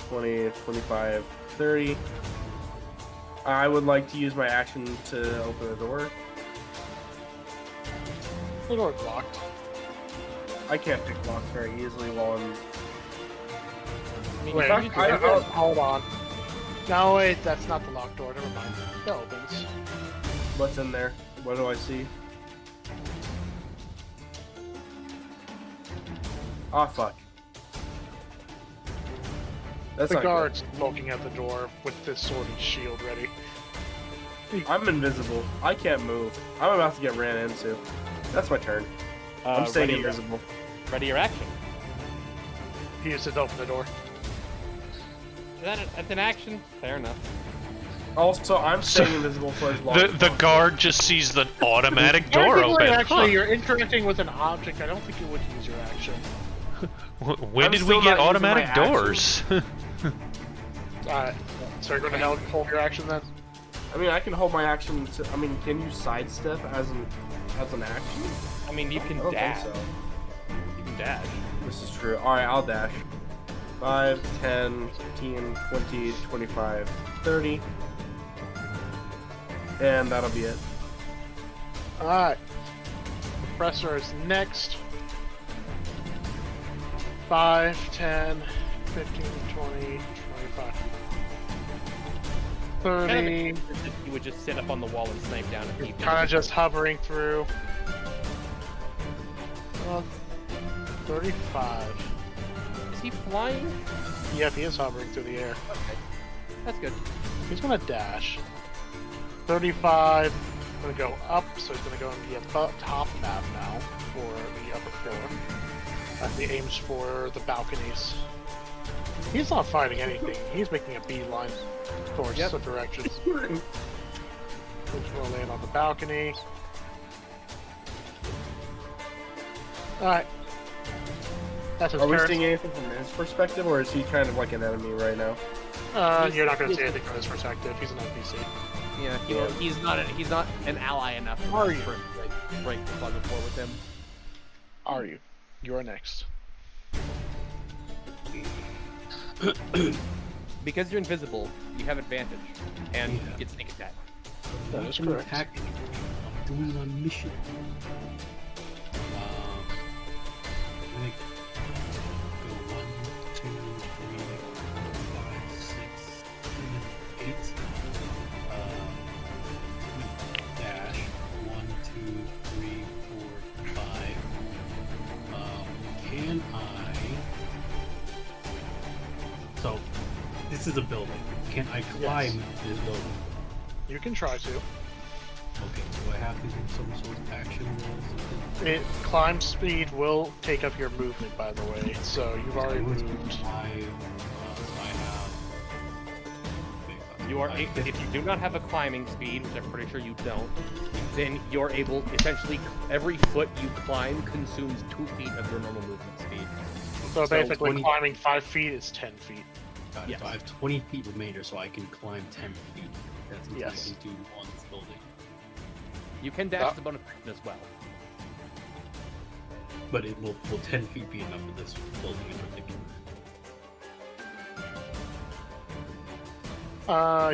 20, 25, 30. I would like to use my action to open the door. The door's locked. I can't pick locks very easily while I'm... I mean, Wait, you could- hold on. No, wait, that's not the locked door. Never mind. It opens. What's in there? What do I see? Ah, fuck. That's The not good. guard's looking at the door with this sword and shield ready. I'm invisible. I can't move. I'm about to get ran into. That's my turn. I'm staying ready, invisible. Ready your action. He used to open the door. That's an action. Fair enough. Also, I'm staying invisible for as long as The possible. guard just sees the automatic door Technically, open. Actually, Huh. you're interacting with an object. I don't think you would use your action. When I'm did still we get not using automatic my action. doors? Alright. So you're going to hold your action then? I mean, I can hold my action to... I mean, can you sidestep as an action? I mean, you I can don't dash. think so. You can dash. This is true. Alright, I'll dash. 5, 10, 15, 20, 25, 30. And that'll be it. Alright. Professor is next. 5, 10, 15, 20, 25. 30. You would just sit up on the wall and snipe down at people. Kind of just hovering through. 35. Is he flying? Yep, he is hovering through the air. Okay. That's good. He's gonna dash. 35. Gonna go up, so he's gonna go in the top map now for the upper floor. He aims for the balconies. He's not fighting anything. He's making a beeline towards the directions. Which will land on the balcony. Alright. That's his Are we turn. seeing anything from his perspective, or is he kind of like an enemy right now? You're not gonna see anything from his perspective. He's an NPC. Yeah, he's not an ally enough Are you? for break the plug before with him. Are you? You are next. Because you're invisible, you have advantage, and you Yeah. get sneak attack. That is I'm correct. attacking. I'm doing a mission. I'm gonna go 1, 2, 3, 4, 5, 6, 7, 8. Dash 1, 2, 3, 4, 5. Can I? So, this is a building. Can I climb this building? You can try to. Okay, do I have to do some sort of action roll? It climb speed will take up your movement, by the way. So you've already moved. So I have. You are if you do not have a climbing speed, which I'm pretty sure you don't, then you're able essentially every foot you climb consumes 2 feet of your normal movement speed. So basically, 20 climbing 5 feet is 10 feet. Got it. Yes. So I have 20 feet remainder, so I can climb 10 feet. That's what Yes. I can do on this building. You can dash the bonus action as well. But it will 10 feet be enough for this building in particular?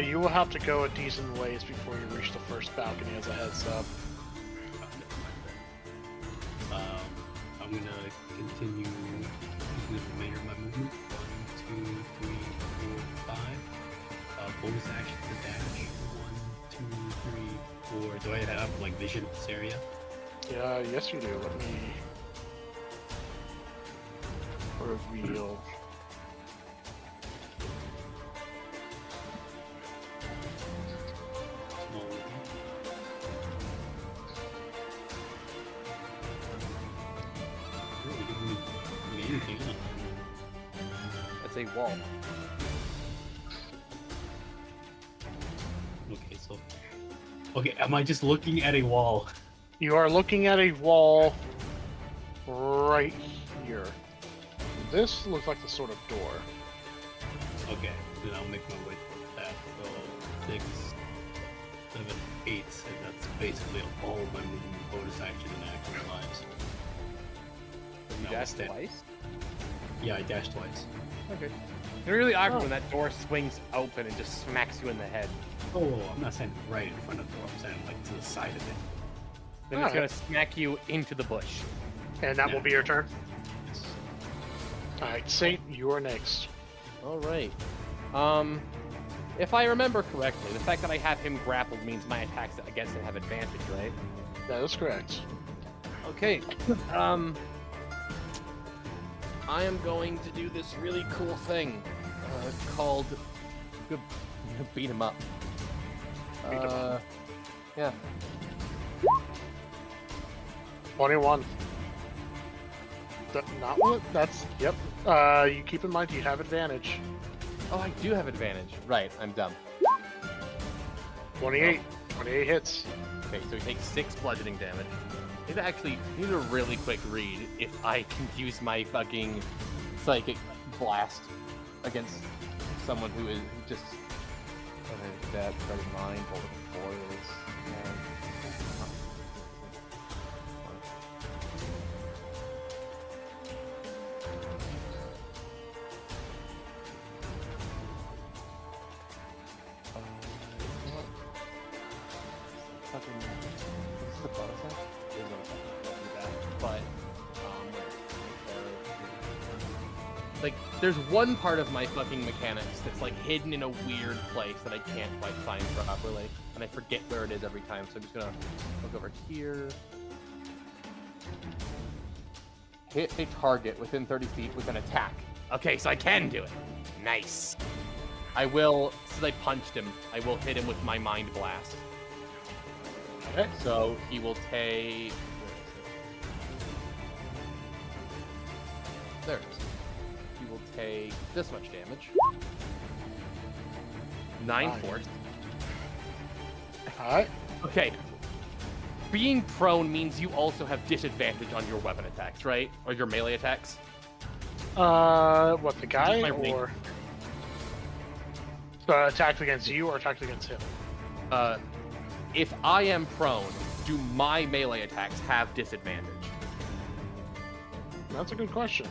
You will have to go a decent ways before you reach the first balcony as a heads up. I'm gonna continue the remainder of my movement. 1, 2, 3, 4, 5. Bonus action to dash. 1, 2, 3, 4. Do I have like vision of this area? Yeah, yes you do. Let me reveal. That's a wall. Okay, so. Okay, am I just looking at a wall? You are looking at a wall right here. This looks like the sort of door. Okay, then I'll make my way towards that. So 6, 7, 8, and that's basically all of my movement, bonus action, and action lives. You Now dash it's dead. twice? Yeah, I dashed twice. Okay. It's really awkward when that door swings open and just smacks you in the head. Oh, I'm not saying right in front of the door. I'm saying like to the side of it. Then it's gonna smack you into the bush. And that will be your turn. Yes. Alright, Saint, you are next. Alright. If I remember correctly, the fact that I have him grappled means my attacks against him have advantage, right? That is correct. Okay. I am going to do this really cool thing called beat him up. Beat 'em up. Yeah. 21. Not what? That's, yep. You keep in mind you have advantage. Oh, I do have advantage. Right, I'm dumb. 28. 28 hits. Okay, so he takes 6 bludgeoning damage. Actually, need a really quick read if I can use my fucking psychic blast against someone who is just. Okay, that started mine. Hold it 4 is. Fucking. This is the bonus action? There's no fucking do that. But, like, there's one part of my fucking mechanics that's, like, hidden in a weird place that I can't quite find properly. And I forget where it is every time, so I'm just gonna look over here. Hit a target within 30 feet with an attack. Okay, so I can do it. Nice. I will, since I punched him, I will hit him with my Mind Blast. Okay. So he will take. There it is. He will take this much damage. 9 force. Alright. Okay. Being prone means you also have disadvantage on your weapon attacks, right? Or your melee attacks? What, the guy? My ring. Or attacked against you or attacked against him? If I am prone, do my melee attacks have disadvantage? That's a good question.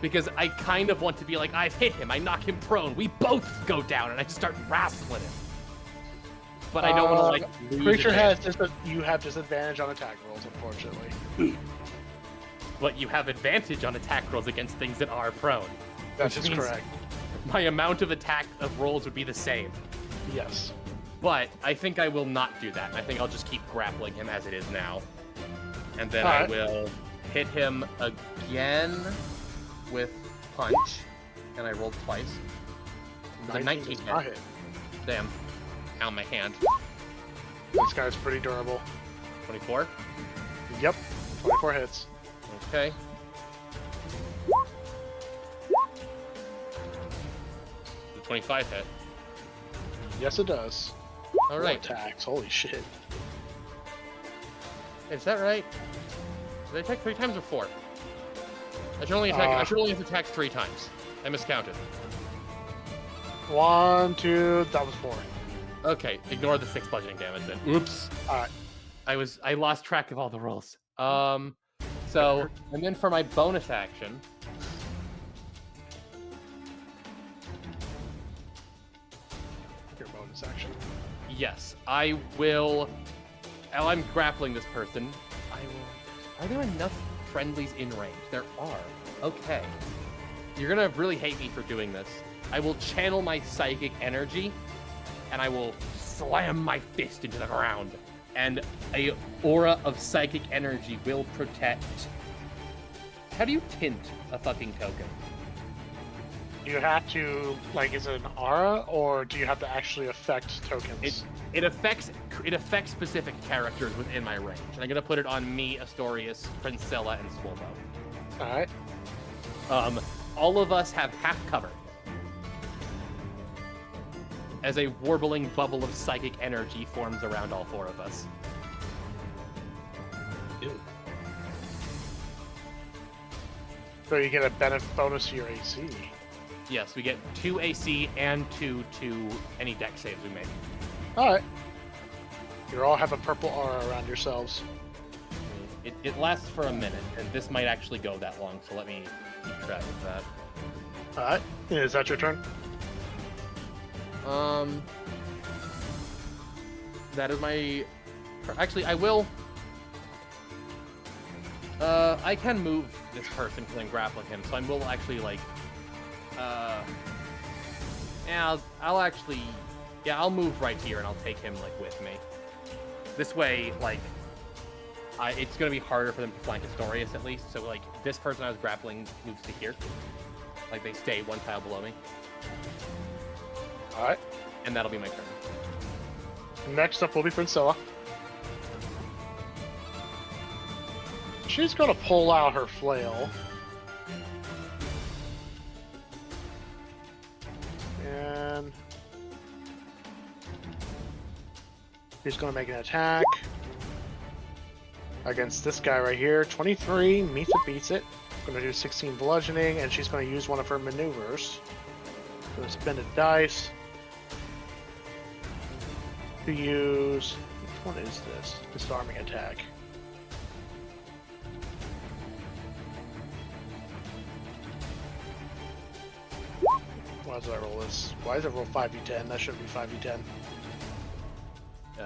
Because I kind of want to be like, I've hit him, I knock him prone, we both go down, and I just start wrestling him. But I don't want to like. Lose Creature advantage. has you have disadvantage on attack rolls, unfortunately. But you have advantage on attack rolls against things that are prone. That which is means correct. My amount of attack of rolls would be the same. Yes. But I think I will not do that. I think I'll just keep grappling him as it is now. And then Alright. I will hit him again with punch. And I rolled twice. The 19 does not hit. hit. Damn. Ow, my hand. This guy's pretty durable. 24. Yep. 24 hits. Okay. The 25 hit. Yes, it does. All More right. attacks. Holy shit. Is that right? Did I attack 3 times or 4? I should only attack. I should only have attacked 3 times. I miscounted. 1, 2. That was 4. Okay, ignore the 6 bludgeoning damage then. Oops. Alright. I lost track of all the rolls. So, and then for my bonus action. Your bonus action. Yes, I will. While I'm grappling this person, I will. Are there enough friendlies in range? There are. Okay. You're gonna really hate me for doing this. I will channel my psychic energy, and I will slam my fist into the ground. And a aura of psychic energy will protect. How do you tint a fucking token? Do you have to, like, is it an aura, or do you have to actually affect tokens? It affects specific characters within my range. And I'm gonna put it on me, Astorius, Princella, and Swolbo. Alright. All of us have half cover. As a warbling bubble of psychic energy forms around all 4 of us. Ew. So you get a benefit bonus to your AC. Yes, we get 2 AC and 2 to any deck saves we make. Alright. You all have a purple aura around yourselves. It lasts for a minute, and this might actually go that long, so let me keep track of that. Alright. Is that your turn? That is my... Actually, I will... I can move this person because I'm grappling him, so I will actually, like... Yeah, I'll actually... Yeah, I'll move right here, and I'll take him, like, with me. This way, like... it's gonna be harder for them to flank Astorius, at least, so, like, this person I was grappling moves to here. Like, they stay 1 tile below me. Alright. And that'll be my turn. Next up will be Princella. She's gonna pull out her flail. And she's gonna make an attack against this guy right here. 23 meets it, beats it. Gonna do 16 bludgeoning, and she's gonna use one of her maneuvers. Gonna spend a dice to use. Which one is this? Disarming attack. Why does I roll this? Why does it roll 5d10? That shouldn't be 5d10.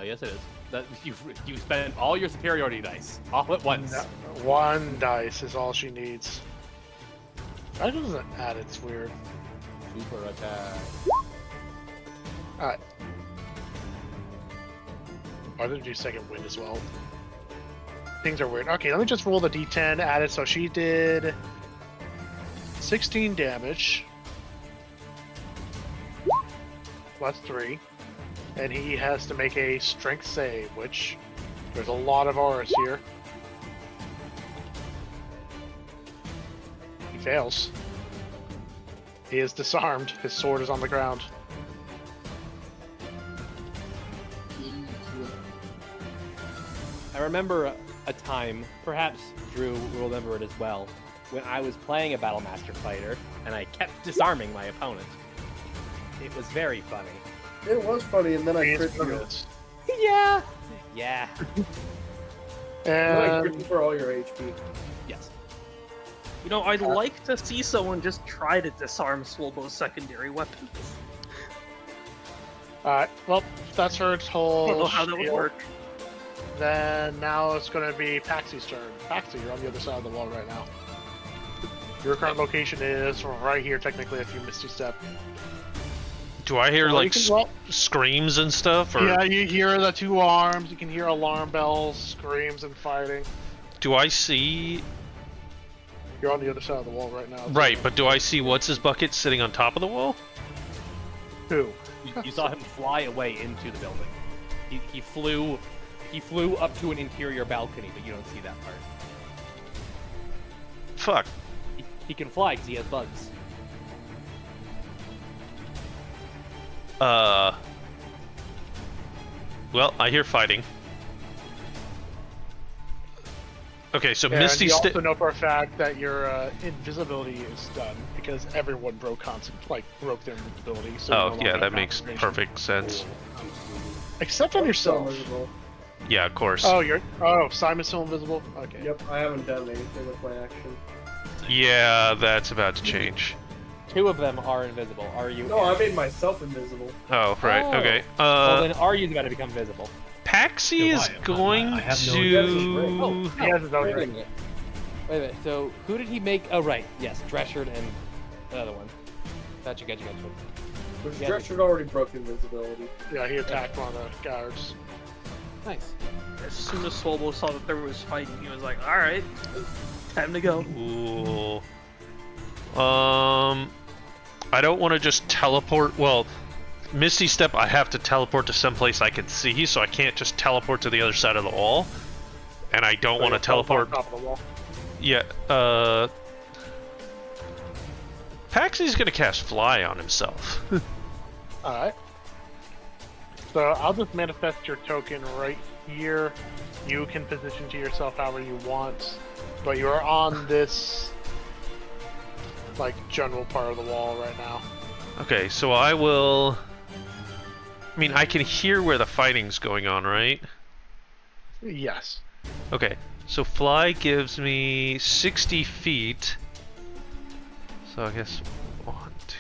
Yes, it is. That you spent all your superiority dice all at once. No, 1 dice is all she needs. That doesn't add, it's weird. Super attack. Alright. Oh, I didn't do second wind as well. Things are weird. Okay, let me just roll the d10, add it. So she did 16 damage. Plus 3. And he has to make a strength save, which there's a lot of auras here. He fails. He is disarmed. His sword is on the ground. I remember a time, perhaps Drew will remember it as well, when I was playing a Battlemaster fighter and I kept disarming my opponent. It was very funny. It was funny, and then I crit you. Yeah. Yeah. Then I And crit you for all your HP. Yes. You know, I'd like to see someone just try to disarm Swobo's secondary weapons. Alright, well, that's her I don't whole know how that would spiel. work. Then now it's going to be Paxy's turn. Paxy, you're on the other side of the wall right now. Your current location is right here, technically, if you Misty Step. Do I hear Well, like you can go- screams and stuff, or Yeah, you hear the two arms, you can hear alarm bells, screams, and fighting. do I see? You're on the other side of the wall right now. Right, but do I see what's his bucket sitting on top of the wall? Who? You saw him fly away into the building. He flew up to an interior balcony, but you don't see that part. Fuck. He can fly because he has bugs. Well, I hear fighting. Okay, so Yeah, Misty and you Step. also know for a fact that your invisibility is done because everyone broke their invisibility. So you no Oh, longer yeah, have that makes concentration. perfect sense. Except on yourself. Invisible. Yeah, of course. Oh, Simon's still invisible? Okay. Yep, I haven't done anything with my action. Yeah, that's about to change. Two of them are invisible. Are you? No, I made myself invisible. Oh, right. Oh. Okay. Well, then Aryu's about to become visible. Paxi Yeah, is why? going I have no to. Oh, He has his own wait a ring. minute. Wait a minute. So who did he make? Oh, right. Yes, Dressured and the other one. Gotcha. Which Yeah, Dressured already broke invisibility. Yeah, he attacked one of the guards. Nice. As soon as Swobo saw that there was fighting, he was like, alright, time to go. Ooh. I don't want to just teleport. Well, Misty Step, I have to teleport to someplace I can see, so I can't just teleport to the other side of the wall. And I don't want to teleport. On top of the wall. Yeah, Paxy's gonna cast Fly on himself. Alright. So I'll just manifest your token right here. You can position to yourself however you want. But you're on this general part of the wall right now. Okay, so I will. I mean, I can hear where the fighting's going on, right? Yes. Okay, so Fly gives me 60 feet. So I guess 1, 2.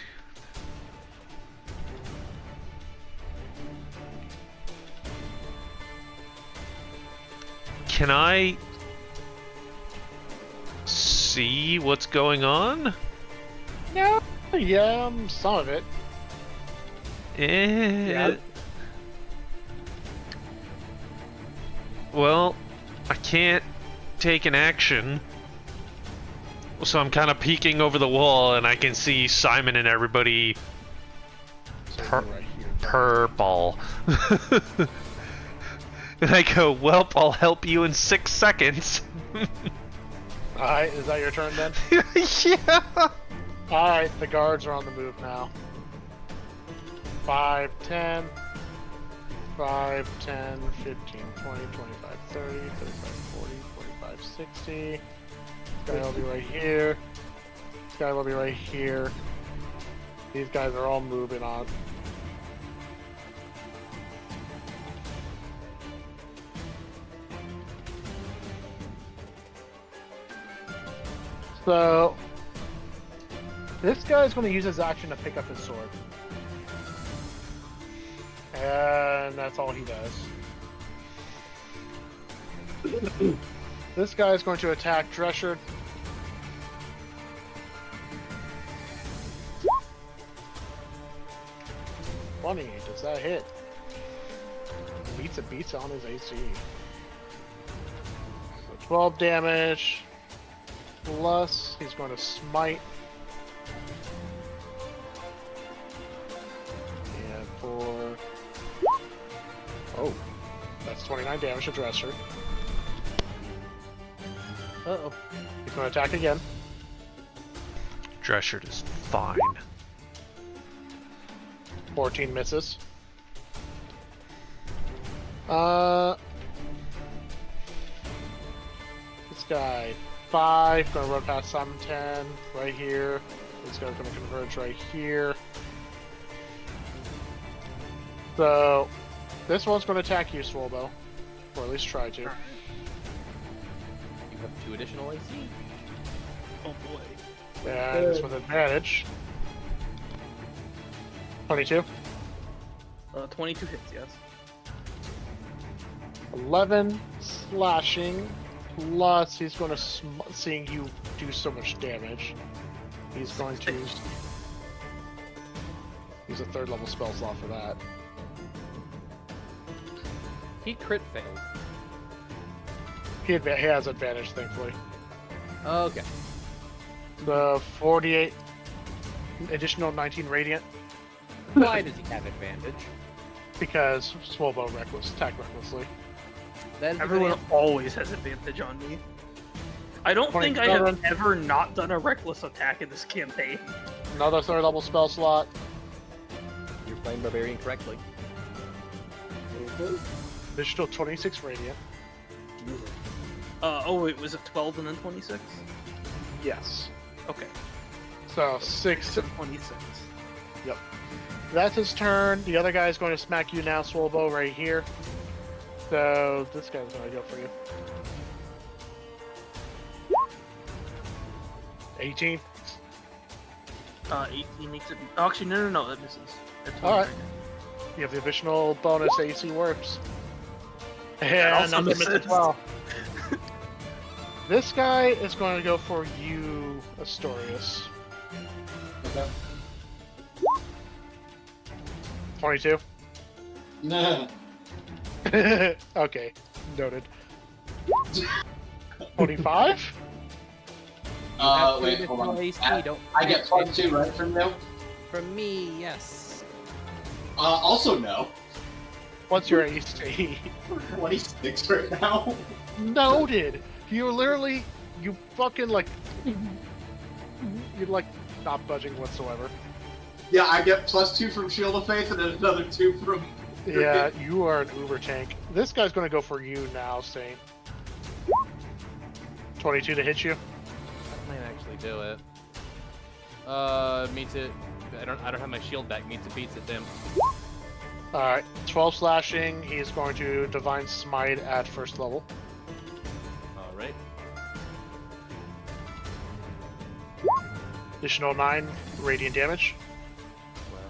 Can I see what's going on? Yeah, some of it. Eh. Well, I can't take an action. So I'm kind of peeking over the wall and I can see Simon and everybody Right here. purple. And I go, "Welp, I'll help you in 6 seconds." Alright, is that your turn then? Yeah. Alright, the guards are on the move now. 5, 10, 5, 10, 15, 20, 25, 30, 35, 40, 45, 60. This guy will be right here. This guy will be right here. These guys are all moving on. So, this guy's going to use his action to pick up his sword. And that's all he does. This guy is going to attack Dressured. Funny, does that hit? Beats on his AC. So 12 damage. Plus, he's going to smite. And for... Oh, that's 29 damage to Dresser. Uh-oh. He's going to attack again. Dressured is fine. 14 misses. This guy, 5, gonna run past Simon 10, right here. This guy's gonna converge right here. So, this one's gonna attack you, Swobo. Or at least try to. You have 2 additional AC. Oh boy. And it's with advantage. 22. 22 hits, yes. 11 slashing. Plus, he's going to, seeing you do so much damage, he's going to use a 3rd level spell slot for that. He crit failed. He has advantage, thankfully. Okay. The 48 additional 19 radiant Why does he have advantage? because Swolbo attack recklessly. Then Everyone always has advantage on me. I don't think I have ever not done a reckless attack in this campaign. Another 3rd level spell slot. You're playing Barbarian correctly. Additional 26 radiant. Oh wait, was it 12 and then 26? Yes. Okay. So 6. 26. Yep. That's his turn. The other guy's going to smack you now, Swolbo, right here. So this guy's going to go for you. 18. 18 makes it. Oh, actually, no, that misses. That's All right. You have the additional bonus AC works. And also I'm misses. as well. This guy is going to go for you, Astorius. Okay. 22. Nah. Okay, noted. 25? Wait, hold on. AC, don't I get +2, right, from you? From me, yes. Also no. What's your AC? 26 right now. Noted! You literally, you fucking like, you're like not budging whatsoever. Yeah, I get +2 from Shield of Faith and then another 2 from... Yeah, you are an uber tank. This guy's gonna go for you now, Saint. 22 to hit you. That might actually do it. Meets it. I don't have my shield back. Meets it, beats it, Tim. Alright, 12 slashing. He's going to Divine Smite at 1st level. Alright. Additional 9 radiant damage. Well,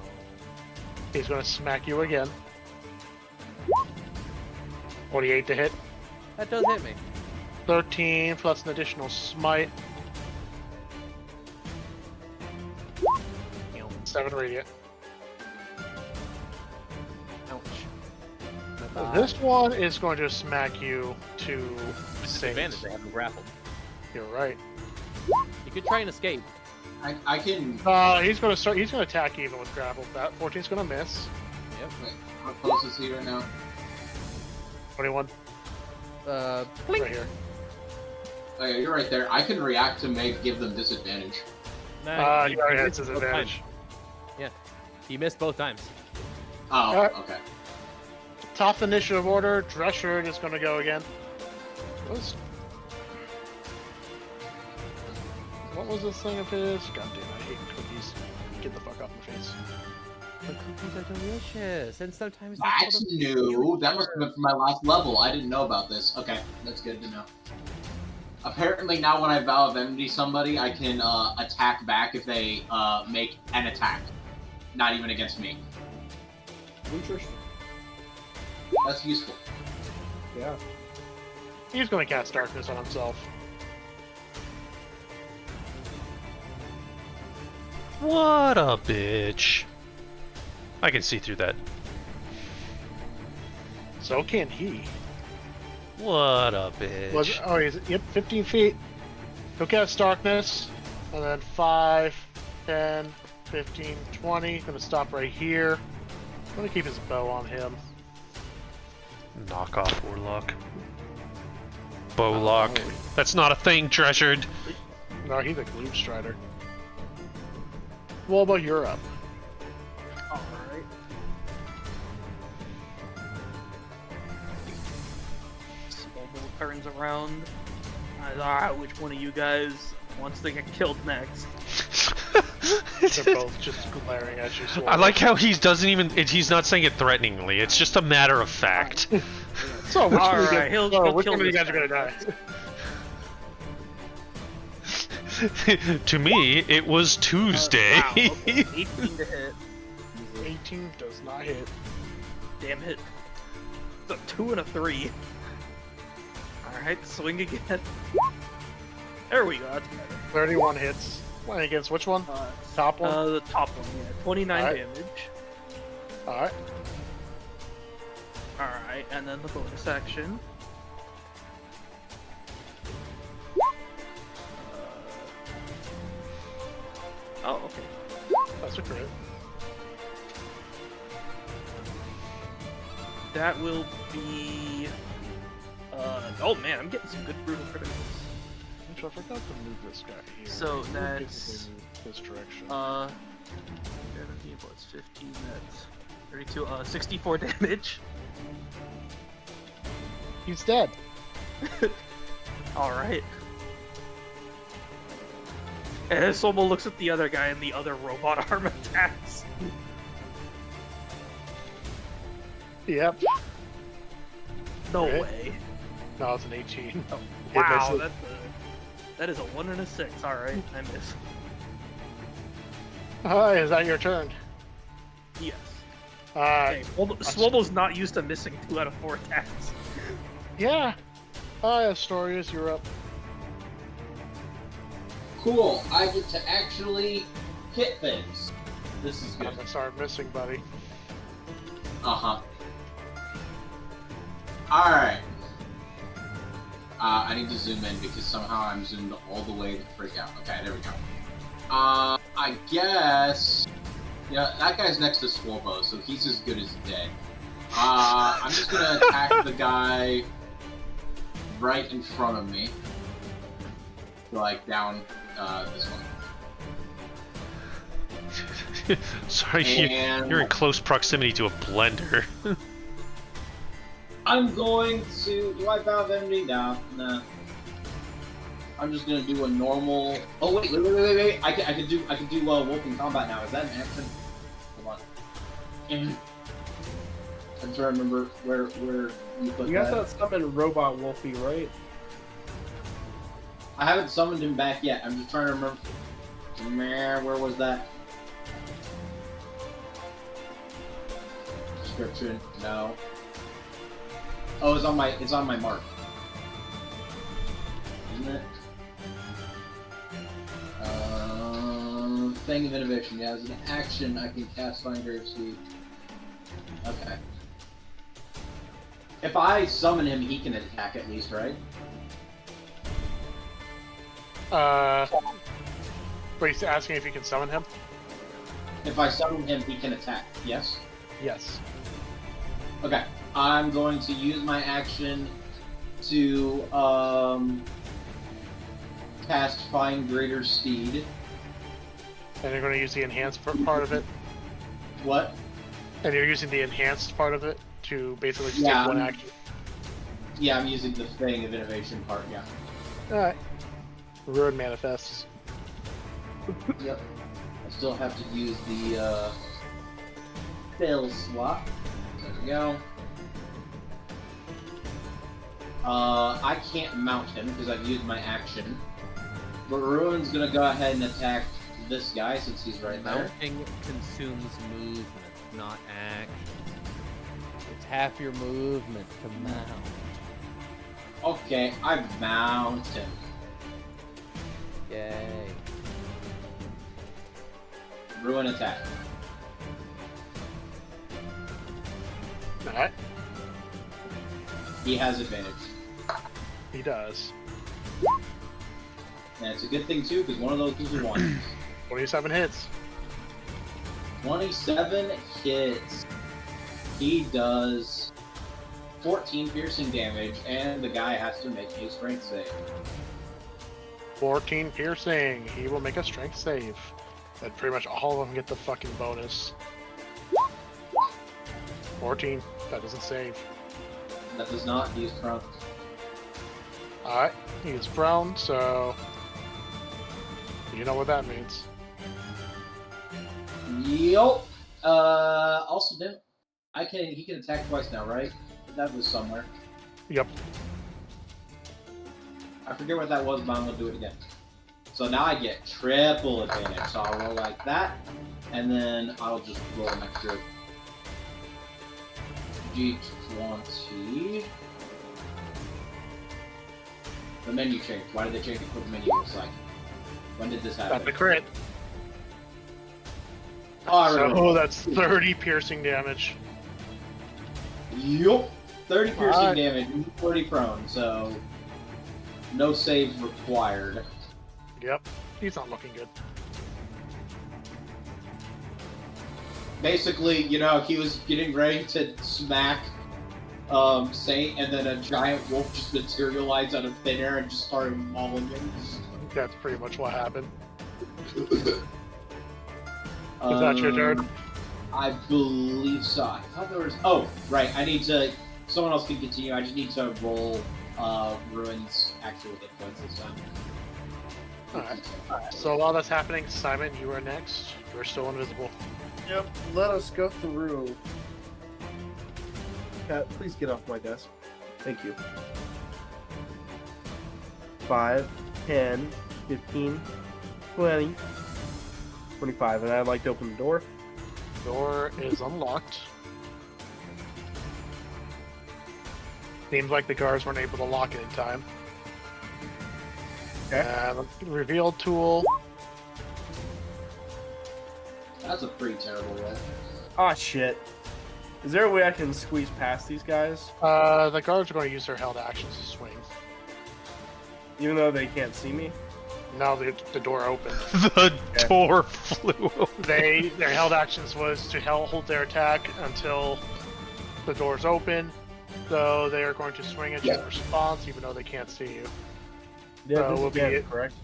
He's going to smack you again. 48 to hit. that does hit me. 13 plus an additional smite. 7 radiant. Ouch. This one is going to smack you to With Saint. disadvantage, I have him grappled. You're right. You could try and escape. I can... He's going to start. He's going to attack you even with grapple. That 14's going to miss. Yep. Wait, how close is he right now? 21 Blink. right here. Oh yeah, you're right there. I can react to give them disadvantage. Nah, He already has missed his both advantage. times. Yeah, he missed both times. Oh, Alright. okay. Top initiative order. Dressured is going to go again. What was this thing of his? God damn, I hate cookies. Get the fuck off my face. The cookies are delicious, and sometimes That's new. That must have been from my last level. I didn't know about this. Okay, that's good to know. Apparently now when I Vow of Enmity somebody, I can attack back if they make an attack. Not even against me. Interesting. That's useful. Yeah. He's going to cast Darkness on himself. What a bitch. I can see through that. So can he. What a bitch. Oh, he's 15 feet. He'll cast Darkness, and then 5, 10, 15, 20. Gonna stop right here. Gonna keep his bow on him. Knock off Warlock. Bowlock. That's not a thing, Treasured. No, he's a Gloom Strider. Well, but you're up. Alright. Snowball turns around. Alright, which one of you guys wants to get killed next? They're both just glaring at you. I like how he's not saying it threateningly, it's just a matter of fact. So, which one of you Alright, guys, he'll which kill one of you this guys are gonna die? To me, it was Tuesday. Wow, okay. 18 to hit. 18 does not hit. Damn it. It's a 2 and a 3. Alright, swing again. There we go, that's better. 31 hits. Playing against which one? Top one? The top one, yeah. 29 Alright. damage. Alright. Alright, and then the bonus action. Oh, okay. That's a crit. That will be... oh man, I'm getting some good brutal criticals. Actually, I forgot to move this guy here. So Move that's... this direction. 17 plus 15, that's 32, 64 damage. He's dead. Alright. And Somo looks at the other guy and the other robot arm attacks. Yep. No Okay. way. No, it's an 18. Oh, It wow, misses. that is a 1 and a 6. Alright, I miss. Hi, is that your turn? Yes. Alright. Okay, Swobo's not used to missing 2 out of 4 attacks. Yeah. Hi, Astorius, you're up. Cool. I get to actually hit things. This is I'm good. gonna start missing, buddy. Uh-huh. Alright. I need to zoom in because somehow I'm zoomed all the way to freak out. Okay, there we go. I guess... Yeah, that guy's next to Swobo, so he's as good as dead. I'm just gonna attack the guy right in front of me. Like, down, this one. Sorry, And- you're in close proximity to a blender. I'm going to... Do I Vow of Envy? No, nah. I'm just gonna do a normal... Oh, wait. I can do Wolf in Combat now. Is that an action? Hold on. I'm trying to remember where you put You that. got that summon Robot Wolfie, right? I haven't summoned him back yet. I'm just trying to remember. Where was that? Description. No. Oh, it's on my mark. Isn't it? Thing of Innovation. Yeah, as an action, I can cast Fine Grave Seed. Okay. If I summon him, he can attack at least, right? Wait, he's asking if you can summon him? If I summon him, he can attack. Yes? Yes. Okay. I'm going to use my action to cast Find Greater Steed. And you're going to use the enhanced part of it? What? And you're using the enhanced part of it to basically just Yeah, take one I'm- action? Yeah, I'm using the Thing of Innovation part, yeah. Alright. Ruin manifests. Yep. I still have to use the fail slot. There we go. I can't mount him because I've used my action. But Ruin's gonna go ahead and attack this guy since he's right there. Mounting consumes movement, not action. It's half your movement to mount. Okay, I mount him. Yay. Ruin attack. Alright. He has advantage. He does. And it's a good thing too, because one of those is a 1. 27 hits. 27 hits. He does 14 piercing damage, and the guy has to make a strength save. 14 piercing. He will make a strength save. But pretty much all of them get the fucking bonus. 14. That doesn't save. That does not. He's prone. Alright. He is prone, so... You know what that means. Yup. Also, then he can attack twice now, right? That was somewhere. Yep. I forget what that was, but I'm gonna do it again. So now I get triple advantage. So I'll roll like that, and then I'll just roll an extra D20. The menu changed. Why did they change what the menu looks like? When did this happen? That's a crit. Oh, I remember. So that's 30 piercing damage. Yup. 30 piercing damage, 40 prone, so no save required. Yep. He's not looking good. Basically, you know, he was getting ready to smack Saint, and then a giant wolf just materialized out of thin air and just started mauling him. That's pretty much what happened. Is that your turn? I believe so. I thought there was... Oh, right. I need to... Someone else can continue. I just need to roll Ruin's actual hit points this time. Alright. So while that's happening, Simon, you are next. You're still invisible. Yep, let us go through. Cat, please get off my desk. Thank you. 5, 10, 15, 20, 25, and I'd like to open the door. Door is unlocked. Seems like the guards weren't able to lock it in time. Okay. Reveal tool. That's a pretty terrible roll. Ah, shit. Is there a way I can squeeze past these guys? The guards are going to use their held actions to swing. Even though they can't see me? Now the door opened. The door flew open. Their held actions was to hold their attack until the door's open. So they are going to swing at you in response, even though they can't see you. Yeah, So correct.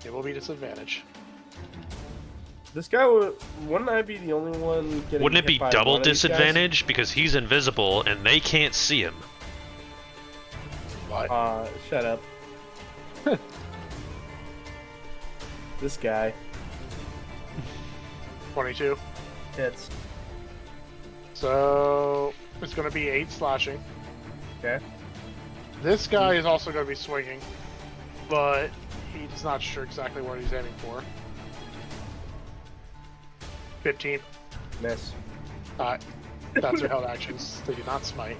It will be disadvantage. This guy wouldn't I be the only one getting Wouldn't it hit be by double one of these guys? disadvantage because he's invisible and they can't see him? What? Shut up. This guy 22. hits. So it's going to be 8 slashing. Okay. This guy is also going to be swinging, but he's not sure exactly what he's aiming for. 15. Miss. That's their held actions. They do not smite.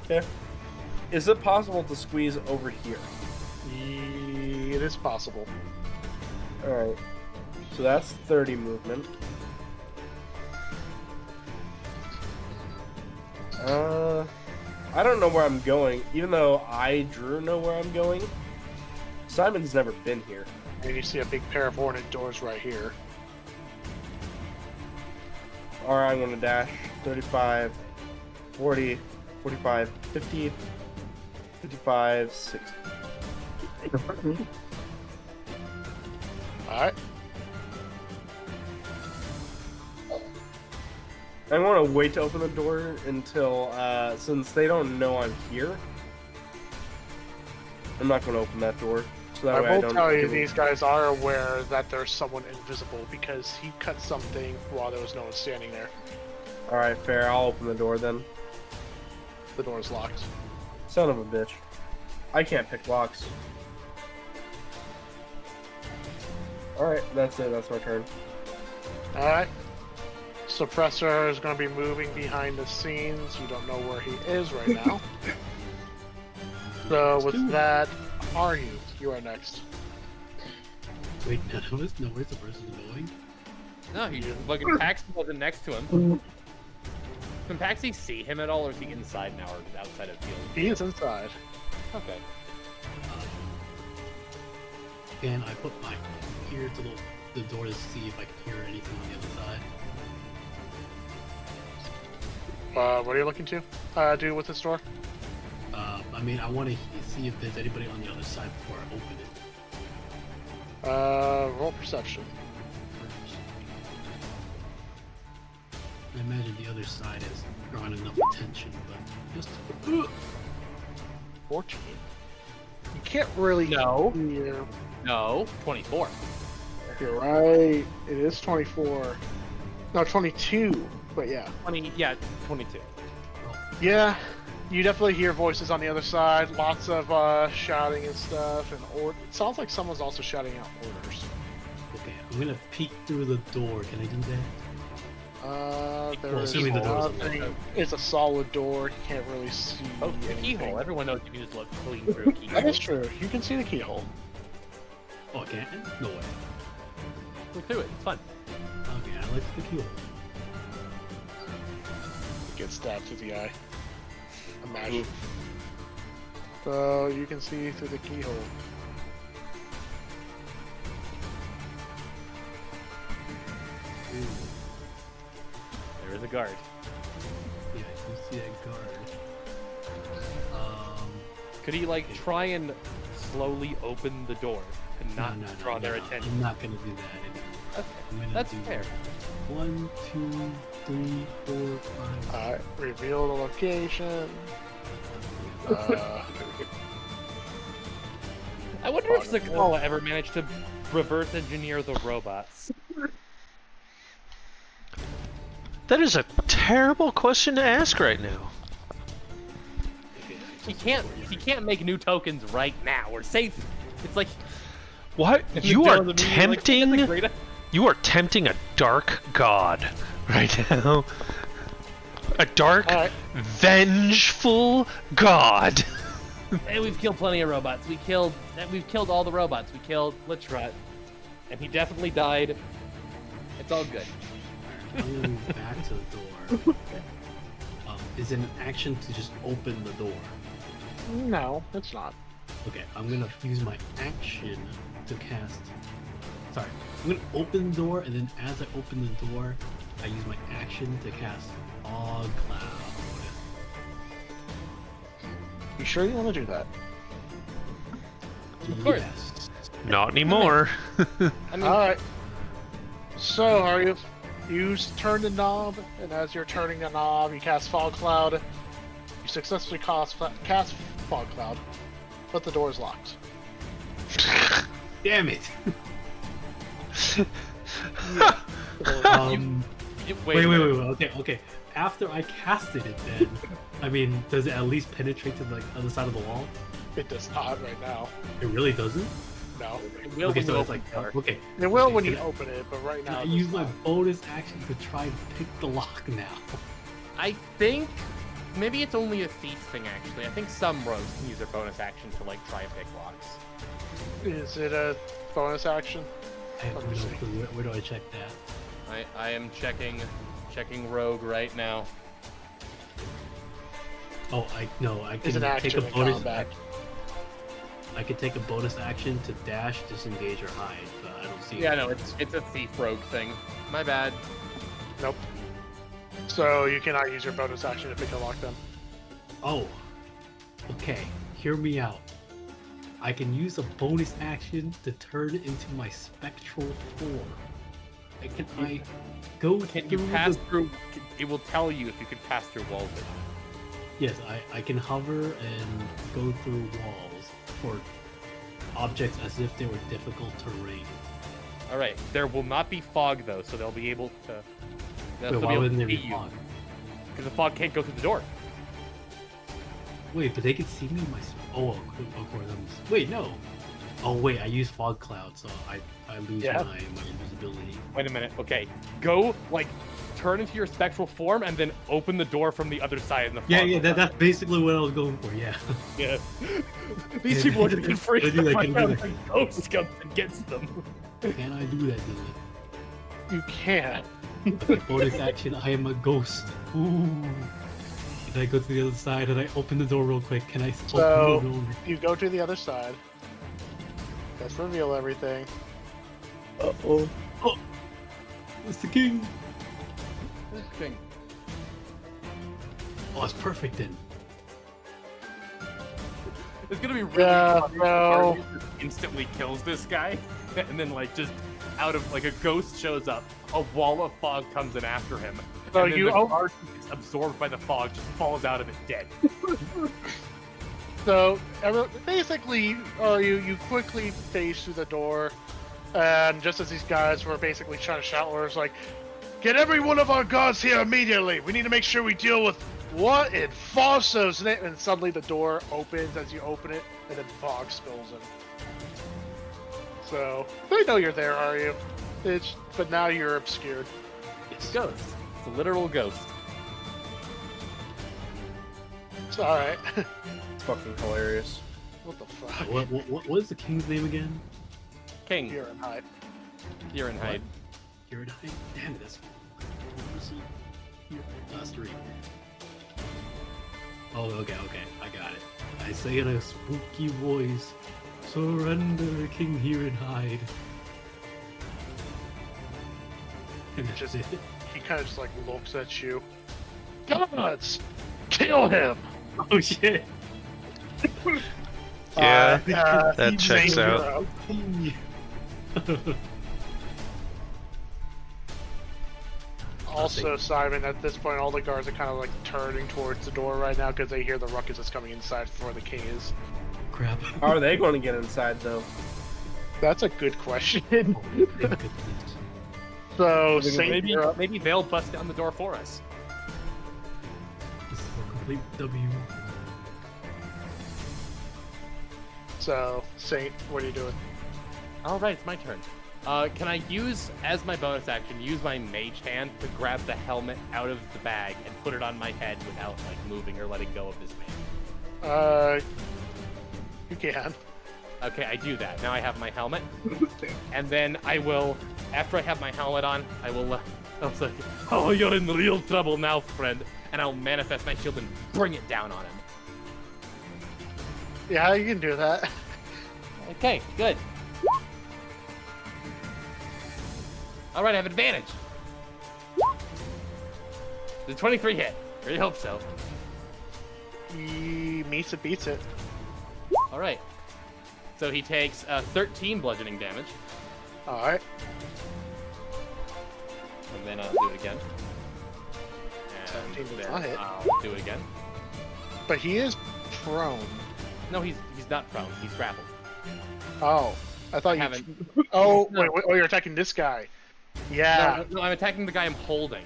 Okay. Is it possible to squeeze over here? It is possible. Alright. So that's 30 movement. I don't know where I'm going, even though I Drew know where I'm going. Simon's never been here. And you see a big pair of hornet doors right here. Alright, I'm gonna dash 35, 40, 45, 50, 55, 60. Alright. I want to wait to open the door until, since they don't know I'm here, I'm not going to open that door. So that way I I will don't tell you, give them- these guys are aware that there's someone invisible because he cut something while there was no one standing there. Alright, fair. I'll open the door then. The door is locked. Son of a bitch. I can't pick locks. Alright, that's it. That's my turn. Alright. Suppressor is going to be moving behind the scenes. You don't know where he is right now. So with that, are you? You are next. Wait, where's the person going? No, he just fucking Paxi wasn't next to him. Can Paxi see him at all, or is he inside now or outside of field? He is inside. Okay. Can I put my ear to the door to see if I can hear anything on the other side? What are you looking to do with this door? I mean, I want to see if there's anybody on the other side before I open it. Roll perception. I imagine the other side has drawn enough attention, but just... 14. You can't really No. hear. No, 24. You're right. It is 24. No, 22. But yeah. 22. Yeah. You definitely hear voices on the other side, lots of shouting and stuff, and it sounds like someone's also shouting out orders. Okay, I'm gonna peek through the door. Can I do that? There's assuming the door's nothing. unlocked. It's a solid door. You can't really see. Oh, the anything. keyhole. Everyone knows you can just look clean through a keyhole. That is true. You can see the keyhole. Oh, I can't? No way. Look through it. It's fun. Okay, I like the keyhole. Get stabbed through the eye. Imagine. So you can see through the keyhole. There is a guard. Yeah, I can see that guard. Could he like try and slowly open the door and not draw their attention? I'm not gonna do that anymore. Okay, I'm gonna that's do fair. 1, 2, 3, 4, 5. Alright, reveal the location. I wonder if Zakala ever managed to reverse engineer the robots. That is a terrible question to ask right now. He can't make new tokens right now. We're safe. It's like What? in the You middle are of the meeting, like, tempting. "That's a great You are tempting a dark god right now. A dark, Alright. vengeful god. Hey, we've killed plenty of robots. We've killed all the robots. We killed Lichrat, and he definitely died. It's all good. I'm gonna move back to the door. Is it an action to just open the door? No, it's not. Okay, I'm gonna use my action to cast. Sorry, I'm gonna open the door, and then as I open the door, I use my action to cast Fog Cloud. You sure you want to do that? Of course. Yes. Not anymore. I mean, Alright. So, are you? You turn the knob, and as you're turning the knob, you cast Fog Cloud. You successfully cast Fog Cloud, but the door is locked. Damn it! wait. Okay. After I casted it, then, I mean, does it at least penetrate to the other side of the wall? It does not right now. It really doesn't. No. It will Okay, when so you it's open like the door. okay. It will Okay, when you can I- open it, but right Can now. I it use does my not. bonus action to try and pick the lock now? I think maybe it's only a thief thing. Actually, I think some rogues can use their bonus action to like try and pick locks. Is it a bonus action? I have Let me no see. clue. Where do I check that? I am checking rogue right now. Oh, I It's can an take action a in bonus. combat. I can take a bonus action to dash, disengage, or hide, but I don't see. Yeah, it. no, it's a thief rogue thing. My bad. Nope. So you cannot use your bonus action to pick a lock then. Oh, okay. Hear me out. I can use a bonus action to turn into my spectral form. I go Can you through pass the... through? It will tell you if you can pass through walls. Yes, I can hover and go through walls for objects as if they were difficult terrain. All right. There will not be fog though, so they'll be able to. They'll Wait, still why be able wouldn't to there see be you fog? because the fog can't go through the door. Wait, but they can see me in my... Oh, of course. Wait, no. Oh, wait, I use fog cloud, so I lose Yeah. my invisibility. Wait a minute. Okay, go like turn into your spectral form and then open the door from the other side in the fog. Yeah, that's basically what I was going for, yeah. Yeah. These people are gonna get freaked I do to that, find can do out that. a ghost comes and gets them. Can I do that, Dylan? You can. Okay, bonus action, I am a ghost. Ooh. Can I go to the other side and I open the door real quick? Can I So open the door? you go to the other side. Let's reveal everything. Uh-oh. Oh! It's the king! Interesting. Oh, it's perfect then. It's gonna be really Yeah, funny if no. Arby just instantly kills this guy, and then like just out of like a ghost shows up, a wall of fog comes in after him, So and then you the op- guard who gets absorbed by the fog just falls out of it dead. So basically, you quickly phase through the door, and just as these guys were basically trying to shout orders like, "Get every one of our guards here immediately! We need to make sure we deal with What in Fosso's name? And suddenly the door opens as you open it, and then fog spills in. So they know you're there, are you? But now you're obscured. It's a ghost. It's a literal ghost. It's all right. It's fucking hilarious. What the fuck? What is the king's name again? King. Here and hide. Kieran Hyde. Kieran Hyde? Damn it, that's... Last three. Oh, okay, I got it. I say in a spooky voice, surrender, King Here and Hide. And that's Just- it. He kind of just like looks at you. Gods, kill him. Oh shit! Yeah, Uh, that checks Saint out. Hero. Also, Simon, at this point, all the guards are kind of like turning towards the door right now because they hear the ruckus is coming inside before the king is. Crap. How are they going to get inside though? That's a good question. Oh, thank goodness. So, Saint Maybe Hero, maybe they'll bust down the door for us. This is a complete W. so Saint, what are you doing? All right, it's my turn. Can I use, as my bonus action, use my mage hand to grab the helmet out of the bag and put it on my head without, like, moving or letting go of this man? You can. Okay, I do that. Now I have my helmet. And then I will, after I have my helmet on, I will, I was like, oh, you're in real trouble now, friend. And I'll manifest my shield and bring it down on him. Yeah, you can do that. Okay, good. All right, I have advantage. The 23 hit. Really hope so. He meets it, beats it. All right. So he takes 13 bludgeoning damage, All right. and then I'll do it again. 17 does And not then hit. I'll do it again. But he is prone. No, he's not prone. He's grappled. Oh, I thought you. Haven't. Oh, No. wait, oh, you're attacking this guy. Yeah. No, I'm attacking the guy I'm holding.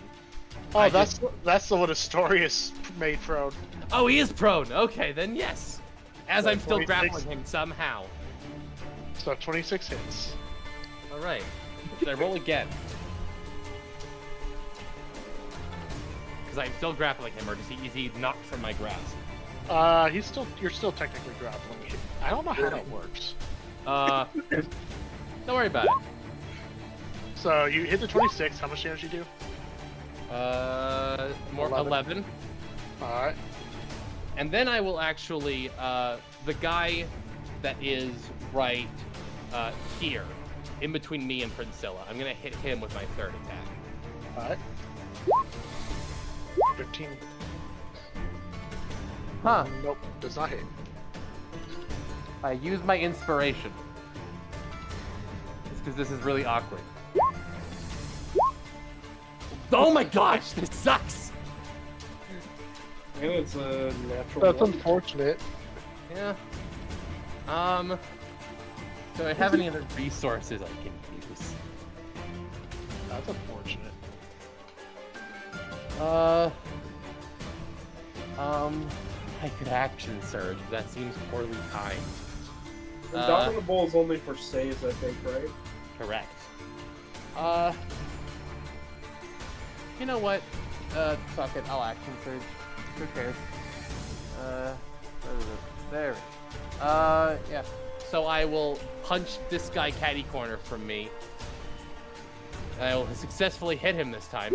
Oh, I that's the one Astorius made prone. Oh, he is prone. Okay, then yes. As So I'm still 26. grappling him somehow. So 26 hits. All right. Should I roll again? Because I'm still grappling him, or is he knocked from my grasp? You're still technically grappling. I don't know how that works. Don't worry about it. So you hit the 26. How much damage you do? More 11. All right. And then I will actually, the guy that is right here, in between me and Priscilla, I'm gonna hit him with my third attack. All right. 15. Huh. Nope, does not hit. I use my inspiration. It's because this is really awkward. Oh my gosh, this sucks! And it's a natural That's one. unfortunate. Yeah. Do I have any other resources I can use? That's unfortunate. I could action surge. That seems poorly timed. Indomitable is only for saves, I think, right? Correct. You know what? Fuck it. I'll action surge. Who cares? Where is it? There. Yeah. So I will punch this guy catty corner from me. I will successfully hit him this time.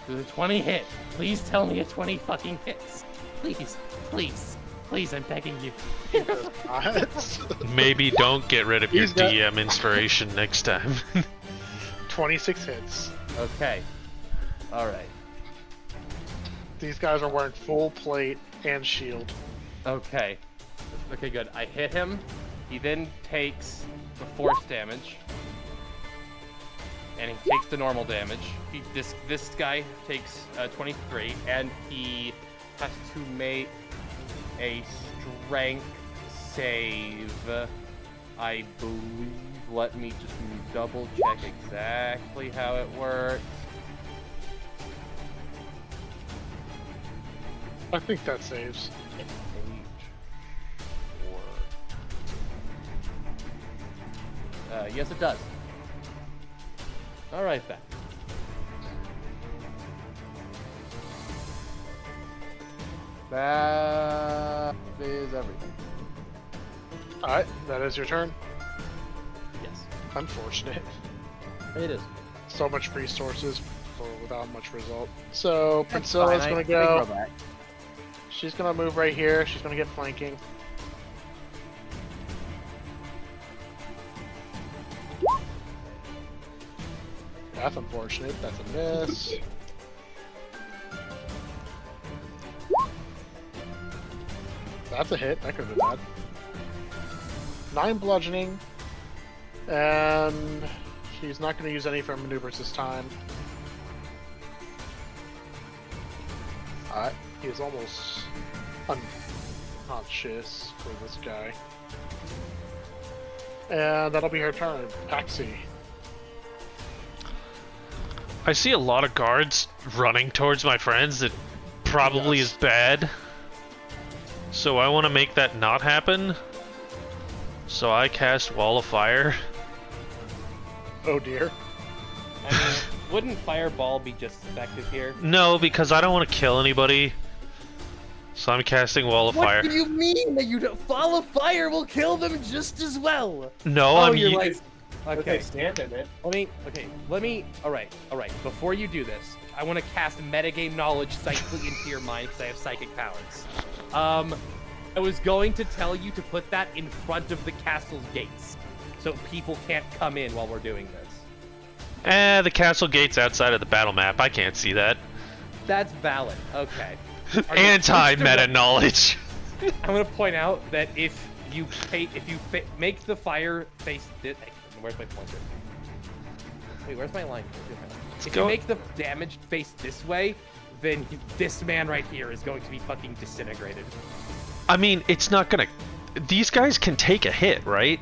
Does a 20 hit? Please tell me a 20 fucking hits. Please, please, please, I'm begging you. Maybe don't get rid of your He's got- DM inspiration next time. 26 hits. Okay. Alright. These guys are wearing full plate and shield. Okay. Okay, good. I hit him. He then takes the force damage. And he takes the normal damage. This guy takes 23, and he has to make a strength save. I believe. Let me just double check exactly how it works. I think that saves. Yes, it does. All right then. That is everything. Alright, that is your turn. Yes, Unfortunate. it is. So much resources without much result. So That's Priscilla's fine, gonna I go. back. She's gonna move right here. She's gonna get flanking. That's unfortunate. That's a miss. That's a hit. That could have been bad. 9 bludgeoning. And she's not going to use any of her maneuvers this time. Alright. He is almost unconscious for this guy. And that'll be her turn. Paxi. I see a lot of guards running towards my friends. That probably is bad. So I want to make that not happen. So I cast Wall of Fire. Oh dear. I mean, wouldn't Fireball be just effective here? No, because I don't want to kill anybody. So I'm casting Wall of Fire. What do you mean that you don't? Fall of Fire will kill them just as well. No, Oh, I'm. you're like. Okay, Okay. stand in it. Let me. All right. Before you do this, I want to cast metagame knowledge psychically into your mind because I have psychic powers. I was going to tell you to put that in front of the castle's gates, so people can't come in while we're doing this. The castle gate's outside of the battle map. I can't see that. That's valid. Okay. Are you- Anti-meta knowledge. I'm gonna point out that if you make the fire face this. Where's my pointer? Wait, where's my line? If you make the damage face this way, then this man right here is going to be fucking disintegrated. I mean, it's not gonna. These guys can take a hit, right?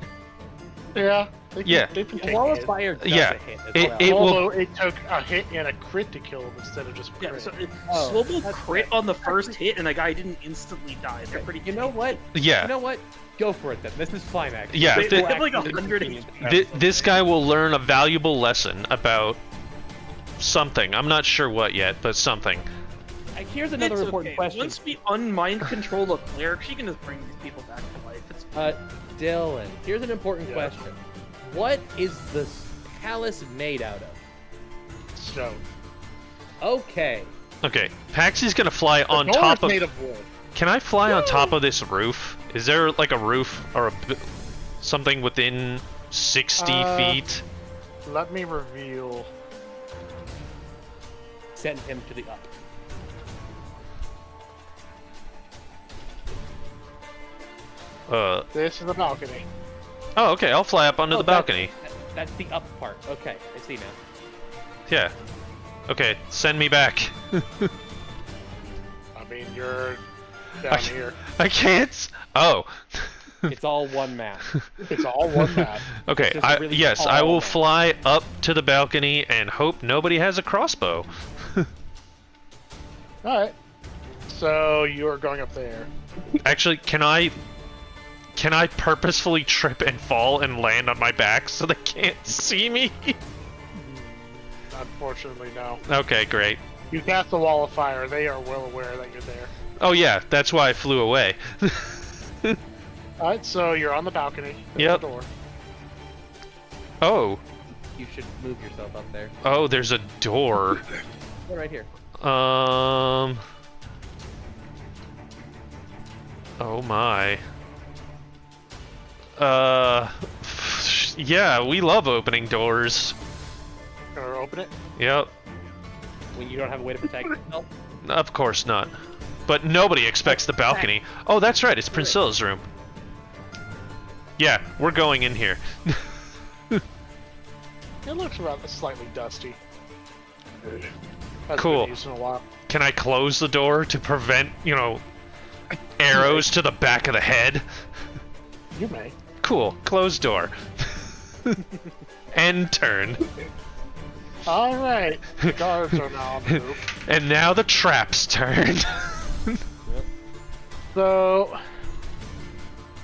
Yeah. They can, Yeah. They can take Wall a of hit. Fire does Yeah, a hit as it- well. it will- Although it took a hit and a crit to kill him instead of just Yeah, crit. so Oh, Swoble that's crit right. on the first hit, and the guy didn't instantly die. They're pretty. You know what? Yeah. You know what? Go for it then. This is fine, actually. Yeah, They, thi- they have like Actually, 100 convenient. This guy will learn a valuable lesson about something. I'm not sure what yet, but something. Here's another It's important okay. question. Once we unmind control a cleric, she can just bring these people back to life. It's Dylan, here's an important Yeah. question. What is the palace made out of? Stone. Okay. Okay, Paxi's gonna fly The on door top is of. made of wood. Can I fly on top of this roof? Is there like a roof or something within 60 feet? Let me reveal. Send him to the up. This is the balcony. Oh, okay. I'll fly up onto the balcony. That's the up part. Okay, I see now. Yeah. Okay, send me back. I mean, you're down here. I can't. Oh. It's all one map. It's all one map. Okay. Just really Yes, I tall will map. fly up to the balcony and hope nobody has a crossbow. Alright. So you're going up there. Actually, can I purposefully trip and fall and land on my back so they can't see me? Unfortunately, no. Okay, great. You cast the wall of fire. They are well aware that you're there. Oh yeah, that's why I flew away. Alright, so you're on the balcony. There's Yep. the door. You should move yourself up there. Oh, there's a door. Go right here. Oh my. Yeah, we love opening doors. Gonna open it? Yep. When you don't have a way to protect yourself. Of course not. But nobody expects the balcony. Oh, that's right, it's Priscilla's room. Yeah, we're going in here. It looks rather slightly dusty. Hasn't Cool. been used in a while. Can I close the door to prevent, arrows to the back of the head? You may. Cool. Close door. End turn. Alright. The guards are now on the roof. And now the trap's turn. So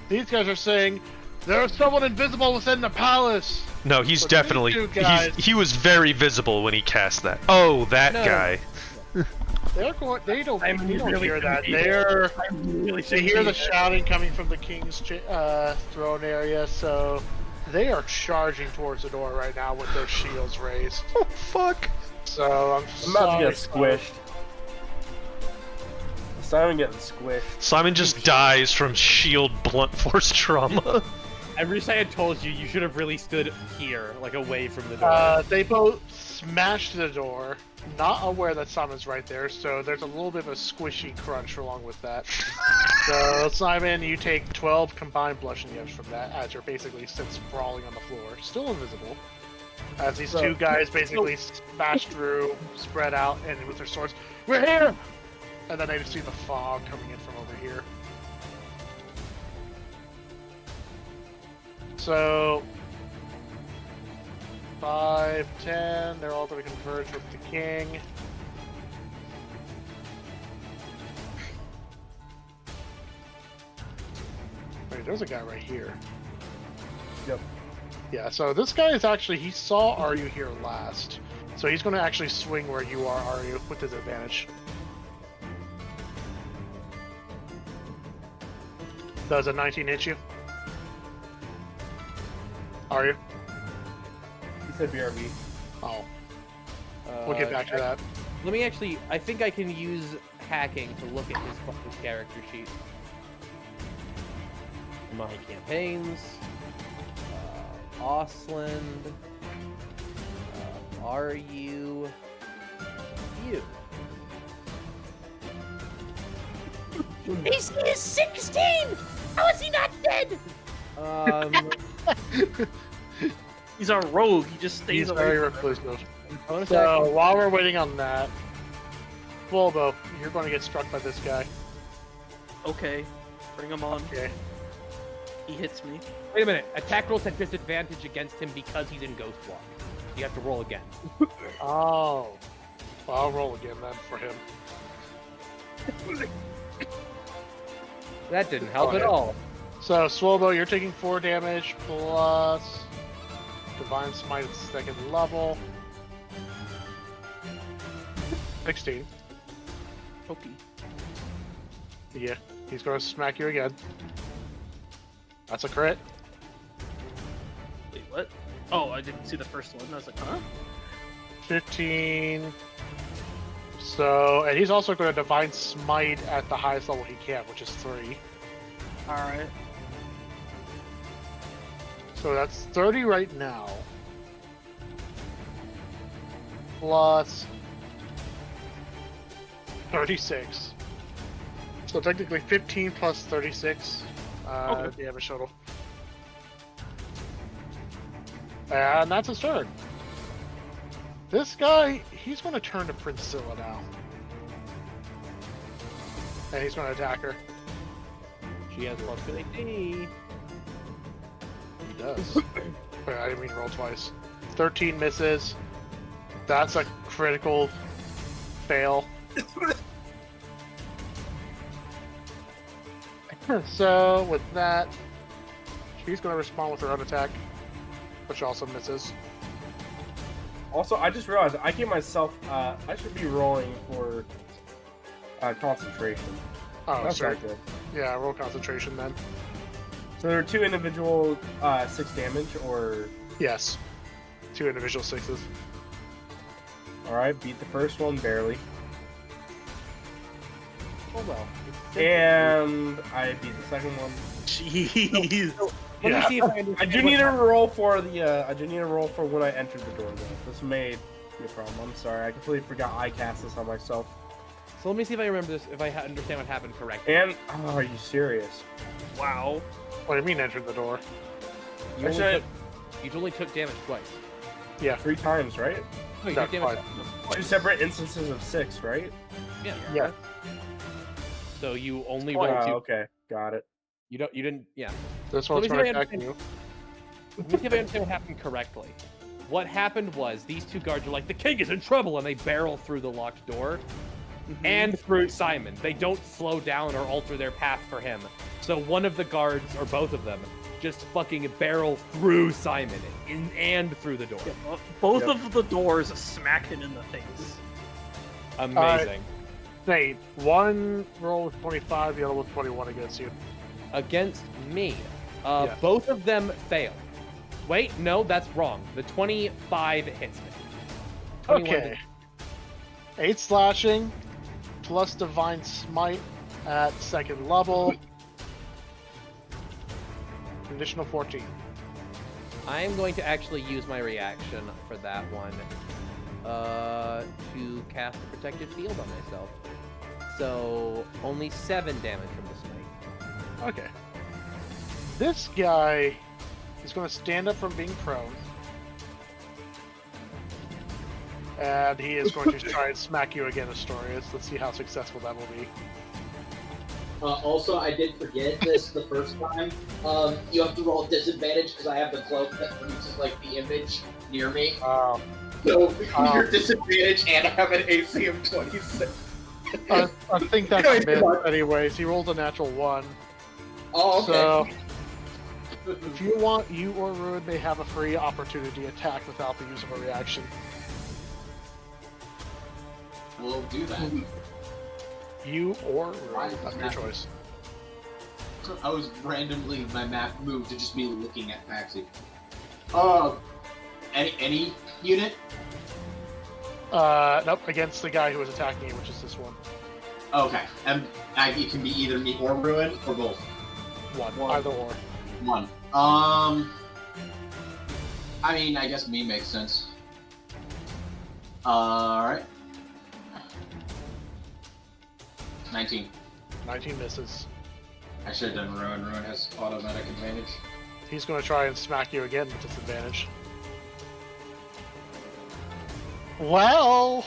these guys are saying there's someone invisible within the palace. No, he's So these definitely two guys- he was very visible when he cast that. Oh, that No. guy. They're going. They don't. I'm They don't really hear that. confused. They're. Really They hear the shouting coming from the king's throne area, so they are charging towards the door right now with their shields raised. Oh fuck. So I'm about to get squished. Simon getting squished. Simon just dies from shield blunt force trauma. I wish I had told you. You should have really stood here, like away from the door. They both smashed the door, not aware that Simon's right there. So there's a little bit of a squishy crunch along with that. So Simon, you take 12 combined bludgeoning damage from that, as you're basically sit sprawling on the floor, still invisible. As these two guys basically smash through, spread out, and with their swords, we're here! And then they just see the fog coming in from over here. So, 5, 10, they're all going to converge with the king. Wait, there's a guy right here. Yep. Yeah, so this guy is actually, he saw Aryu here last. So he's going to actually swing where you are, Aryu, with his advantage. Does a 19 hit you? Aryu? He said BRB. Oh. We'll get back to that. Let me actually. I think I can use hacking to look at his character sheet. My campaigns. Auseland. Are you? AC is 16! How is he not dead? He's a rogue. He just stays He's away. very reclusive. So while we're waiting on that, Bulbo, you're going to get struck by this guy. Okay, bring him on. Okay. He hits me. Wait a minute. Attack rolls at disadvantage against him because he's in Ghost Walk. You have to roll again. Oh. Well, I'll roll again then for him. That didn't help Oh, at yeah. all. So, Swobo, you're taking 4 damage plus Divine Smite at 2nd level. 16. Okay. Yeah, he's going to smack you again. That's a crit. Wait, what? Oh, I didn't see the first one. I was like, huh? 15. So, and he's also going to Divine Smite at the highest level he can, which is 3. Alright. So that's 30 right now. Plus 36. So technically 15 plus 36 Okay. damage total. And that's his turn. This guy, he's going to turn to Priscilla now. And he's going to attack her. She has plus 50. He does. Wait, I didn't mean roll twice. 13 misses. That's a critical fail. So, with that, she's going to respond with her own attack, which also misses. Also, I just realized I gave myself. I should be rolling for concentration. Oh, That's sorry. not good. Yeah, roll concentration then. So there are 2 individual 6 damage, or Yes. 2 individual 6s. all right, beat the first one barely, Oh well. and I beat the second one. Jeez. Let me see if I I understand. do what need a happened. roll for the. I do need a roll for when I entered the door, though. This may be a problem. I'm sorry. I completely forgot I cast this on myself. So let me see if I remember this. If I understand what happened correctly. And oh, are you serious? Wow. What do you mean enter the door? You only, Actually, you only took damage twice. Yeah. 3 times, right? No, you Not took damage quite. 2 separate instances of 6, right? Yeah. Yeah. So you only Oh, rolled 2. okay, got it. You didn't. Yeah. This Let one's me see going if to I attack understand. you. Let me see if I understand what happened correctly. What happened was these 2 guards are like, the king is in trouble, and they barrel through the locked door. and through Simon. They don't slow down or alter their path for him. So one of the guards, or both of them, just fucking barrel through Simon and through the door. Both of the doors smack him in the face. Amazing. Nate, one roll with 25, the other with 21 against you. Against me. Yes. Both of them fail. Wait, no, that's wrong. The 25 hits me. 21 Okay. 8 slashing, plus Divine Smite at 2nd level. Additional 14. I'm going to actually use my reaction for that one to cast a protective field on myself. So only 7 damage from the smite. Okay. This guy is going to stand up from being prone. And he is going to try and smack you again, Astorius. Let's see how successful that will be. Also, I did forget this the first time. You have to roll a disadvantage because I have the cloak that produces like the image near me. So you're disadvantage, and I have an AC of 26. I think that's a bit. Anyways, he rolled a natural 1. Oh, okay. So, if you want, you or Ruin may have a free opportunity attack without the use of a reaction. We'll do that. You or Ruin, that's your choice. I was randomly, my map moved to just me looking at Paxi. Any unit? Nope, against the guy who was attacking you, which is this one. Okay, and it can be either me or Ruin, or both. One. Either or. One. I mean, I guess me makes sense. Alright. 19. 19 misses. I should have done Ruin. Ruin has automatic advantage. He's going to try and smack you again with disadvantage. Well,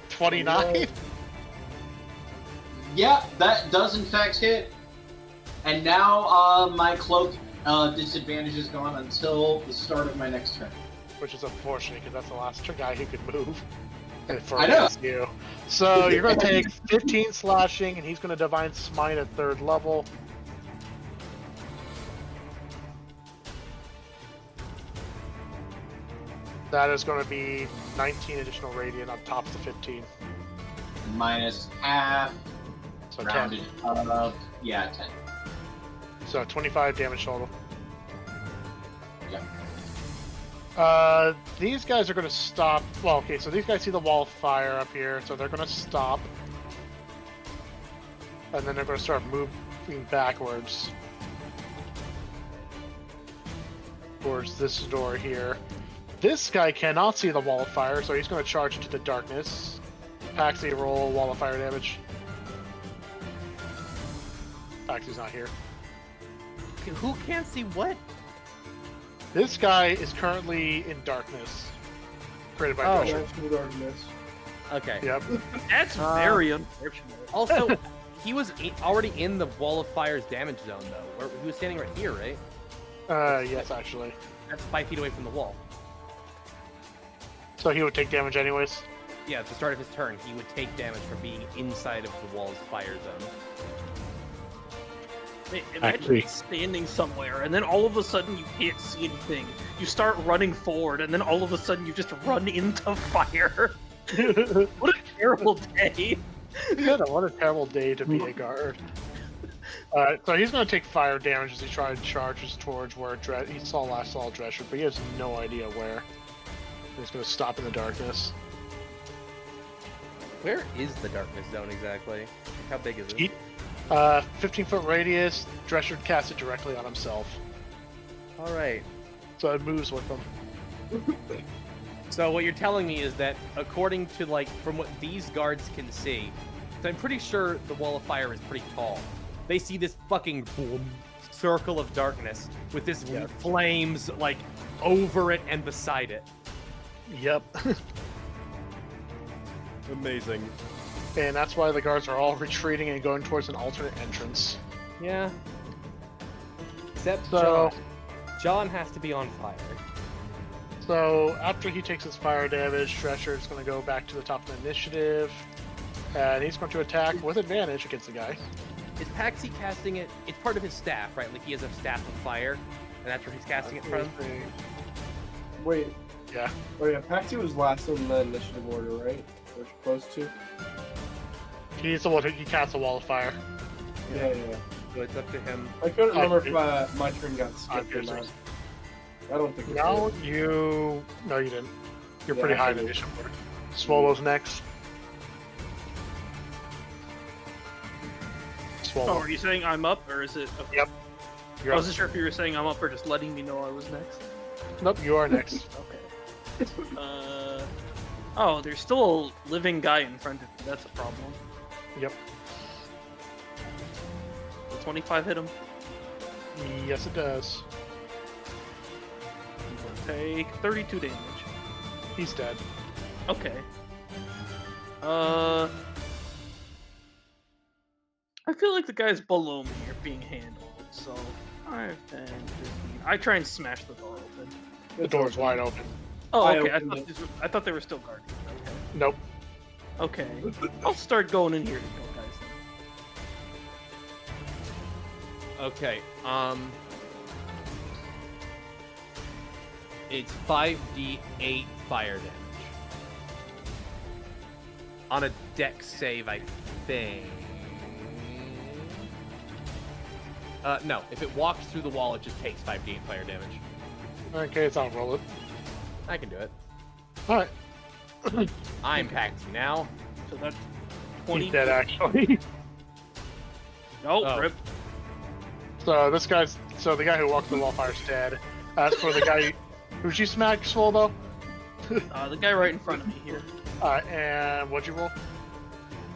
29. Yeah, that does in fact hit. And now my cloak disadvantage is gone until the start of my next turn. Which is unfortunate because that's the last guy who could move. I know. You. So you're going to take 15 slashing, and he's going to Divine Smite at 3rd level. That is going to be 19 additional radiant on top of the 15. Minus half. So rounded 10. Up. Yeah, 10. So 25 damage total. Yeah. These guys are going to stop. Well, okay, so these guys see the wall of fire up here, so they're going to stop. And then they're going to start moving backwards. Towards this door here. This guy cannot see the wall of fire, so he's going to charge into the darkness. Paxi, roll wall of fire damage. Paxi's not here. Who can't see what? This guy is currently in darkness. Created by Drescher. Darkness. Okay. Yep. That's very unfortunate. Also, he was already in the Wall of Fire's damage zone, though. He was standing right here, right? Yes, actually. That's 5 feet away from the wall. So he would take damage anyways? Yeah, at the start of his turn, he would take damage from being inside of the wall's fire zone. Imagine standing somewhere, and then all of a sudden you can't see anything. You start running forward, and then all of a sudden you just run into fire. What a terrible day! Yeah, what a terrible day to be a guard. So he's going to take fire damage as he tries to charges towards where he saw Drescher, but he has no idea where. He's going to stop in the darkness. Where is the darkness zone exactly? How big is it? 15-foot radius. Drescher casts it directly on himself. Alright. So it moves with him. So what you're telling me is that according to, like, from what these guards can see, so I'm pretty sure the wall of fire is pretty tall. They see this fucking circle of darkness with this flames, like, over it and beside it. Yep. Amazing. And that's why the guards are all retreating and going towards an alternate entrance. Yeah. Except John. John has to be on fire. So after he takes his fire damage, Drescher is going to go back to the top of the initiative. And he's going to attack with advantage against the guy. Is Paxi casting it? It's part of his staff, right? Like he has a staff of fire, and that's where he's casting it from. Wait. Yeah. Oh yeah, Paxi was last on the initiative order, right? We're supposed to. He's the one who casts a wall of fire. Yeah. So it's up to him. I couldn't remember if my turn got skipped or not. I don't think it No, did. No, you didn't. You're Yeah, pretty high I in did. initiative order. Swallow's next. Swallow. Oh, are you saying I'm up, or is it? Okay. Yep. I You're up. wasn't sure if you were saying I'm up or just letting me know I was next. Nope, you are next. Okay. Oh, there's still a living guy in front of me. That's a problem. Yep. The 25 hit him. Yes, it does. He's gonna take 32 damage. He's dead. Okay. I feel like the guys below me are being handled, so 5, 10, 15. I try and smash the door open. The door's wide open. Oh, I okay. opened I thought they were still guarding. Okay. Nope. Okay. I'll start going in here to kill guys. Okay. It's 5d8 fire damage. On a dex save, I think. No. If it walks through the wall, it just takes 5d8 fire damage. Okay, it's on roll it. I can do it. Alright. I'm Paxi now. So that's 20. He's dead, actually. Oh, Oh. rip. So this guy's... So the guy who walked the wall fire's dead. As for the guy... Who'd you smack, Swole, though? The guy right in front of me here. Alright, and what'd you roll?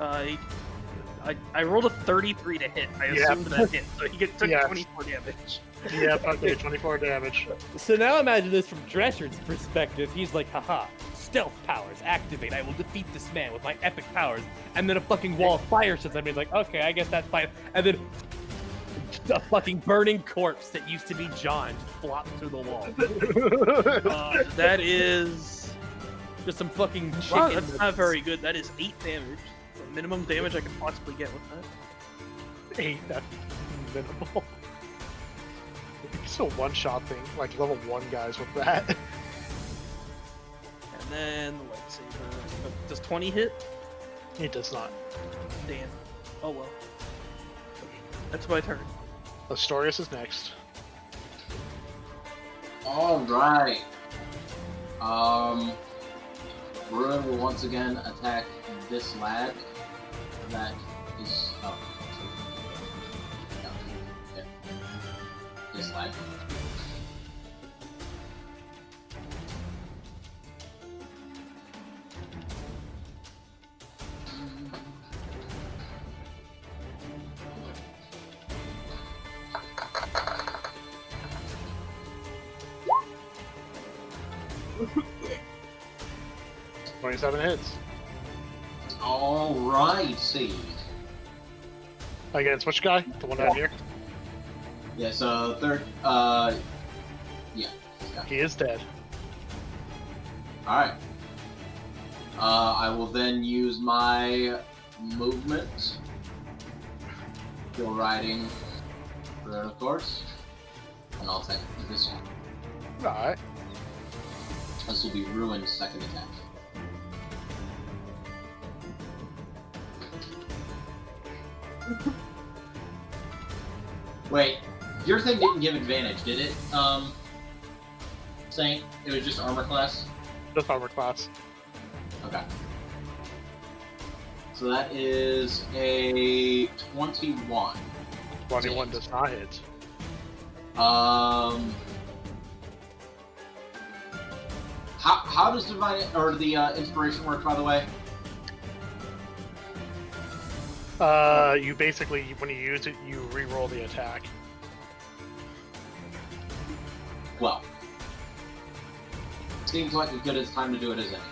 I rolled a 33 to hit. I Yeah. assumed that hit, so he took Yes. 24 damage. Yeah, okay, 24 damage. So now imagine this from Drescher's perspective. He's like, haha, stealth powers activate. I will defeat this man with my epic powers. And then a fucking wall of fire shuts. I mean, like, okay, I guess that's fine. And then a fucking burning corpse that used to be John just flops through the wall. That is... Just some fucking chicken. Wow, that's not very good. That is 8 damage. The minimum damage I could possibly get with that. 8, that's minimal. You can still one-shot thing, like level 1 guys with that. And then the lightsaber. Does 20 hit? It does not. Damn. Oh well. That's my turn. Astorius is next. Alright. Ruin will once again attack this lad. That is. Oh. No. Yeah. This lad. Twenty-seven hits. Alrighty. Against which guy? The one down here? Yeah, so third, yeah. He is dead. Alright. I will then use my movement. Go riding for of course. And I'll attack this one. Alright. This will be Ruin's second attack. Wait, your thing didn't give advantage, did it? Saint? It was just armor class? Just armor class. Okay. So that is a 21. 21 does not hit. How does divine or the inspiration work, by the way? You basically, when you use it, you re-roll the attack. Well, seems like as good as time to do it as any.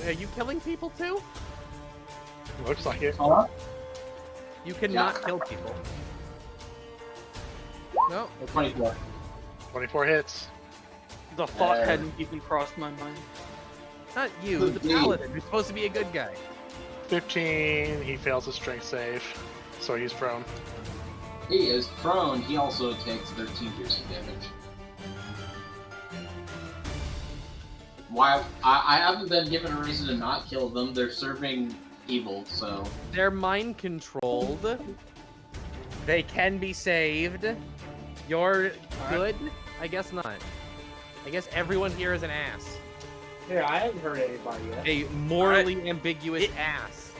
Are you killing people too? Looks like it. You cannot kill people. No. 24. 24 hits. The thought hadn't even crossed my mind. Not you, the paladin. You're supposed to be a good guy. 15. He fails his strength save, so he's prone. He is prone. He also takes 13 piercing damage. Why? I haven't been given a reason to not kill them. They're serving evil, so... They're mind controlled. They can be saved. You're good? I guess not. I guess everyone here is an ass. Yeah, I haven't heard anybody yet. A morally ambiguous ass.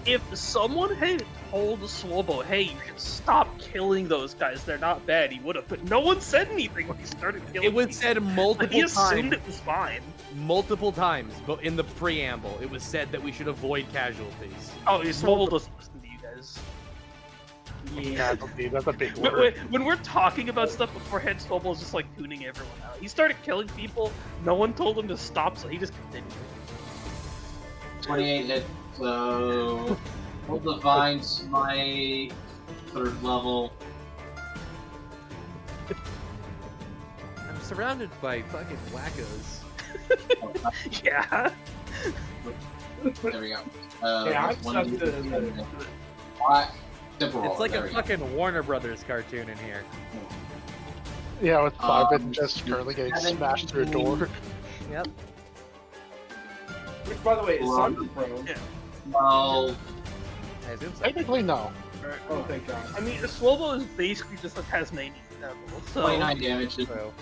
If someone had told Swobo, hey, you should stop killing those guys, they're not bad, he would have. But no one said anything when he started killing It was people. said multiple He times. assumed it was fine. Multiple times, but in the preamble, it was said that we should avoid casualties. Oh, Swobo doesn't listen to you guys. Yeah, that's a big word. When we're talking about stuff beforehand, Swobo's just like tuning everyone out. He started killing people, no one told him to stop, so he just continued. 28 hit, so... Hold Divine Smite, 3rd level. I'm surrounded by fucking wackos. Yeah. There we go. Yeah, I'm one stuck D- to the... Simple roll, It's like there a we go. fucking Warner Brothers cartoon in here. Yeah, with Simon just currently getting smashed through a door. Yep. Which, by the way, is Simon prone? Yeah. Well, I assume so. Technically, no. Oh, thank God. I mean, Swobo is basically just a Tasmanian devil, so... 29 damage. So,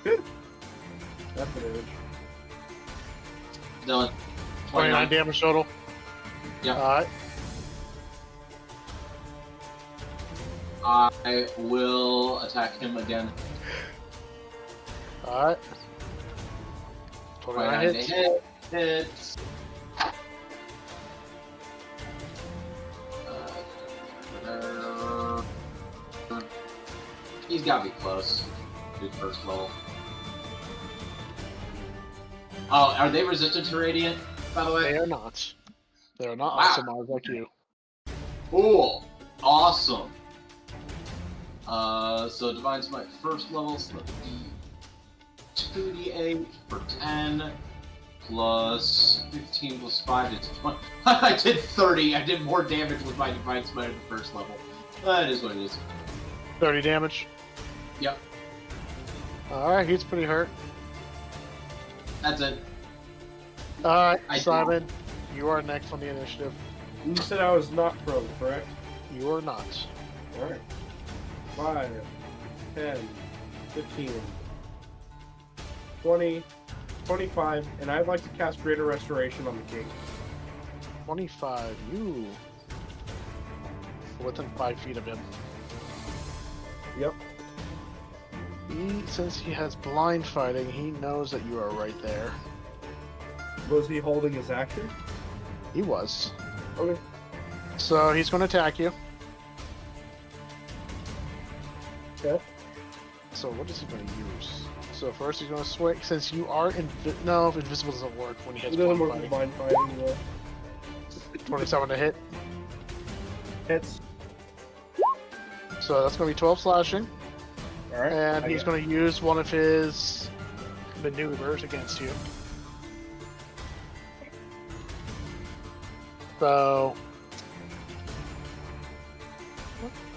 That's an image. Dylan. 29 damage total. Yep. Alright. I will attack him again. Alright. 29 hits. Hits. He's gotta be close. Do first level. Oh, are they resistant to radiant, by the way? They are not. They are not Wow. optimized like you. Cool. Awesome. So Divine Smite first level, so that would be 2d8 for 10, plus 15 plus 5 is 20. I did 30. I did more damage with my Divine Smite at the first level. That is what it is. 30 damage. Yep, Alright, he's pretty hurt. that's it. Alright, I Simon, you are next on the initiative. You said I was not prone, correct? You are not. Alright. 5, 10, 15, 20, 25, and I'd like to cast Greater Restoration on the king. 25, you. Within 5 feet of him. Yep. Since he has blind fighting, he knows that you are right there. Was he holding his action? He was. Okay. So he's going to attack you. Okay. So what is he going to use? So first he's going to swing, since you are no, invisible doesn't work when he It hits doesn't blind work with fighting. blind fighting. 27 to hit. Hits. So that's going to be 12 slashing. Alright. And he's going to use one of his maneuvers against you. So...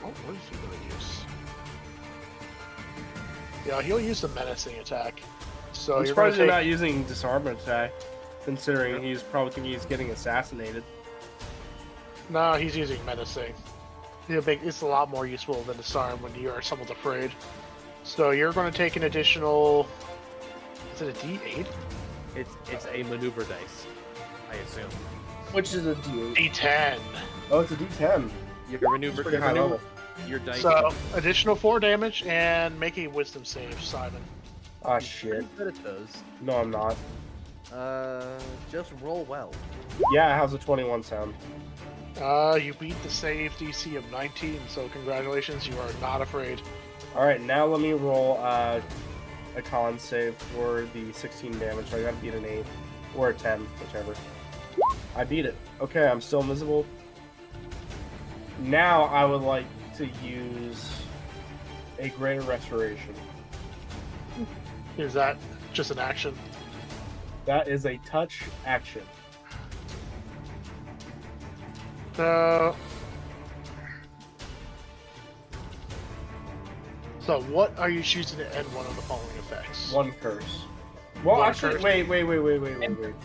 What is he going to use? Yeah, he'll use the menacing attack. So I'm you're going surprised to you're take... not using disarmament attack, considering he's probably thinking he's getting assassinated. No, he's using menacing. It's a lot more useful than disarm when you are somewhat afraid. So you're going to take an additional... Is it a D8? it's a maneuver dice, I assume. Which is a D8. D10. Oh, it's a D10. Your maneuver, Pretty your, high maneuver level. your dice. So, additional 4 damage, and make a wisdom save, Simon. Ah, Pretty shit. good at those. No, I'm not. Just roll well. Yeah, how's a 21 sound? You beat the save DC of 19, so congratulations, you are not afraid. Alright, now let me roll a con save for the 16 damage. So I gotta beat an 8 or a 10, whichever. I beat it. Okay, I'm still invisible. Now I would like to use a Greater Restoration. Is that just an action? That is a touch action. So what are you choosing to end one of the following effects? One curse. Well, One actually, curse. wait.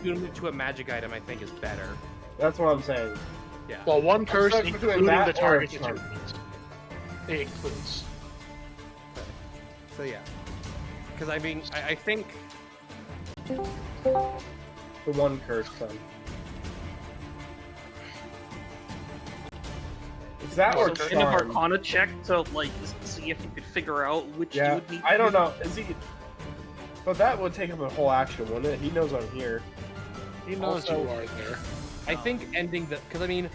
Doing it to a magic item, I think, is better. That's what I'm saying. Yeah. Well, one curse stuck between including that the or a target charm. attunement. It includes. So yeah. Because I mean, I think The one curse, then. Is that So or kind of charm? Arcana check to like see if you could figure out which you Yeah, would need. I to don't do. know. Is he? But that would take him a whole action, wouldn't it? He knows I'm here. He knows Also- you are there. I think ending the because I mean,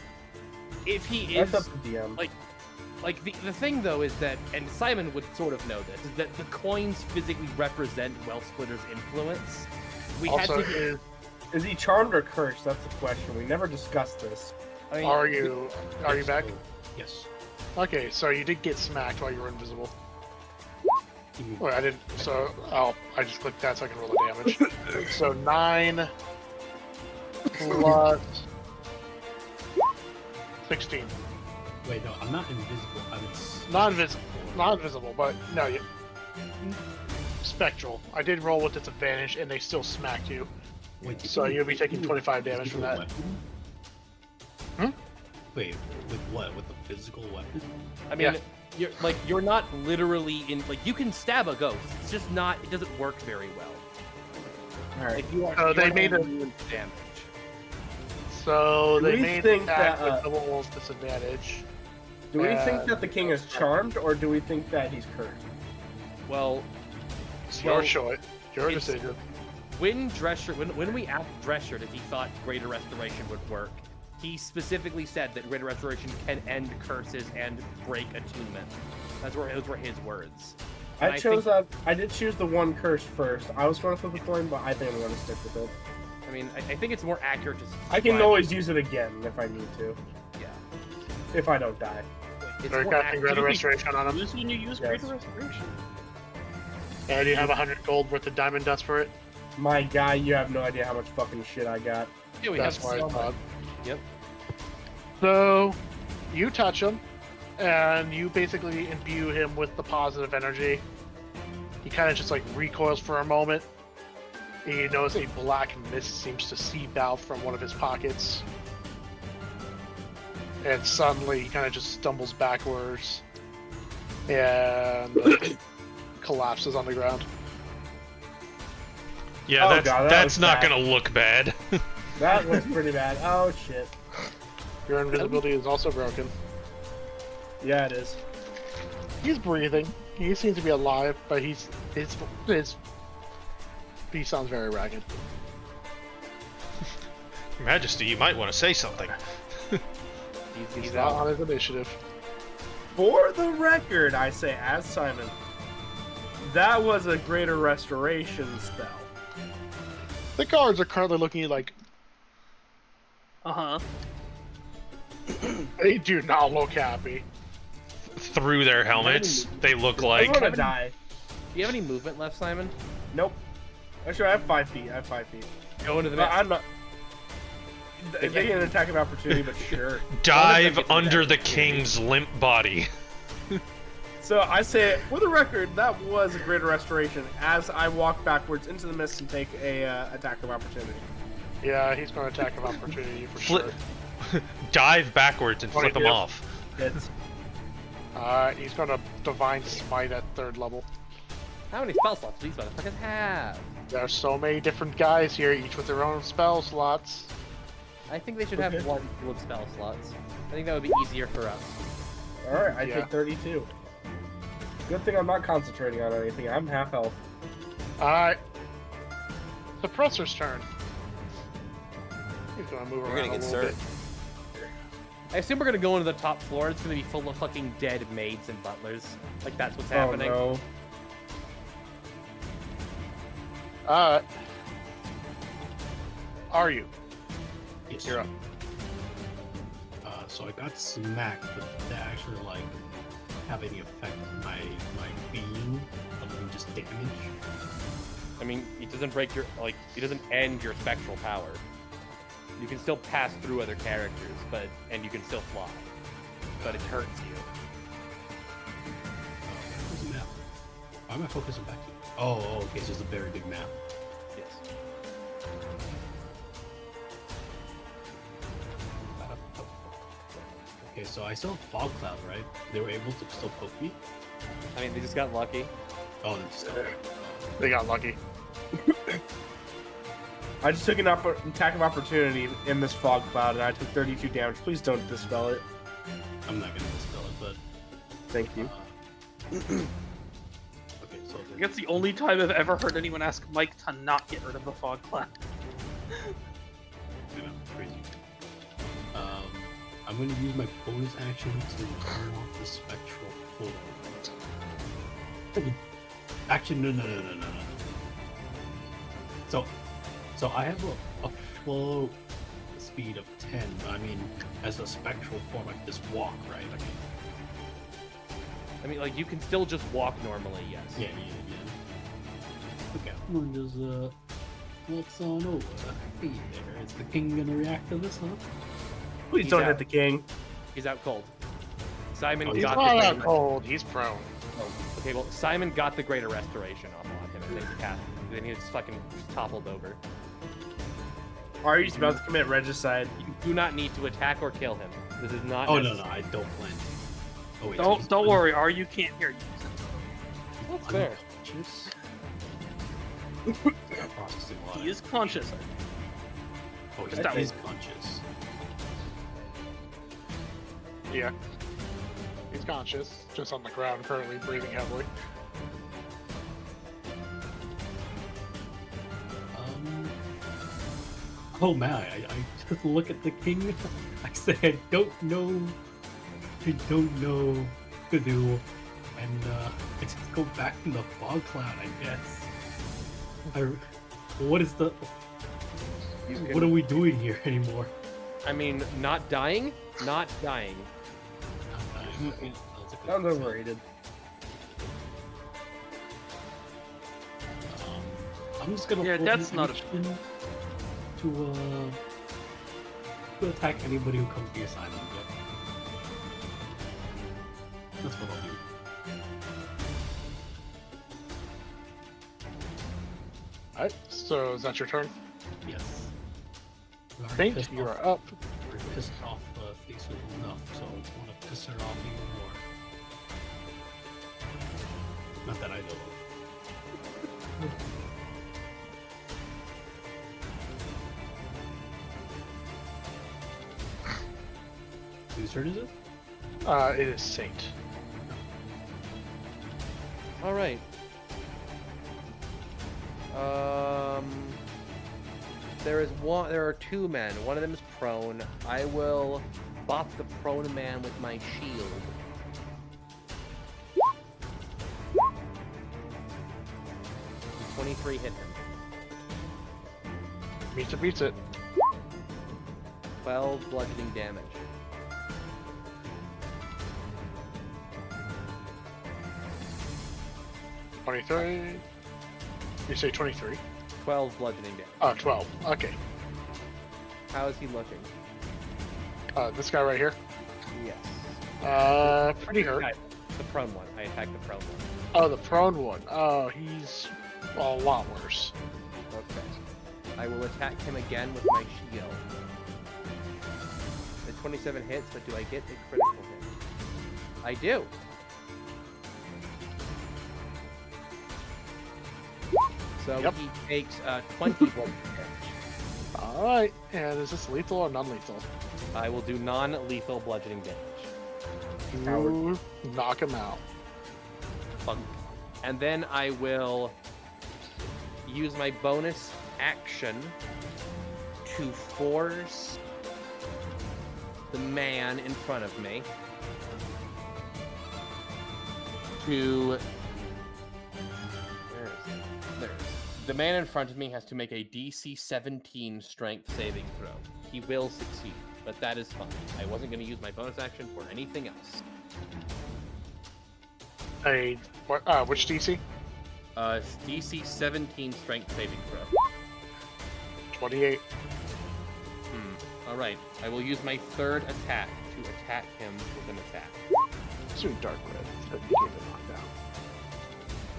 if he is That's up to DM. like the thing though is that, and Simon would sort of know this, is that the coins physically represent Wealth Splitter's influence. We Also, had to. Is he charmed or cursed? That's the question. We never discussed this. I mean, Are you back? Yes. Okay, so you did get smacked while you were invisible. Mhm. Wait, I didn't. So, I just clicked that so I can roll the damage. So 9 plus 16. Wait, no, I'm not invisible. I'm Non-invisible, but no, you. Spectral. I did roll with disadvantage, and they still smacked you. Wait, So you'll be taking 25 damage from that. Hmm? Wait, with what? With a physical weapon? I mean, Yeah. you're not literally in you can stab a ghost. It's just not. It doesn't work very well. All right. Like you are. So you they are made a- doing damage. So Do they we made think attack that, with double disadvantage. Do we think that the king is charmed, or do we think that he's cursed? Well, It's Well, your choice. Your it's- decision. when we asked Drescher if he thought Greater Restoration would work, he specifically said that Greater Restoration can end curses and break attunement. Those were his words. And I chose think- that. I did choose the one curse first. I was going to flip a coin, but I think I'm going to stick with it. I mean, I think it's more accurate to. I can describe- always use it again if I need to. Yeah. If I don't die. It's They're more casting accurate. Greater Restoration on him. Use when you use Yes. Greater Restoration. And you have 100 gold worth of diamond dust for it. My guy, you have no idea how much fucking shit I got. Yeah, we That's have why I so thought. much. Yep. So, you touch him, and you basically imbue him with the positive energy. He kind of just like recoils for a moment. You notice a black mist seems to seep out from one of his pockets. And suddenly he kind of just stumbles backwards and collapses on the ground. Yeah, Oh, that's God, that that's was not bad. gonna look bad. That was pretty bad. Oh shit. Your invisibility is also broken. Yeah, it is. He's breathing. He seems to be alive, but he sounds very ragged. Your Majesty, you might want to say something. He's not on his initiative. For the record, I say, as Simon, that was a greater restoration spell. The guards are currently looking at you like, Uh huh. they do not look happy. Through their helmets, they look I like want to die. Do you have any movement left, Simon? Nope. Actually, I have 5 feet. Go into the But mist. I'm not. They get an attack of opportunity, but sure. dive Honestly, under the yeah. king's limp body. So I say, for the record, that was a greater restoration. As I walk backwards into the mist and take a attack of opportunity. Yeah, he's going to attack of opportunity for Flip- sure. Dive backwards and What do flip you them do? off. Hits. He's going to divine smite at 3rd level. How many spell slots do these motherfuckers have? There are so many different guys here, each with their own spell slots. I think they should have Okay. one pool of spell slots. I think that would be easier for us. Alright, I Yeah. take 32. Good thing I'm not concentrating on anything. I'm half health. Alright. Suppressor's turn. He's going to move You're around gonna a get little served. bit. I assume we're gonna go into the top floor. It's gonna be full of fucking dead maids and butlers. Like that's what's happening. Oh Alright. Are you? Yes. You're up. So I got smacked, but did that actually like have any effect on my being other than just damage? I mean, it doesn't break your it doesn't end your spectral power. You can still pass through other characters, and you can still fly, but it hurts you. Where's the map? Why am I focusing back? Oh, okay, it's just a very big map. Yes. Okay, so I still have Fog Cloud, right? They were able to still poke me? I mean, they just got lucky. Oh, they just got They got lucky. I just took an attack of opportunity in this fog cloud, and I took 32 damage. Please don't dispel it. I'm not gonna dispel it, but... Thank you. okay, so... I guess the only time I've ever heard anyone ask Mike to not get rid of the fog cloud. I know, crazy. I'm gonna use my bonus action to turn off the spectral form. Actually, no. So I have a flow speed of 10. I mean, as a spectral form, I can just walk, right? I mean, like, you can still just walk normally, yes. Yeah. Okay, I'm gonna just walks on over. Hey there, is the king gonna react to this, huh? Please don't hit the king. He's out cold. Simon He's got not the out greater... cold. He's prone. Oh, okay, well, Simon got the greater restoration off on him, and then he just fucking toppled over. Are you about to commit regicide? You do not need to attack or kill him. This is not. Oh no, I don't plan to. Oh wait. Don't worry, you can't hear you. That's fair. He is conscious. Oh, Just he is conscious. Yeah. He's conscious, just on the ground, currently breathing heavily. Oh man, I just look at the king. I say I don't know what to do, and I just go back in the fog cloud, I guess. What is the? What are we doing here anymore? I mean, not dying. Not dying. Sounds overrated. I'm just gonna. Yeah, that's not a. To attack anybody who comes to the assignment. Yep. That's what I'll do. Alright, so is that your turn? Yes. Faint, you are up. We're pissed off Facer enough, so I want to piss her off even more. Not that I know of. Whose turn is it? It is Saint. All right. There are two men. One of them is prone. I will bop the prone man with my shield. Does 23 hit him. Beats it. 12 bludgeoning damage. $23. You say 23? 12 bludgeoning damage. Oh, 12. Okay. How is he looking? This guy right here? Yes. Pretty hurt. The prone one. I attacked the prone one. Oh, the prone one. Oh, he's a lot worse. Okay. I will attack him again with my shield. The 27 hits, but do I get a critical hit? I do. So he takes 20 bludgeoning damage. Alright, and is this lethal or non-lethal? I will do non-lethal bludgeoning damage. Ooh, knock him out. Funk. And then I will use my bonus action to force the man in front of me to... The man in front of me has to make a DC 17 strength saving throw. He will succeed, but that is fine. I wasn't going to use my bonus action for anything else. Which DC? DC 17 strength saving throw. 28. All right, I will use my third attack to attack him with an attack. Soon dark red. But you gave it knockdown.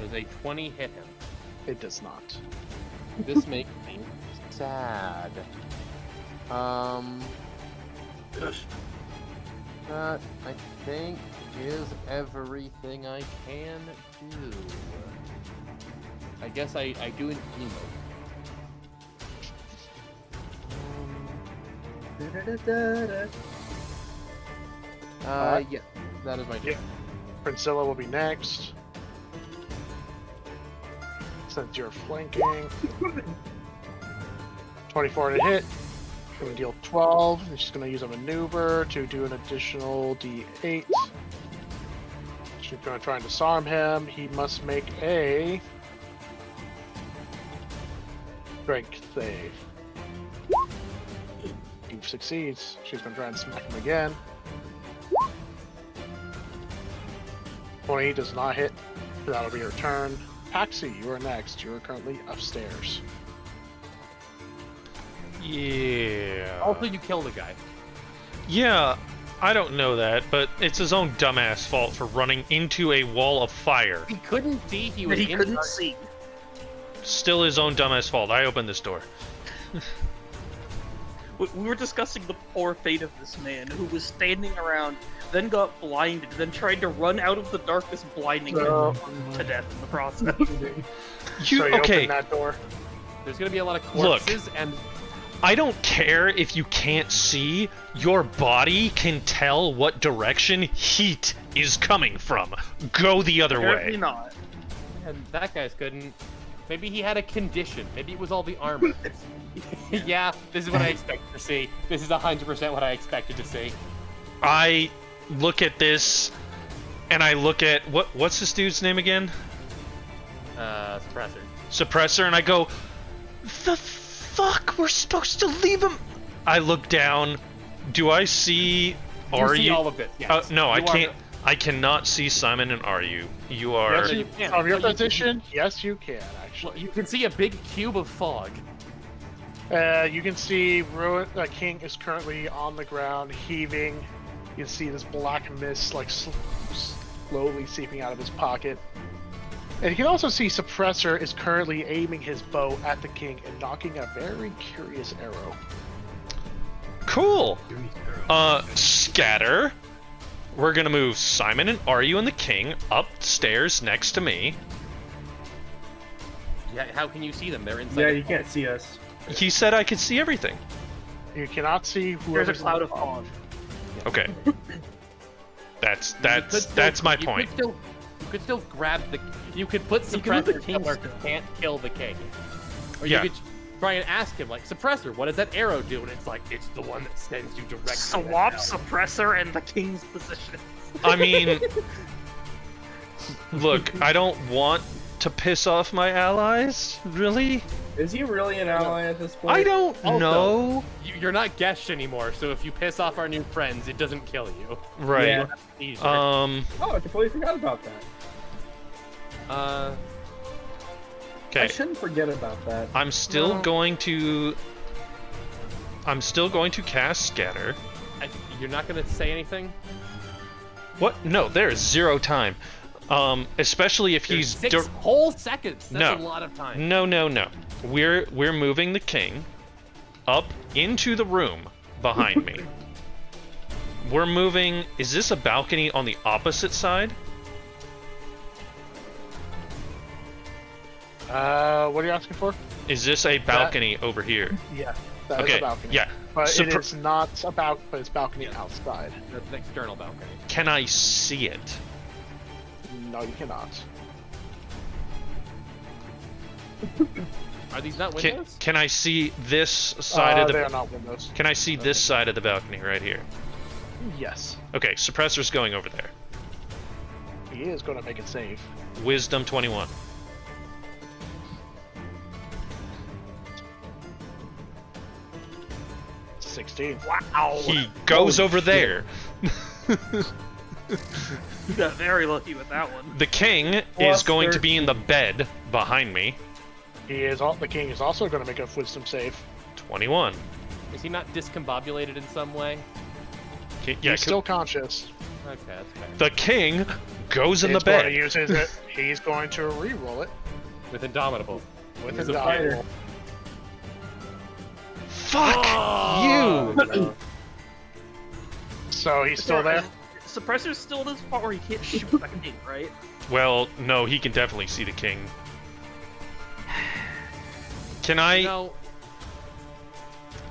Does a 20 hit him? It does not. This makes me sad. That I think is everything I can do. I guess I do an emote. Yeah, that is my turn. Yeah. Princilla will be next. Since you're flanking. 24 to hit. Going to deal 12. And she's going to use a maneuver to do an additional d8. She's going to try and disarm him. He must make a strength save. He succeeds. She's going to try and smack him again. 20 does not hit. That'll be her turn. Paxi, you are next. You are currently upstairs. Yeah. Also, you kill the guy. Yeah, I don't know that, but it's his own dumbass fault for running into a wall of fire. He couldn't see. He was But he in couldn't the- see. Still his own dumbass fault. I opened this door. We were discussing the poor fate of this man who was standing around, then got blinded, then tried to run out of the darkness, blinding him to death in the process. You So you okay? open that door. There's gonna be a lot of Look. corpses and I don't care if you can't see. Your body can tell what direction heat is coming from. Go the other Apparently way. not. and that guy's couldn't. Maybe he had a condition. Maybe it was all the armor. Yeah, this is what I expected to see. This is 100% what I expected to see. I look at this, and I look at what's this dude's name again? Suppressor. Suppressor, and I go, the fuck? We're supposed to leave him. I look down. Do I see? You see all of it. Yes. No, I You are- can't. I cannot see Simon and are you? You are. Yes, you can. From your So you can- position, yes, you can Well, actually. you can see a big cube of fog. You can see King is currently on the ground, heaving. You can see this black mist like slowly seeping out of his pocket. And you can also see Suppressor is currently aiming his bow at the king and knocking a very curious arrow. Cool. Scatter. We're gonna move Simon and Aryu and the king upstairs next to me. Yeah, how can you see them? They're inside. Yeah, the you can't see us. He said I could see everything. You cannot see There's whoever's a cloud in of the fog. Okay. That's You could still- my you point. You could still grab the. You could put You can move the Suppressor king somewhere still. can't kill the king. Or Yeah. you could try and ask him, like, Suppressor, what does that arrow do? And it's like, it's the one that sends you directly. Swap to hell. Suppressor and the king's position. I mean, look, I don't want to piss off my allies, really. Is he really an ally at this point? I don't Also, know. You're not Gesh anymore, so if you piss off our new friends, it doesn't kill you. Right. Yeah. Easier. Oh, I completely forgot about that. I Okay. shouldn't forget about that. I'm still going to cast Scatter. You're not gonna say anything? What? No, there is 0 time. Especially if There's he's 6 whole seconds. That's No. a lot of time. No. We're moving the king up into the room behind me. We're moving. Is this a balcony on the opposite side? What are you asking for? Is this a balcony over here? Yeah, that is Okay. a balcony. Yeah. But it Suppr- is not but it's balcony outside. That's an external balcony. Can I see it? No, you cannot. Are these not Can, windows? can I see this side of They the? are not windows. Can I see this side of the balcony right here? Yes, Okay, suppressor's going over there. he is going to make it save. Wisdom 21. It's 16. Wow. He goes over there. You got very lucky with that one. The king Plus is going to be in the bed behind me. The king is also going to make a wisdom save. 21. Is he not discombobulated in some way? Yeah, He's still conscious. Okay, that's fair. the king goes in He's the bed. going to use his, he's going to re-roll it With Indomitable. with He's his a fighter. Fuck you! So he's still there. Suppressor's still in this spot where he can't shoot the king, right? Well, no, he can definitely see the king. Can I? No,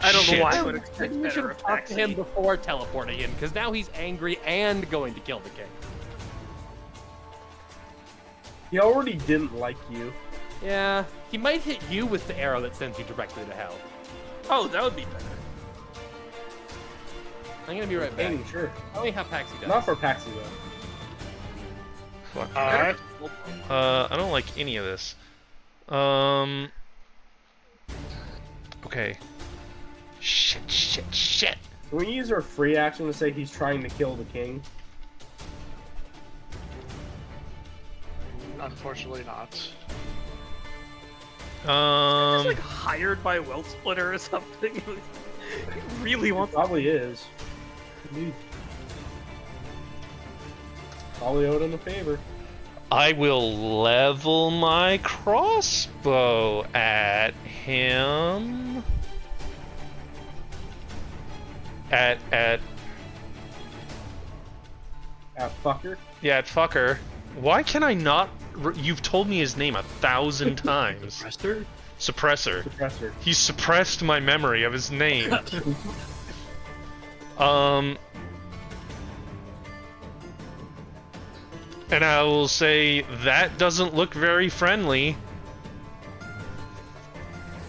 I don't Shit. know why I would expect maybe we should better have of talked to him Taxi. before teleporting in, because now he's angry and going to kill the king. He already didn't like you. Yeah, he might hit you with the arrow that sends you directly to hell. Oh, that would be better. I'm gonna be right back. Maybe, sure. Tell me how Paxi does. Not for Paxi though. Fuck. Alright. I don't like any of this. Okay. Shit. Can we use our free action to say he's trying to kill the king? Unfortunately not. He's like hired by Wealth Splitter or something. He really wants. Probably is. Probably owed him a favor. I will level my crossbow at him. At Fucker. yeah, at fucker. Why can I not? You've told me his name 1,000 times. Suppressor? Suppressor. Suppressor. He suppressed my memory of his name. And I will say that doesn't look very friendly.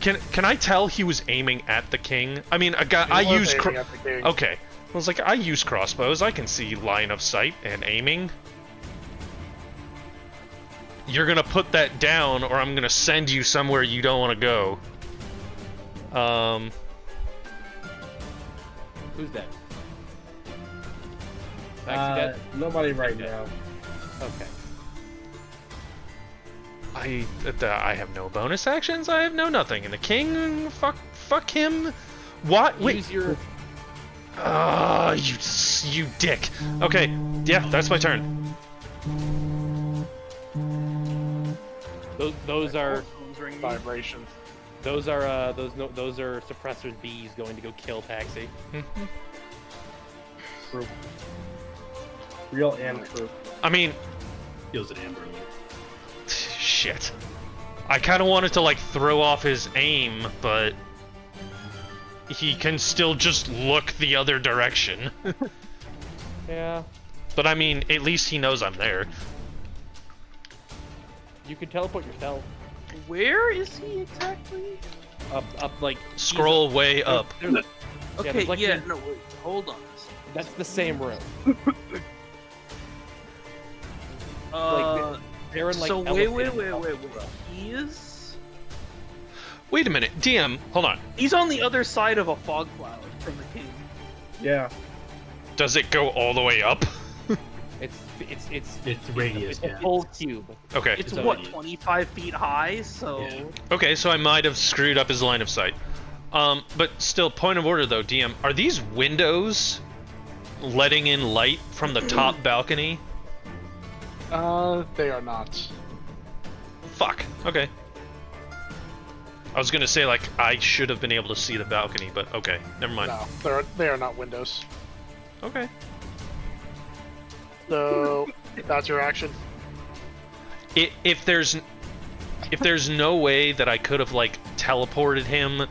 Can I tell he was aiming at the king? I mean, I He was use aiming at the king. okay. I was like, I use crossbows. I can see line of sight and aiming. You're gonna put that down, or I'm gonna send you somewhere you don't want to go. Who's dead? Paxi dead? Nobody right Okay. now. Okay. I have no bonus actions. I have no nothing. And the king, fuck him. What? Wait. Use your. You dick. Okay, yeah, that's my turn. Those are Vibration. those are suppressor B's going to go kill Paxi. True. Real and true. I mean, Feels an Amber Alert. shit. I kind of wanted to like throw off his aim, but he can still just look the other direction. Yeah. But I mean, at least he knows I'm there. You can teleport yourself. Where is he exactly? Up like. Scroll way up. There's Okay, there's like yeah, the- no, wait, hold on. That's the same room. Uh, They're in like. so elevated wait. He is. Wait a minute, DM, hold on. He's on the other side of a fog cloud from the king. Yeah. Does it go all the way up? It's radius, It's a yeah. full cube. Okay. It's It's what, already- 25 feet high, so. Yeah. Okay, so I might have screwed up his line of sight. But still, point of order though, DM, are these windows letting in light from the top balcony? They are not. Fuck. Okay. I was gonna say like I should have been able to see the balcony, but okay, never mind. No, they are not windows. Okay. So that's your action. If there's no way that I could have like teleported him.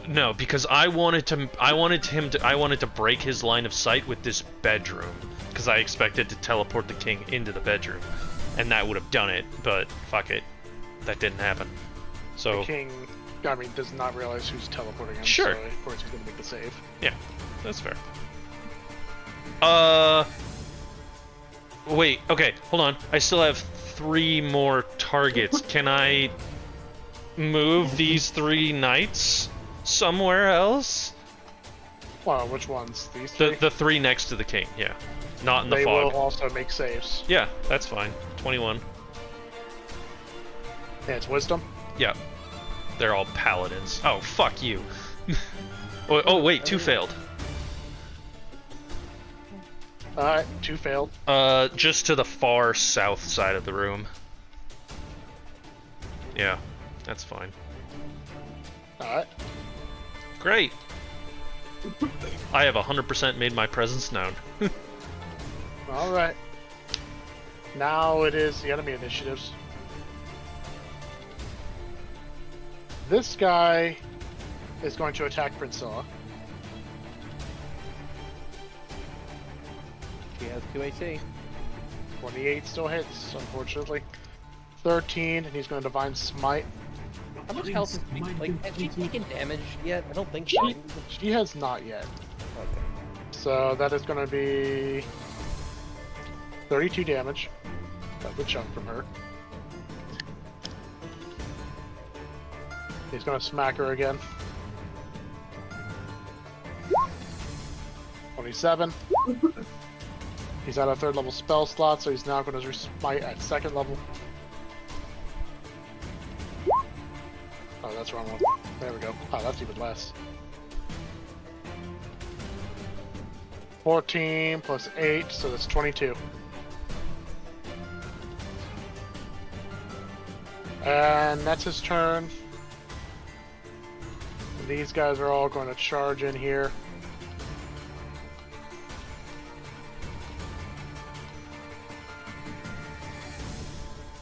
No, because I wanted to break his line of sight with this bedroom, because I expected to teleport the king into the bedroom, and that would have done it. But fuck it, that didn't happen. So The king, I mean, does not realize who's teleporting him. Sure. So of course he's gonna make the save. yeah, that's fair. Wait, okay, hold on. I still have 3 more targets. Can I move these 3 knights somewhere else? Well, which ones? These three? The 3 next to the king, yeah. Not in the They fog. will also make saves. Yeah, that's fine. 21. Yeah, it's wisdom. Yeah. They're all paladins. Oh, fuck you. Oh, wait, 2 failed. Alright, 2 failed. Just to the far south side of the room. Yeah, that's fine. Alright. Great! I have 100% made my presence known. Alright. Now it is the enemy initiatives. This guy is going to attack Princella. She has 2 AC. 28 still hits, unfortunately. 13, and he's going to Divine Smite. How much health is like? Has she taken damage yet? I don't think so. She has not yet. Okay. So that is going to be 32 damage. That's a chunk from her. He's going to smack her again. 27. He's at a 3rd level spell slot, so he's now going to smite at 2nd level. Oh, that's the wrong one. There we go. Oh, that's even less. 14 plus 8, so that's 22. And that's his turn. These guys are all going to charge in here.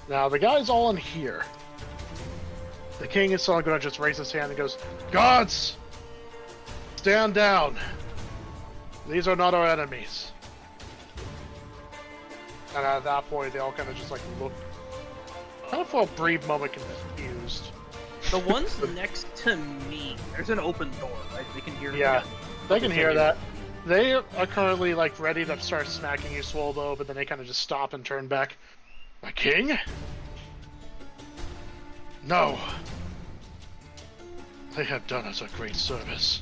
Now, the guy's all in here. The king is suddenly going to just raise his hand and goes, "Gods! Stand down! These are not our enemies." And at that point, they all kind of just like look, kind of for a brief moment confused. The ones next to me, there's an open door, right? They can hear Yeah, me. they can hear that. They are currently like ready to start smacking you, Swolbo, but then they kind of just stop and turn back. "A king? No. They have done us a great service.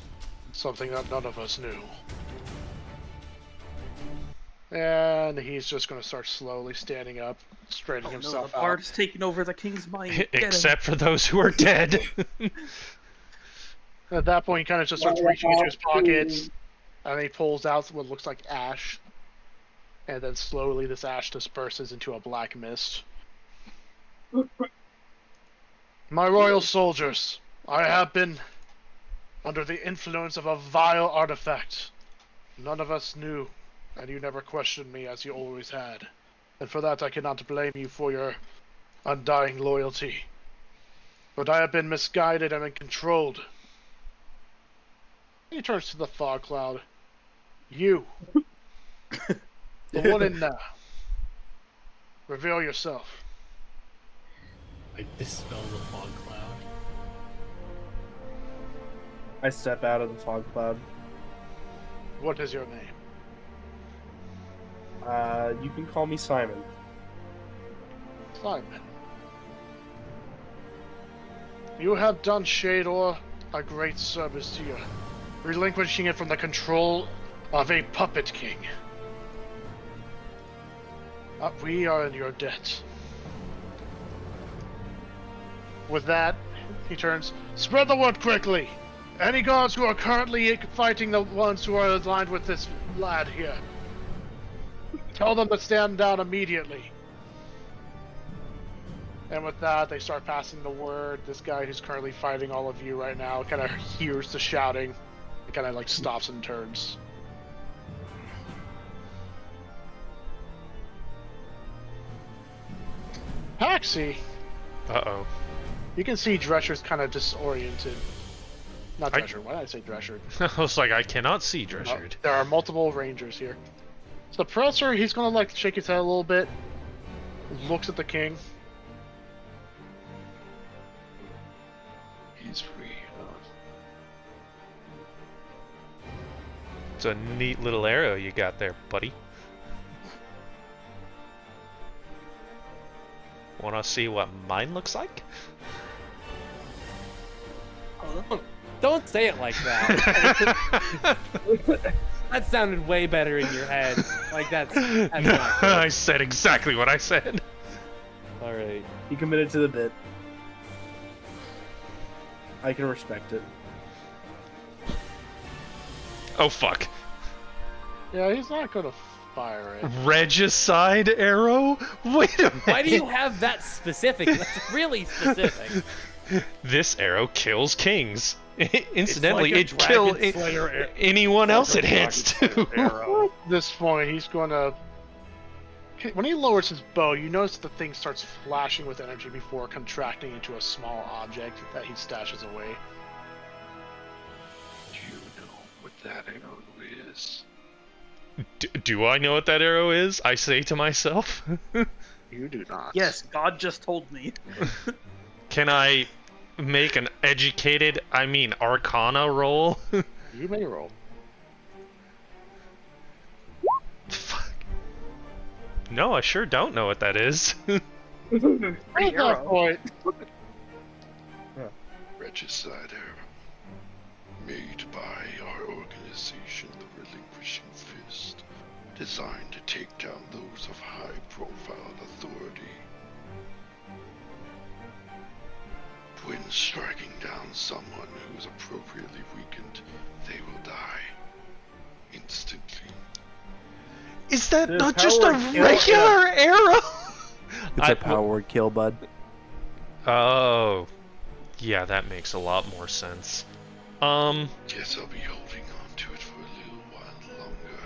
Something that none of us knew." And he's just going to start slowly standing up, straightening No, himself the out. bard's taking over the king's mind. Get him. Except for those who are dead. At that point, he kind of just starts reaching into his pockets, and he pulls out what looks like ash. And then slowly this ash disperses into a black mist. "My royal soldiers, I have been under the influence of a vile artifact. None of us knew, and you never questioned me as you always had. And for that I cannot blame you for your undying loyalty. But I have been misguided and controlled." He turns to the fog cloud. "You, the one in there, reveal yourself." I dispel the fog cloud. I step out of the fog cloud. "What is your name?" You can call me Simon. "Simon. You have done Shador a great service to you, relinquishing it from the control of a puppet king. We are in your debt." With that, he turns, "Spread the word quickly! Any guards who are currently fighting the ones who are aligned with this lad here, tell them to stand down immediately." And with that, they start passing the word. This guy who's currently fighting all of you right now kind of hears the shouting and kind of like stops and turns. Paxi, Uh-oh. you can see Drescher's kind of disoriented. Not I- Drescher, why did I say Drescher? I was like, I cannot see Dressured. There are multiple rangers here. Suppressor, he's gonna like shake his head a little bit, looks at the king. He's free. It's a neat little arrow you got there, buddy. Wanna see what mine looks like? Don't say it like that. That sounded way better in your head. Like that's not good. I said exactly what I said. All right. He committed to the bit. I can respect it. Oh fuck. Yeah, he's not gonna fire it. Regicide arrow? Wait a minute. Why do you have that specific? That's really specific. This arrow kills kings. Incidentally, It's like it a kills Dragon Slayer anyone else it hits too. At this point, he's gonna. When he lowers his bow, you notice the thing starts flashing with energy before contracting into a small object that he stashes away. Do you know what that arrow is? Do I know what that arrow is? I say to myself. You do not. Yes, God just told me. Can I make an educated, arcana roll? You may roll. Fuck. No, I sure don't know what that is. Pretty At that arrow. point, Regicide arrow. Made by our organization, the Relinquishing Fist. Designed to take down those of high-profile authority. When striking down someone who is appropriately weakened, they will die. Instantly. Is that Dude, not just a power kill. regular arrow? It's a power word kill, bud. Oh. Yeah, that makes a lot more sense. Guess I'll be holding on to it for a little while longer.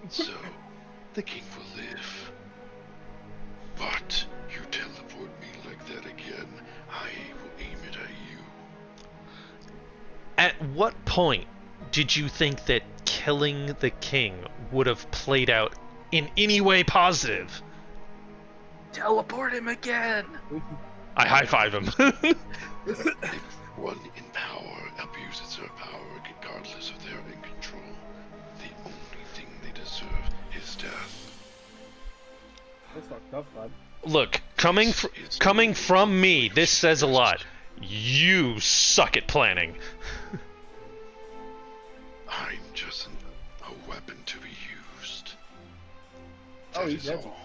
So, the king will live. But you teleport me like that again, I will aim it at you. At what point did you think that killing the king would have played out in any way positive? Teleport him again. I high-five him. If one in power abuses their power regardless of their in control, the only thing they deserve is death. That's fucked up, bud. Look, coming from me, this says a lot. You suck at planning. I'm just a weapon to be used. Oh, That he's is edgy. all.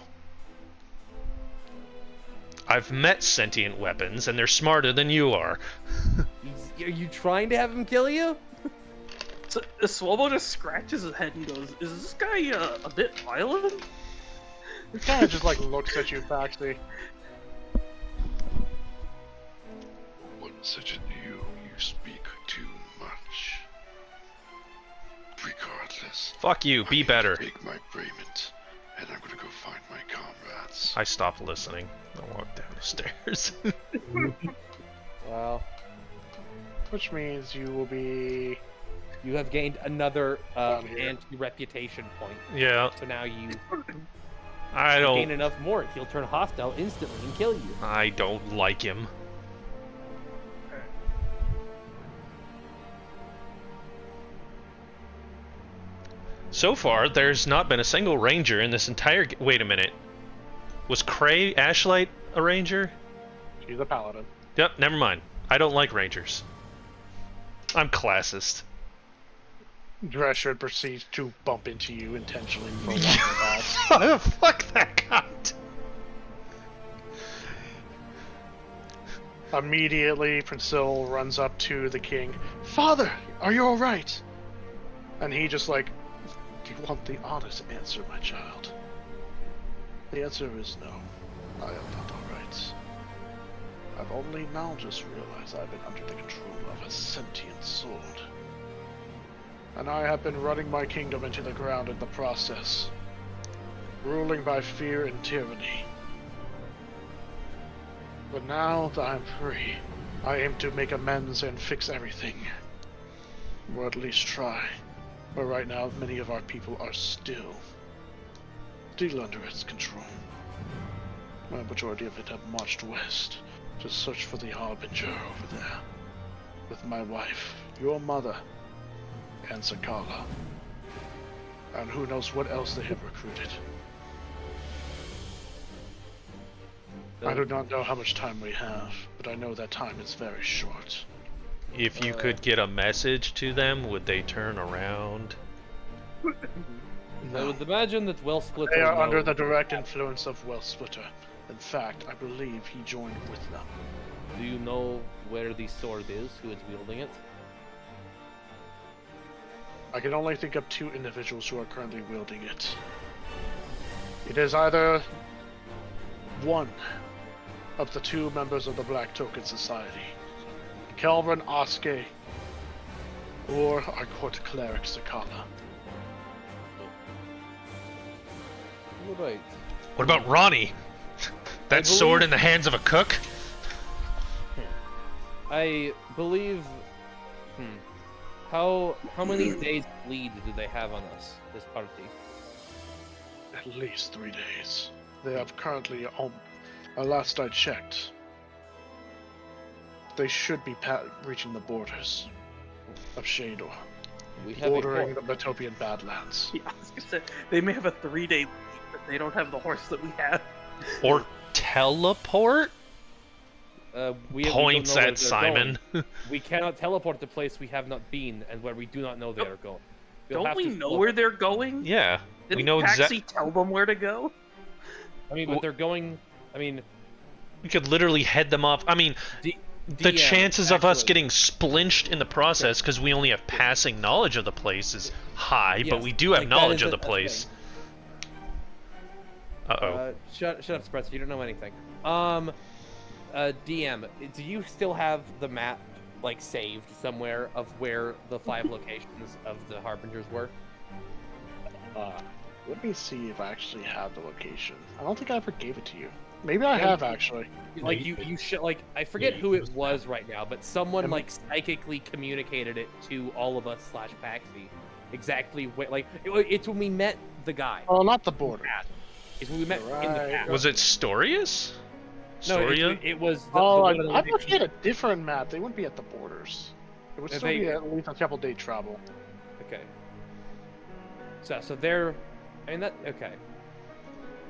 I've met sentient weapons, and they're smarter than you are. Are you trying to have him kill you? So Swobo just scratches his head and goes, "Is this guy a bit violent?" he kind of just like looks at you, Baxley. One such as you speak too much. Regardless, Fuck you, be I'm gonna better. Take my raiment, and I'm gonna go find my comrades. I stopped listening. I walked down the stairs. Well, Which means you will be. you have gained another Down here. anti-reputation point. Yeah, So now you I gain don't. enough more. He'll turn hostile instantly and kill you. I don't like him. So far, there's not been a single ranger in this entire. Wait a minute. Was Cray Ashlight a ranger? She's a paladin. Yep, never mind. I don't like rangers. I'm classist. Drescher proceeds to bump into you intentionally for one of Fuck that cunt. Immediately, Priscilla runs up to the king. Father, are you alright? And he just like, do you want the honest answer, my child? The answer is no. I am not alright. I've only now just realized I've been under the control of a sentient sword. And I have been running my kingdom into the ground in the process. Ruling by fear and tyranny. But now that I'm free, I aim to make amends and fix everything. Or at least try. But right now, many of our people are still under its control. A majority of it have marched west to search for the Harbinger over there. With my wife, your mother, and Sakala. And who knows what else they have recruited. I do not know how much time we have, but I know that time is very short. If you could get a message to them, would they turn around? I would imagine that Well Splitter They are under knows. the direct influence of Well Splitter. In fact, I believe he joined with them. Do you know where the sword is? Who is wielding it? I can only think of 2 individuals who are currently wielding it. It is either one of the 2 members of the Black Token Society, Calvin Oske, or our court cleric Sakala. Right. What about Ronnie? That sword in the hands of a cook? I believe. How many days lead do they have on us? This party. At least 3 days. They have currently, last I checked, they should be reaching the borders of Shador, We have bordering the Metopian Badlands. Yeah, I was gonna say, they may have a 3-day lead, but they don't have the horse that we have. Or teleport? We Points don't know where at they're Simon. going. We cannot teleport to a place we have not been and where we do not know they are going. We'll Don't have we to know look- where they're going? Yeah. Didn't We know Paxi exactly. tell them where to go? I mean, but they're going. I mean, We could literally head them off. I mean, the DM, chances of us actually. getting splinched in the process, because we only have passing knowledge of the place, is high, but Yes, we do have like, that knowledge is of the a thing. place. Uh-oh. Shut up, Spreads. You don't know anything. DM, do you still have the map like saved somewhere of where the 5 locations of the Harbingers were? Let me see if I actually have the location. I don't think I ever gave it to you. Maybe I have, actually. Like you should like I forget who it was right now, but someone like psychically communicated it to all of us / Paxi. Exactly what it's when we met the guy. Oh, not the border. It's when we met in the past. Was it Storius? No, Storia? it was. I thought you had a different map. They wouldn't be at the borders. It would still be at least a couple day travel. Okay. So they're, I mean that okay.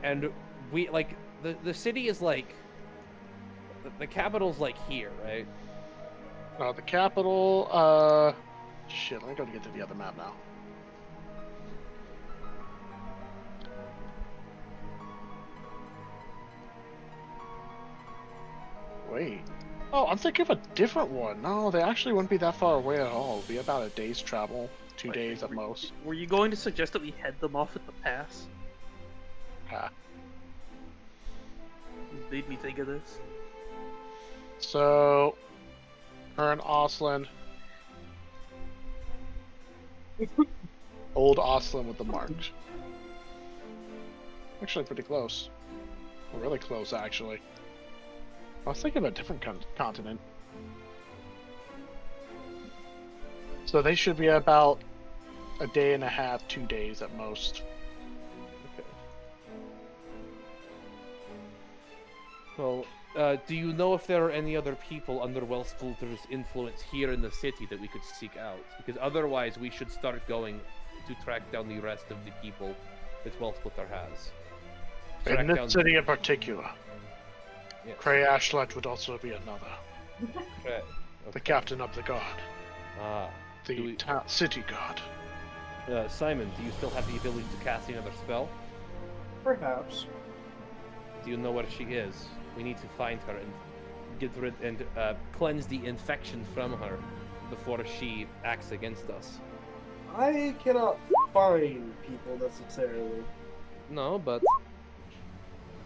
And we like the city is like the capital's like here, right? The capital. Shit. Let me go to get to the other map now. Wait. Oh, I'm thinking of a different one. No, they actually wouldn't be that far away at all. It'd be about a day's travel, 2 days at most. Were you going to suggest that we head them off at the pass? Made me think of this. So, her and Auseland. Old Auseland with the marks. Actually, pretty close. Really close, actually. I was thinking of a different continent. So they should be about a day and a half, 2 days at most. Okay. Well, do you know if there are any other people under Wellsplinter's influence here in the city that we could seek out? Because otherwise, we should start going to track down the rest of the people that Wellsplinter has. In this city in particular. Yes. Cray Ashlet would also be another. Okay. The captain of the guard. Ah. The city guard. Simon, do you still have the ability to cast another spell? Perhaps. Do you know where she is? We need to find her and get rid and cleanse the infection from her before she acts against us. I cannot find people necessarily. No, but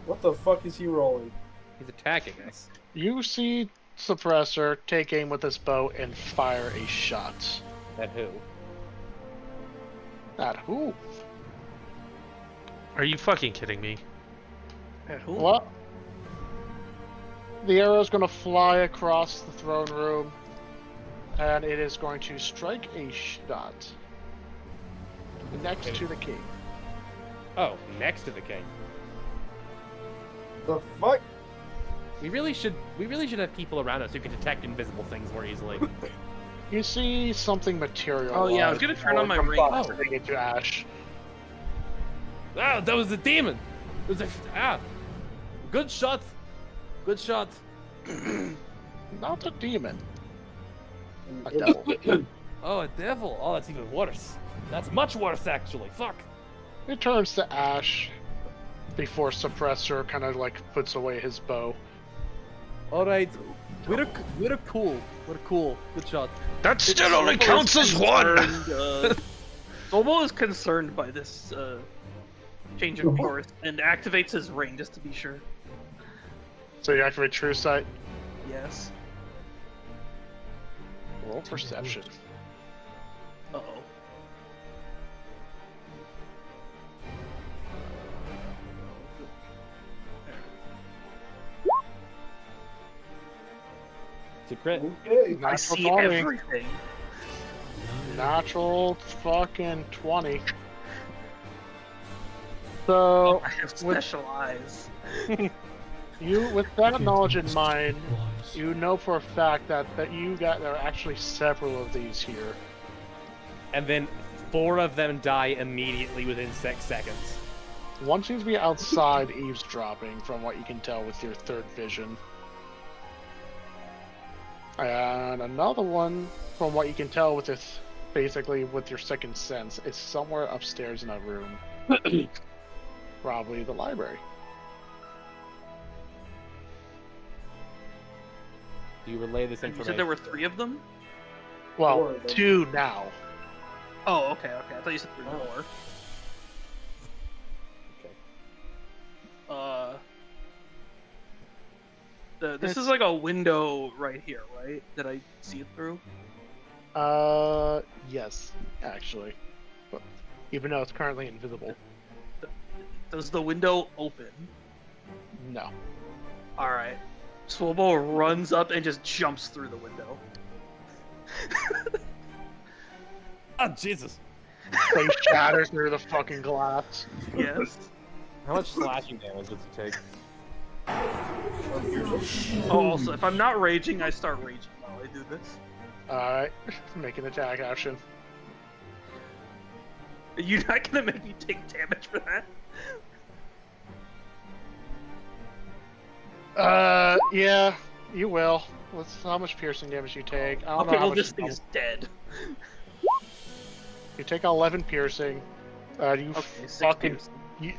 What the fuck is he rolling? he's attacking us. You see Suppressor take aim with his bow and fire a shot. At who? At who? Are you fucking kidding me? At who? What? The arrow's gonna fly across the throne room, and it is going to strike a shot next to the king. Oh, next to the king. The fuck? We really should have people around us who can detect invisible things more easily. You see something material. Oh, yeah, I was gonna turn on my ring. Turning into ash. Ah, that was a demon. It was a good shot. Good shot. Not a demon. A devil. Oh, a devil. Oh, that's even worse. That's much worse, actually. Fuck. It turns to ash, before Suppressor kind of like puts away his bow. Alright. We're cool. Good shot. That still only counts as one! Zobo is concerned by this change of course and activates his ring just to be sure. So you activate True Sight. Yes. Roll Perception. Uh-oh. It's a crit. Okay. I see 20. everything. Natural fucking 20. So, I have special eyes. you, with that knowledge in mind, you know for a fact that there are actually several of these here. And then 4 of them die immediately within 6 seconds. One seems to be outside eavesdropping, from what you can tell with your third vision. And another one, from what you can tell with this, basically with your second sense, is somewhere upstairs in a room. Probably the library. Do you relay this And you information? said there were 3 of them? Well, 2 now. Oh, okay. I thought you said 3 more. Okay. This is like a window right here, right? That I see it through? Yes, actually. But even though it's currently invisible. Does the window open? No. Alright. Swobo runs up and just jumps through the window. Oh, Jesus. They shatter through the fucking glass. Yes. How much slashing damage does it take? Oh, also, if I'm not raging, I start raging while I do this. Alright, make an attack action. Are you not gonna make me take damage for that? Yeah, you will. Let's see how much piercing damage you take. I don't know Okay, how well much this thing is dead. You take 11 piercing. You Okay, 6 fucking. piercing.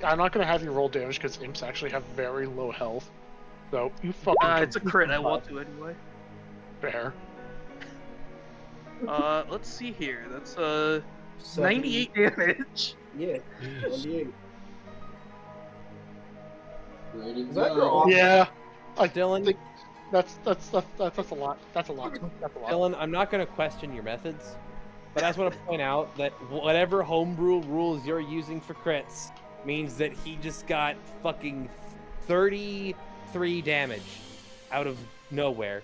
I'm not gonna have you roll damage because imps actually have very low health. So you fucking. It's a crit, I want to anyway. Fair. Let's see here. That's 7. 98 damage. Yeah, 98. Way to Is that go. your off? Yeah. I Dylan, think that's a lot. That's a lot. That's a lot. Dylan, I'm not going to question your methods, but I just want to point out that whatever homebrew rules you're using for crits means that he just got fucking 33 damage out of nowhere.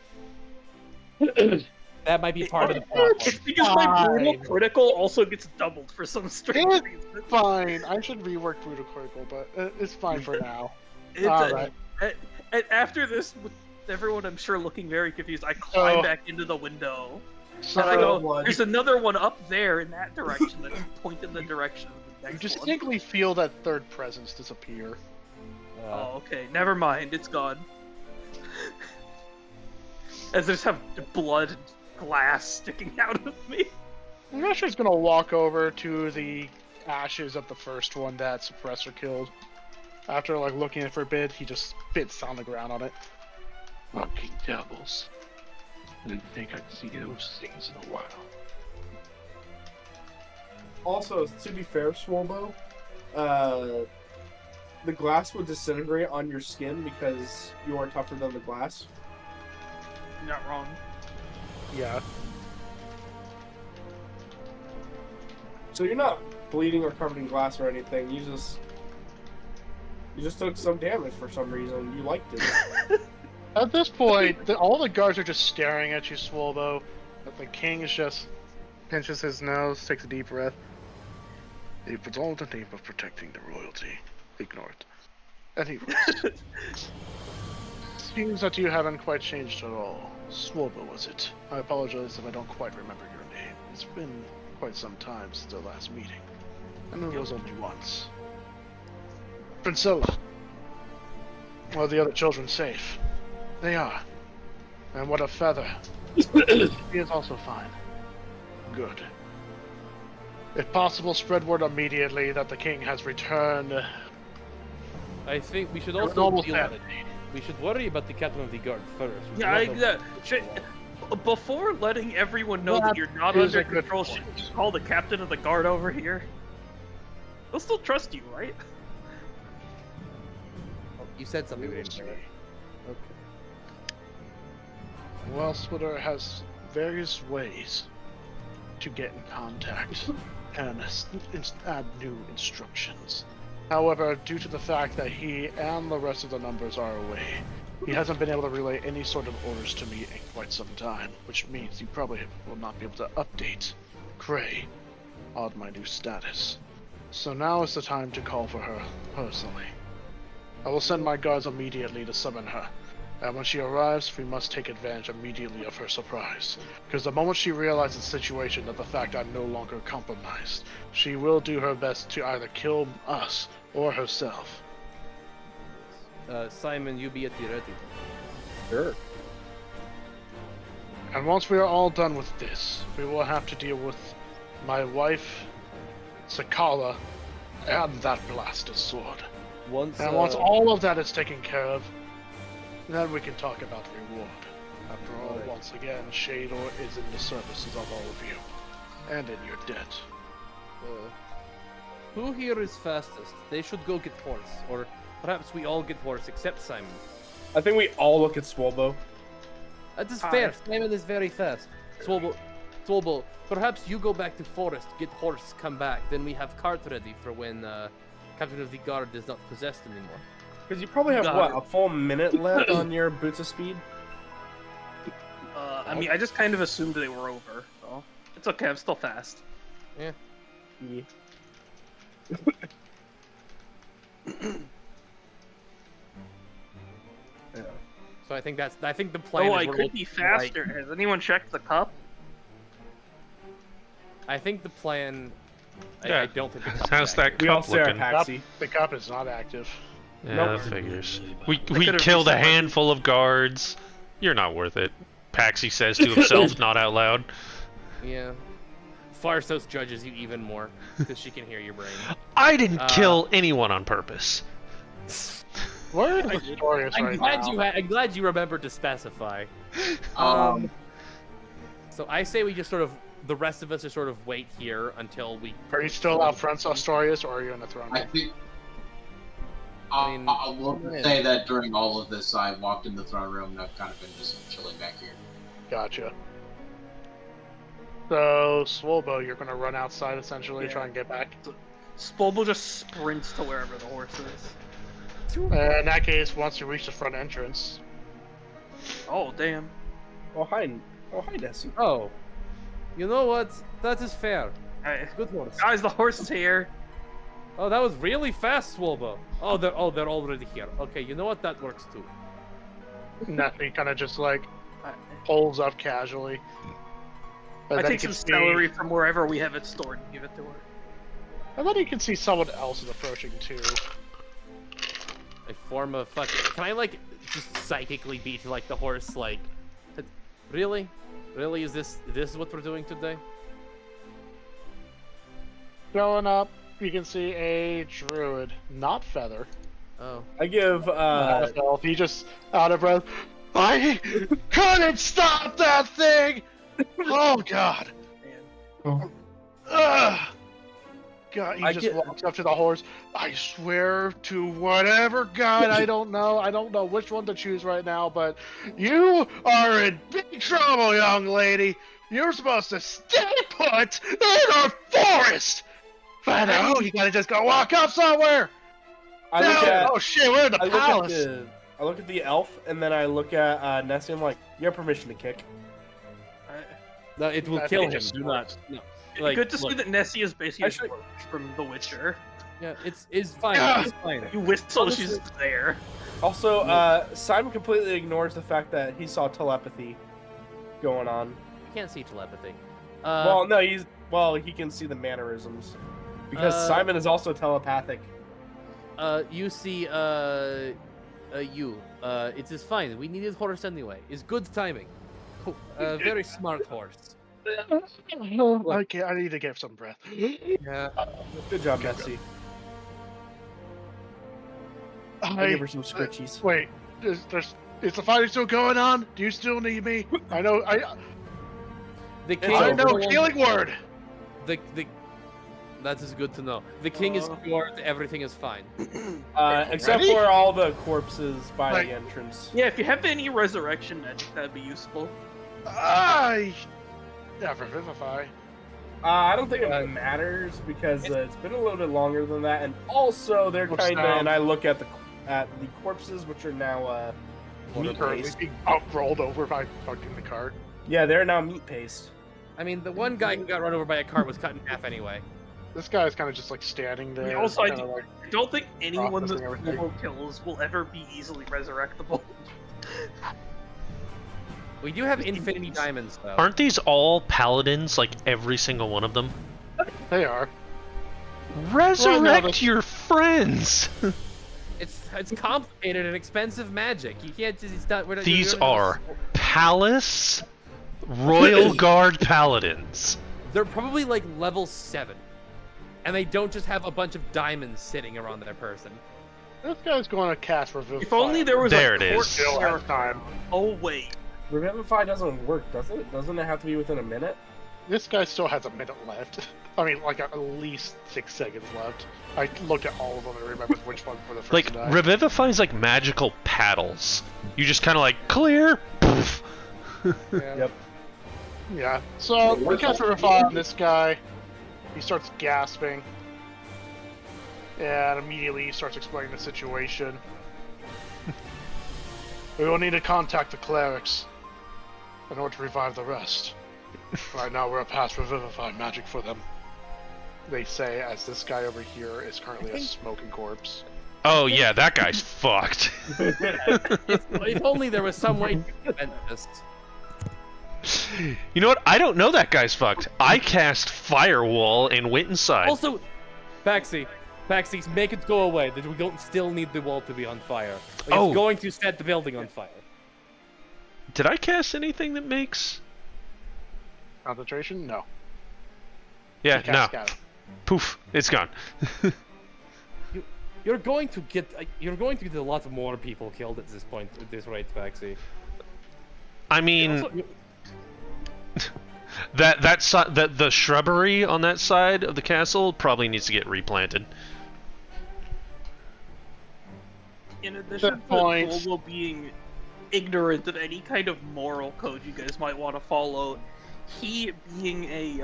That might be part of the problem. It's because my brutal critical also gets doubled for some strange It's reason. fine. I should rework Brutal Critical, but it's fine for now. It's Alright. and after this, with everyone I'm sure looking very confused, I climb So- back into the window. So And I go, there's another one up there in that direction that point in the direction of the you next one. distinctly feel that third presence disappear. Oh, okay. Never mind. It's gone. As I just have blood and glass sticking out of me. I'm not sure it's gonna walk over to the ashes of the first one that Suppressor killed. After like looking at it for a bit, he just spits on the ground on it. Fucking devils. I didn't think I'd see those things in a while. Also, to be fair, Swolbo, the glass would disintegrate on your skin because you are tougher than the glass. You're not wrong. Yeah. So you're not bleeding or covered in glass or anything. You just took some damage for some reason. You liked it. At this point, all the guards are just staring at you, Swolbo. But the king is just pinches his nose, takes a deep breath. It was all in the name of protecting the royalty. Ignore it. Anyways, Seems that you haven't quite changed at all. Swolbo, was it? I apologize if I don't quite remember your name. It's been quite some time since the last meeting. And it was only once. Princella. Are the other children safe? They are. And what a feather. He is also fine. Good. If possible, spread word immediately that the king has returned. I think we should It was also almost deal. sanity. We should worry about the captain of the guard first. We Yeah, don't know- before letting everyone know That that you're not is under a good control, point. should you call the captain of the guard over here? They'll still trust you, right? Oh, you said something we didn't hear. It. Okay. Well, Splitter has various ways to get in contact and add new instructions. However, due to the fact that he and the rest of the numbers are away, he hasn't been able to relay any sort of orders to me in quite some time, which means he probably will not be able to update Cray on my new status. So now is the time to call for her personally. I will send my guards immediately to summon her. And when she arrives, we must take advantage immediately of her surprise. Because the moment she realizes the situation of the fact I'm no longer compromised, she will do her best to either kill us or herself. Simon, you be at the ready. Sure. And once we are all done with this, we will have to deal with my wife, Sakala, and that blasted sword. Once all of that is taken care of, then we can talk about reward. After all, Right. once again, Shador is in the services of all of you, and in your debt. who here is fastest? They should go get horse, or perhaps we all get horse except Simon. I think we all look at Swolbo. That is fair. Simon is very fast. Swolbo, perhaps you go back to forest, get horse, come back. Then we have cart ready for when captain of the guard is not possessed anymore. Because you probably have, what, a full minute left on your Boots of Speed? I mean, I just kind of assumed they were over, so it's okay. I'm still fast. Yeah. Yeah. So I think the plan. Oh, is I we're could looking be like- faster. Has anyone checked the cup? I think the plan. Yeah. I don't think the cup How's is that We all cup stare at looking? Paxi. The cup is not active. Yeah, Nope. that figures. I We could've killed a reset my- handful of guards. You're not worth it. Paxi says to himself, not out loud. Yeah. Farsos judges you even more because she can hear your brain. I didn't kill anyone on purpose. Where is Victorious right now? I'm glad you remembered to specify. So I say we just sort of, the rest of us just sort of wait here until we. Are you still out front, Astorius, or are you in the throne I room? think. I mean, I will say that during all of this, I walked in the throne room and I've kind of been just chilling back here. Gotcha. So, Swolbo, you're gonna run outside essentially, try and get back. Spolbo just sprints to wherever the horse is. In that case, once you reach the front entrance, Oh, damn. Oh, hi, Nessie. Oh, you know what? That is fair. Hey, Good horse. guys, the horse is here. Oh, that was really fast, Swolbo. Oh, they're already here. Okay, you know what? That works too. Nessie kind of just like pulls up casually. And I then take you some can see- celery from wherever we have it stored and give it to her. And then you can see someone else is approaching too. A form of fucking. Can I like just psychically beat like the horse? Like, really? Is this what we're doing today? Going up, you can see a druid, not Feather. Oh. I give, He just out of breath. I couldn't stop that thing. Oh God. Oh. Ugh. God, he I just get- walks up to the horse. I swear to whatever God, I don't know which one to choose right now, but you are in big trouble, young lady. You're supposed to stay put in our forest. But no, you gotta just go walk up somewhere. I look at, Oh shit, we're in the I look at palace. I look at the elf, and then I look at Nessie. I'm like, you have permission to kick. No, it will I kill think him. it just Do not. No. Like, Good to see look, that Nessie is basically Actually- a roach from The Witcher. Yeah, it's fine. Ah. It's fine. You whistle, she's there. Also, Simon completely ignores the fact that he saw telepathy going on. I can't see telepathy. Well, no, he can see the mannerisms because Simon is also telepathic. You see, it is fine. We needed horse anyway. It's good timing. Very smart horse. Okay, I need to get some breath. Yeah. Good job, Okay, Nessie. I'll give her some scritchies. Wait, is the fighting still going on? Do you still need me? I know. The king. I know. Healing word. The that is good to know. The king is cured. Everything is fine. Except Ready? for all the corpses by the entrance. Yeah, if you have any resurrection magic, that'd be useful. Yeah, revivify. I don't think it matters because it's been a little bit longer than that, and also they're Looks kind of. down. And I look at the corpses, which are now meat Currently paste. being rolled over by fucking the cart. Yeah, they're now meat paste. I mean, the one guy who got run over by a car was cut in half anyway. This guy's kind of just like standing there. Also, I kinda like, don't think anyone that processing everything. Slobo kills will ever be easily resurrectable. We do have infinity diamonds, though. Aren't these all paladins, like every single one of them? They are. Resurrect your friends! It's complicated and expensive magic. You can't just. It's not, we're not, These we don't are have- Palace Royal Guard paladins. They're probably like level 7. And they don't just have a bunch of diamonds sitting around their person. This guy's going to cast Revivify. If only there was There a it is. court Still sheriff. has time. Oh wait. Revivify doesn't work, does it? Doesn't it have to be within a minute? This guy still has a minute left. I mean, like at least 6 seconds left. I looked at all of them and remembered which one for the first Like, die. Revivify is like magical paddles. You just kind of like, clear, poof. Yep. Yeah. So we cast Revivify on this guy. He starts gasping. And immediately he starts explaining the situation. We will need to contact the clerics in order to revive the rest. Right now we're past Revivify magic for them. They say as this guy over here is currently a smoking corpse. Oh yeah, that guy's fucked. If only there was some way to prevent this. You know what? I don't know that guy's fucked. I cast Firewall and went inside. Also, Baxi, make it go away. That we don't still need the wall to be on fire. Like, Oh. It's going to set the building on fire. Did I cast anything that makes... Concentration? No. Yeah, He no. cast Scatter. Poof, it's gone. You're going to get a lot more people killed at this point, at this rate, Baxi. I mean... the shrubbery on that side of the castle probably needs to get replanted. In addition to point. Volvo being ignorant of any kind of moral code you guys might want to follow, he being a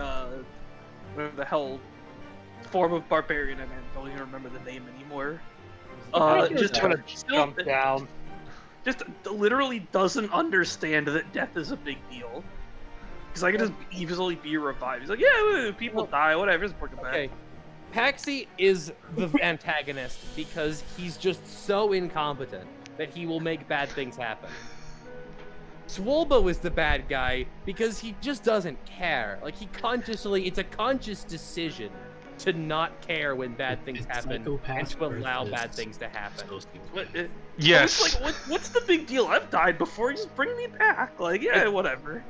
whatever the hell form of barbarian, and I don't even remember the name anymore. Just Gonna jump down. just literally doesn't understand that death is a big deal. Because I can just easily be revived. He's like, yeah, people die, whatever, just bring it back. Okay. Paxi is the antagonist because he's just so incompetent that he will make bad things happen. Swolbo is the bad guy because he just doesn't care. Like, it's a conscious decision to not care when bad things happen and to allow bad things to happen. Yes. It's like, what's the big deal? I've died before, just bring me back. Like, yeah, whatever.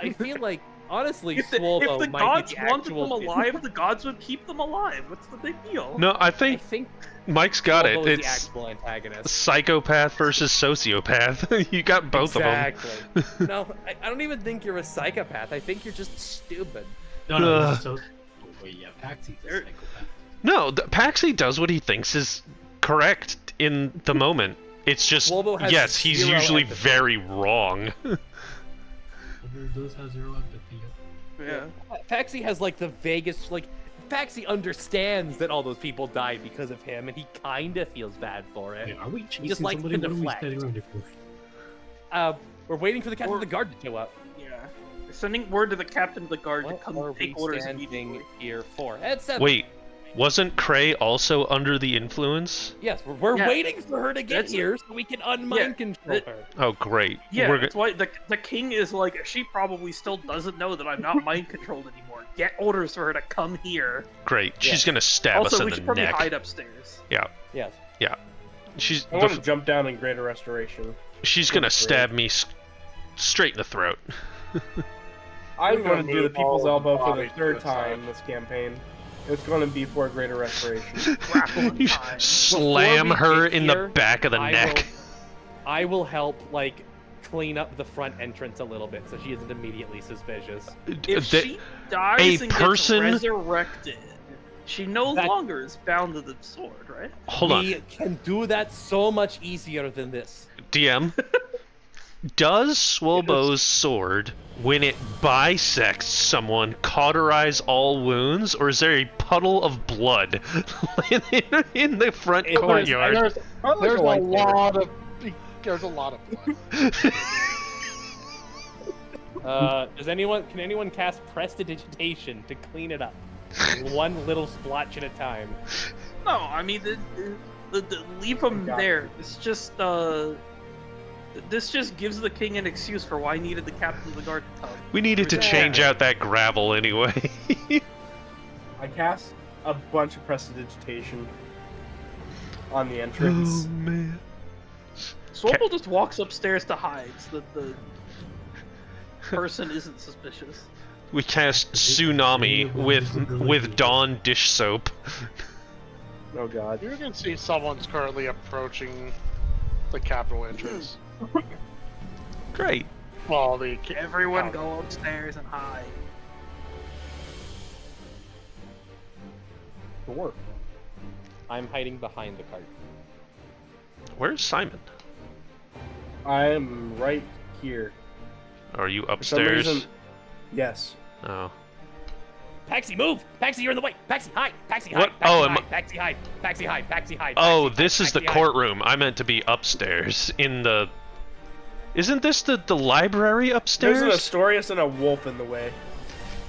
I feel like, honestly, If the Swolbo might gods be the wanted actual... them alive, the gods would keep them alive. What's the big deal? No, I I think think Mike's got Swolbo it. is the It's actual antagonist. psychopath versus sociopath. You got both of them. Exactly. No, I don't even think you're a psychopath. I think you're just stupid. No, Ugh. he's so. Wait, yeah, Paxy's a psychopath. No, Paxi does what he thinks is correct in the moment. It's just, Swolbo has yes, he's zero usually empathy. very wrong. Those have zero empathy. Yeah. Paxi has like the vaguest, like, Paxi understands that all those people died because of him, and he kinda feels bad for it. Wait, are we chasing just like somebody? to What are we deflect. standing around here for? We're waiting for the captain of the guard to show up. Yeah. They're sending word to the captain of the guard What to come are take we orders standing immediately. here for? At 7. Wait, wasn't Cray also under the influence? Yes, we're Yeah. waiting for her to get That's- here so we can unmind control that- her. Oh, great. Yeah, We're that's why the king is like, she probably still doesn't know that I'm not mind controlled anymore. Get orders for her to come here. great. She's Yes. gonna stab us Also, in we the should probably neck. hide upstairs. Yeah, Yes. yeah. She's I want to jump down in Greater Restoration. she's gonna stab me straight in the throat. I'm We're gonna going to do the move all people's of the elbow for the bodies to third the side. time this campaign. It's going to be for a greater restoration. You slam Before we her get in here, the back of the neck. I will help, like, clean up the front entrance a little bit so she isn't immediately suspicious. If she dies and gets resurrected, she no longer is bound to the sword, right? Hold on. We can do that so much easier than this. DM, does Swobo's sword, when it bisects someone, cauterize all wounds, or is there a puddle of blood in the front courtyard? There's a lot of blood. Can anyone cast Prestidigitation to clean it up? One little splotch at a time. No, I mean, leave him there. This just gives the king an excuse for why he needed the captain of the guard to come. We needed to change out that gravel anyway. I cast a bunch of Prestidigitation on the entrance. Oh, man. Swobble just walks upstairs to hide so that the person isn't suspicious. We cast Tsunami with Dawn dish soap. Oh god. You can see someone's currently approaching the capital entrance. Great. Well, Everyone go upstairs and hide. Sure. I'm hiding behind the cart. Where's Simon? I'm right here. Are you For some upstairs? reason- Yes. Oh. Paxi, move! Paxi, you're in the way! Paxi, hide! Paxi, What? hide! Paxi, Oh, hide! Paxi, hide! Paxi, hide! Paxi, hide! Oh, Paxi, this hide, is the Paxi, hide. courtroom. I meant to be upstairs in the. Isn't this the library upstairs? There's an Astorius and a wolf in the way.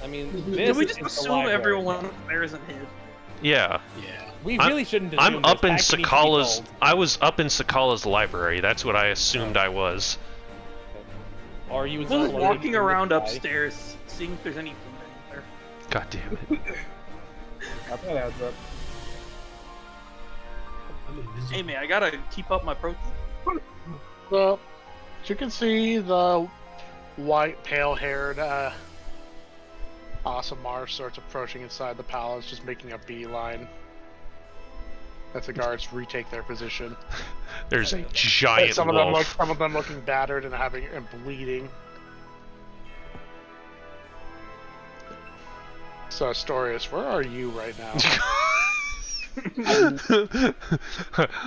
I mean, Did we just is the assume library. everyone upstairs and hid? Yeah. We really shouldn't assume I'm up this. in Paxi needs to be Sakala's. told. I was up in Sakala's library. That's what I assumed I was. Or you was Just floating walking in the around sky. upstairs, seeing if there's anything there. God damn it. That adds up. Hey man, I gotta keep up my protein. Well, you can see the white, pale-haired Asamar starts approaching inside the palace, just making a beeline. As the guards retake their position. There's a giant some wolf. of them looking battered and bleeding. So Astorius, where are you right now?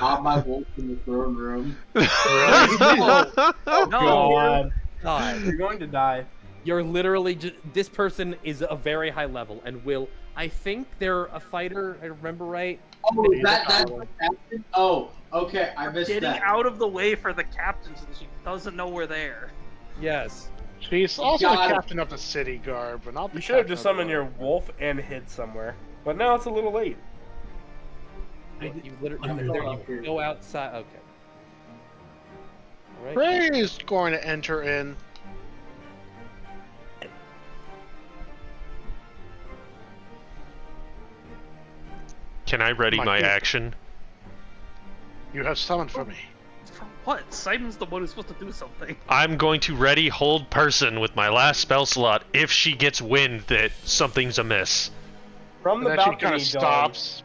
On my wolf in the throne room. Oh, No. God. You're going to die. You're literally just. This person is a very high level and will. I think they're a fighter. I remember right. Oh, that's the captain? Oh, okay, I missed Getting that. out of the way for the captain so that she doesn't know we're there. Yes. She's also Got the it. captain of the city guard, but not the You should have captain just of the summoned your guard. wolf and hid somewhere. But now it's a little late. You literally go outside. Okay. All right. Prey is going to enter in. Can I ready my action? You have summoned for me. For what? Simon's the one who's supposed to do something. I'm going to ready hold person with my last spell slot if she gets wind that something's amiss. From the And then she balcony, kind of stops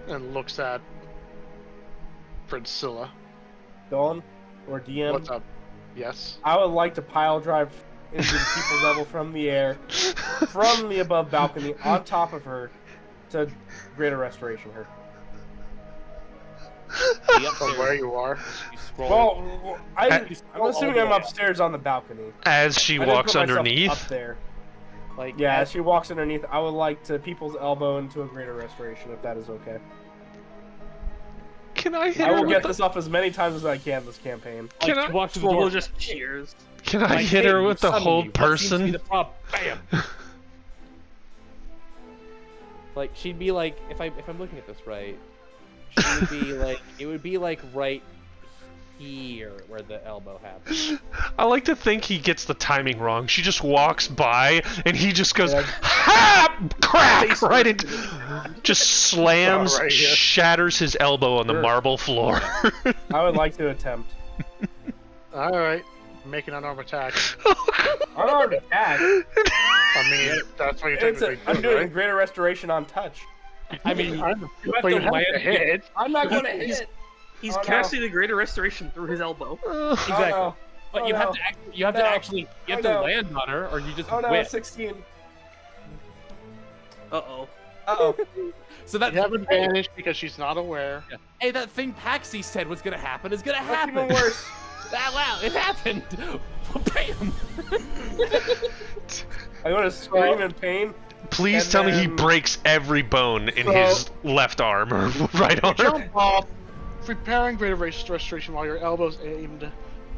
and looks at Priscilla. Dawn, or DM. What's up? Yes. I would like to pile drive into the people's level from the air, from the above balcony, on top of her, to greater restoration her. From where you are. You scroll. Well, I'm scroll assuming all I'm the way up. upstairs on the balcony. As she I didn't walks put myself underneath. Up there. Like Yeah, as she walks underneath, I would like to people's elbow into a greater restoration, if that is okay. Can I hit I her will with get the, this off as many times as I can this campaign. Can I- walk through the Swoggle door. just cheers. Can I Like, hit hey, her you with the summoned hold me. What seems to be person? the problem? Bam. Like she'd be like, if I'm looking at this right, she would be like, it would be like right here where the elbow happens. I like to think he gets the timing wrong. She just walks by and he just goes, Yeah. ha! Crack! Face Right into into. the- Just slams, Oh, right here. shatters his elbow on the Sure. marble floor. I would like to attempt. All right. Make an unarmed attack. Unarmed attack? I mean, that's what you're technically I'm doing, doing right? greater restoration on touch. I mean, But you have you to have land to hit. I'm not going to hit. He's Oh, no. casting the greater restoration through his elbow. Exactly. no. But Oh, you have no. to you have No. to actually Oh, to no. land on her, or you just Oh no, whip. 16. Uh-oh. Uh-oh. So that You have advantage because she's not aware. hey, that thing Paxi said was gonna happen is gonna That's happen. even worse. Ah, wow, it happened. Bam. I'm going to scream in pain. Please And tell me he then- breaks every bone in So- his left arm or right You arm. jump off, preparing greater restoration while your elbow's aimed.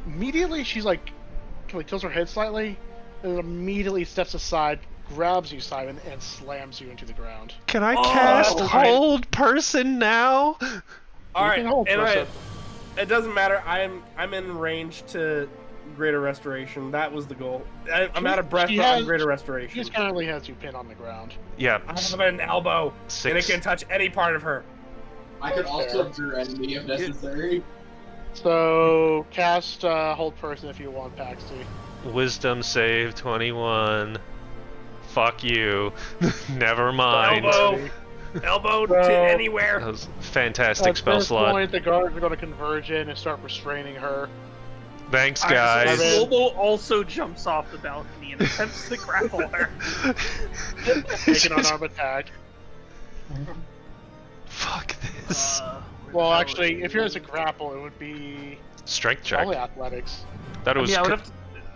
Immediately, she's like tilts her head slightly, and then immediately steps aside, grabs you, Simon, and slams you into the ground. Can I cast right. Hold Person now? All right, can hold and person. it doesn't matter. I'm in range to greater restoration. That was the goal. I'm out of breath, She but I'm has- greater She restoration. just currently has you pinned on the ground. Yeah. I have an elbow, and it 6. can touch any part of her. I could also abjure enemy if necessary. So cast hold person if you want, Paxi. Wisdom save 21. Fuck you. Never mind. Elbow, elbow So- to anywhere. That was a fantastic At spell this slot. point, the guards are going to converge in and start restraining her. Thanks, Alright, guys. so- Lobo also jumps off the balcony and attempts to grapple her. Take an unarmed attack. Fuck this. Well, actually, if you're as a grapple, it would be Strength check. probably athletics. Thought it was. I would have to,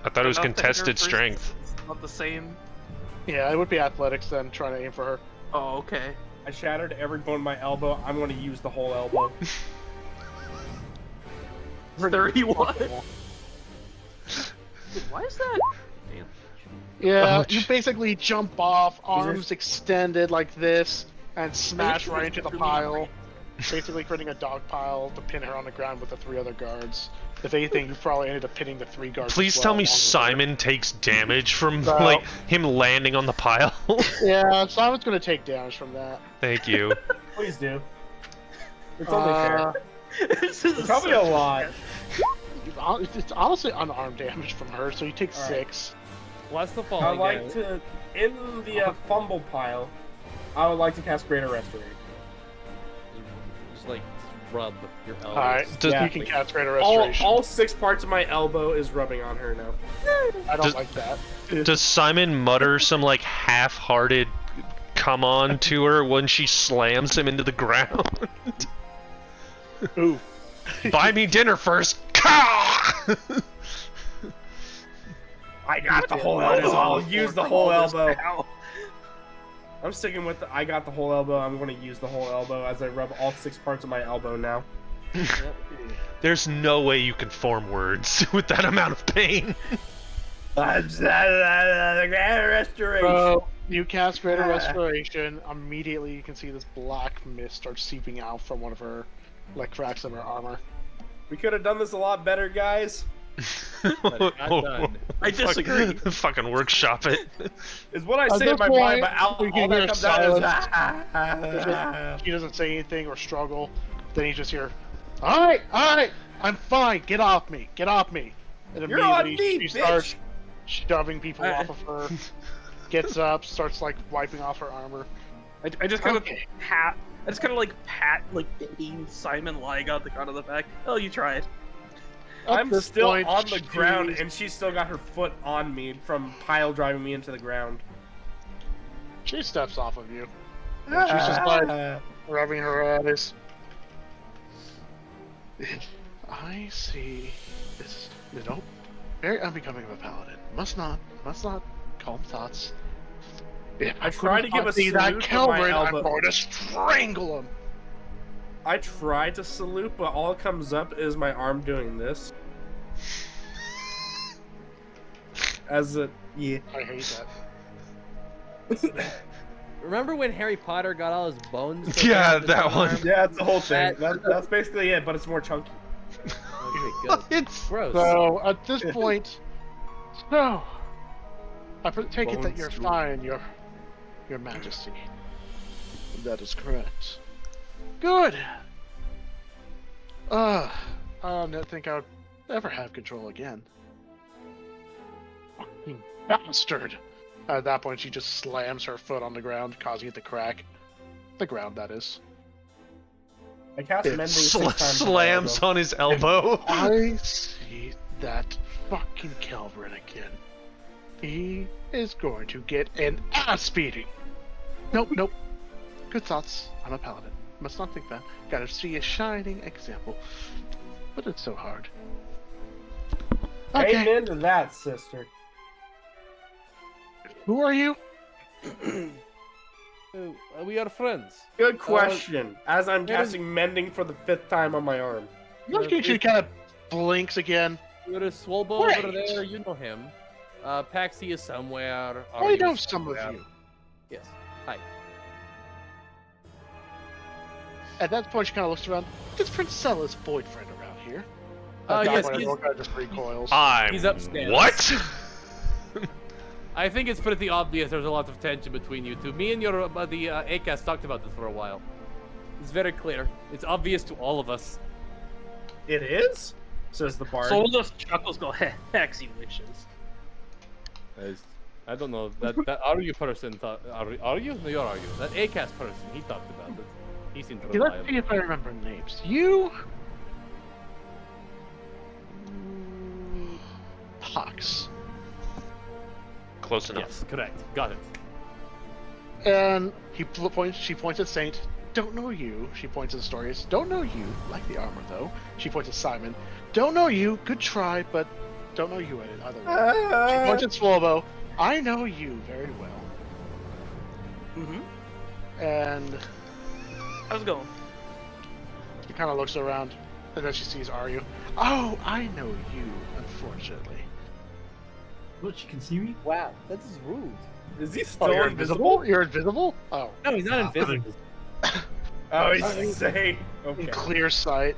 I thought it was enough to hit her contested first, strength. It's not the same. Yeah, it would be athletics then, trying to aim for her. Oh, okay. I shattered every bone in my elbow. I'm going to use the whole elbow. 31. Why is that? Yeah, Ouch. you basically jump off, arms extended like this, and smash right into the pile. Basically creating a dog pile to pin her on the ground with the 3 other guards. If anything, you probably ended up pinning the 3 guards. Please as tell well, me along with her. Simon takes damage from No. like him landing on the pile. Yeah, Simon's gonna take damage from that. Thank you. Please do. It's only fair. This is It's probably a lot. It's honestly unarmed damage from her, so you take All right. 6. Plus the I falling like damage. to, in the fumble pile, I would like to cast Greater Restoration. Just like rub your elbows. Alright, Yeah. you can cast Greater All, Restoration. all 6 parts of my elbow is rubbing on her now. I don't Does- like that. Does Simon mutter some like half-hearted come on to her when she slams him into the ground? Ooh. Buy me dinner first. Ka! I got the whole Might as elbow. well I'll use the from whole all this elbow. now. I'm sticking with the I got the whole elbow. I'm going to use the whole elbow as I rub all 6 parts of my elbow now. There's no way you can form words with that amount of pain. Greater Restoration. So, you cast Greater Restoration, immediately you can see this black mist start seeping out from one of her, like, cracks in her armor. We could have done this a lot better, guys. But it got done. I disagree. Fucking workshop it. Is what I At say in this my point, mind, but you all can that hear comes out silence. is He doesn't say anything or struggle. Then you just hear, alright, I'm fine, get off me, get off me. And You're on immediately me, she bitch! starts shoving people off of her, gets up, starts, like, wiping off her armor. I just kind Okay. of pat. I just kind of like pat, like pitying Simon lying on the ground of the back. Oh, you tried. At I'm this still point, on the ground, she's- and she's still got her foot on me from pile driving me into the ground. She steps off of you. And she's just like rubbing her eyes. I see. It's, very unbecoming of a paladin. Must not calm thoughts. If I try to give a see that salute with my Kelvin, I'm elbow. going to strangle him. I try to salute, but all that comes up is my arm doing this. As a yeah. I hate Remember when Harry Potter got all his bones? taken Yeah, out of his that arm? one. Yeah, it's the whole thing. That- That's basically it, but it's more chunky. Okay, good. It's Gross. that. So at this point, no. I take it that Bones you're too. fine, your Majesty. That is correct. Good. I don't think I would ever have control again. Fucking bastard! At that point, she just slams her foot on the ground, causing it to crack. The ground, that is. I cast It mending 6 times. Slams on his elbow. I see that fucking Calvin again. He is going to get an ass beating. Nope. Good thoughts. I'm a paladin. Must not think that. Gotta see a shining example. But it's so hard. Okay. Amen to that, sister. Who are you? We are friends. Good question. As I'm casting mending for the 5th time on my arm. Look at you, kind of blinks again. There is Swolbo Wait. over there. You know him. Paxi is somewhere. I Arya know is some of somewhere. you. Yes. Hi. At that point, she kind of looks around. There's Princella's boyfriend around here. Yes, everyone kind of just recoils. I'm. upstairs. What? I think it's pretty obvious there's a lot of tension between you two. Me and your buddy Acast talked about this for a while. It's very clear. It's obvious to all of us. It is? Says the bard. So those chuckles go, hex he wishes. I don't know. That Aryu person thought. Aryu? No, you're Aryu. That Acast person, he talked about it. He seemed Okay, let's reliable. see if I remember names. You... Pox. Close enough. Yes, correct. Got it. And she points at Saint. Don't know you. She points at Astorius. Don't know you. Like the armor, though. She points at Simon. Don't know you. Good try, but don't know you either way. She points at Swolbo. I know you very well. Mm-hmm. And How's it going? she kind of looks around, and then she sees Aryu. Oh, I know you, unfortunately. Look, she can see me. Wow, that is rude. Is he Oh, still you're invisible? invisible? You're invisible? Oh. No, he's not invisible. Oh, he's insane. In Okay. clear sight.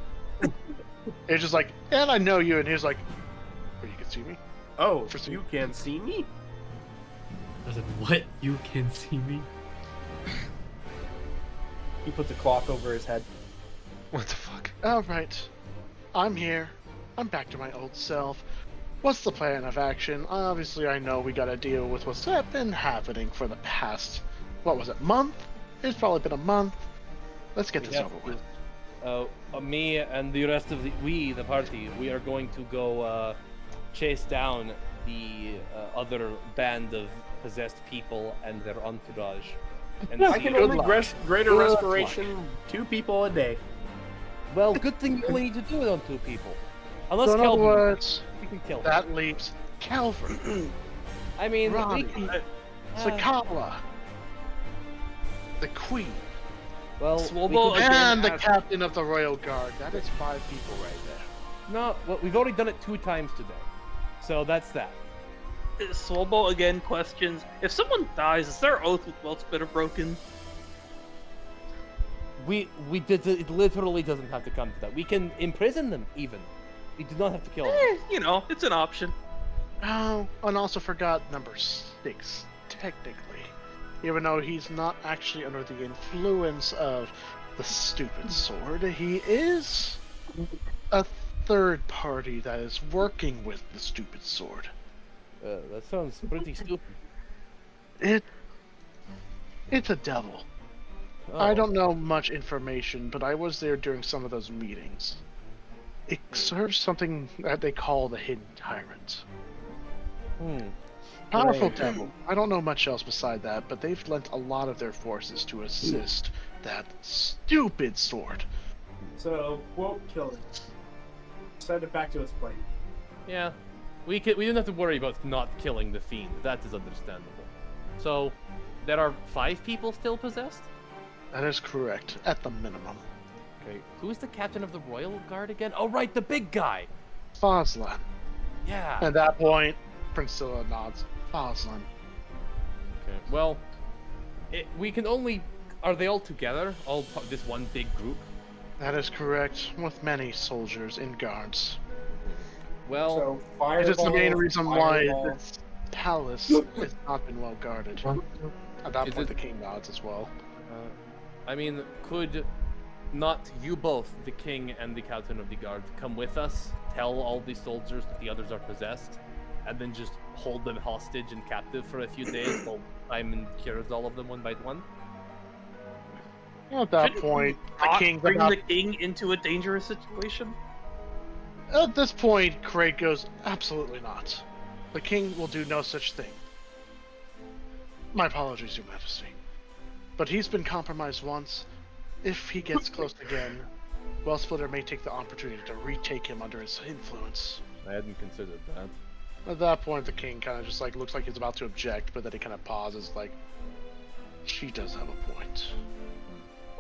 It's just like, and I know you, and he's like, oh, you can see me? Oh, you can see me? I said, what? You can see me? He puts a cloth over his head. What the fuck? Alright. I'm here. I'm back to my old self. What's the plan of action? Obviously, I know we gotta deal with what's been happening for the past, what was it, month? It's probably been a month. Let's get this over with. Me and the rest of the party, we are going to go chase down the other band of possessed people and their entourage. And I see- can only greater Good restoration 2 people a day. Well, good thing you only need to do it on 2 people. Unless So in other Kelvin, words, you can kill him. that leaves Calvin, I mean, Ronnie, uh, Sakala, the Queen, well, Swolbo we can- and the has- Captain of the Royal Guard. That is 5 people right there. no, well, we've already done it 2 times today, so that's that. Swolbo again questions, if someone dies, is their oath with Weltspiter broken? We did it. Literally doesn't have to come to that. We can imprison them even. We do not have to kill them. You know, it's an option. Oh, and also forgot number 6, technically. Even though he's not actually under the influence of the stupid sword, he is a third party that is working with the stupid sword. That sounds pretty stupid. It's a devil. Oh. I don't know much information, but I was there during some of those meetings. It serves something that they call the Hidden Tyrant. Powerful devil. I don't know much else beside that, but they've lent a lot of their forces to assist that stupid sword. So, quote killing. Send it back to its plane. Yeah, we don't have to worry about not killing the fiend. That is understandable. So, there are 5 people still possessed? That is correct, at the minimum. Okay, who's the captain of the Royal Guard again? Oh, right, the big guy! Foslan. Yeah. At that point, Priscilla nods. Foslan. Okay, well, we can only... Are they all together? This one big group? That is correct, with many soldiers and guards. Well, So, fireball, It's just the main reason why fireball. this palace has not been well guarded. At that Is point, it- the king nods as well. I mean, could not you both, the king and the captain of the guard, come with us? Tell all the soldiers that the others are possessed? and then just hold them hostage and captive for a few days while Simon cures all of them one by one? At that Shouldn't point, the Not king's bring about. the king into a dangerous situation. At this point, Craig goes, absolutely not. The king will do no such thing. My apologies, Your Majesty. But he's been compromised once. If he gets close again, Wellsplitter may take the opportunity to retake him under his influence. I hadn't considered that. At that point, the king kind of just like looks like he's about to object, but then he kind of pauses, like, she does have a point.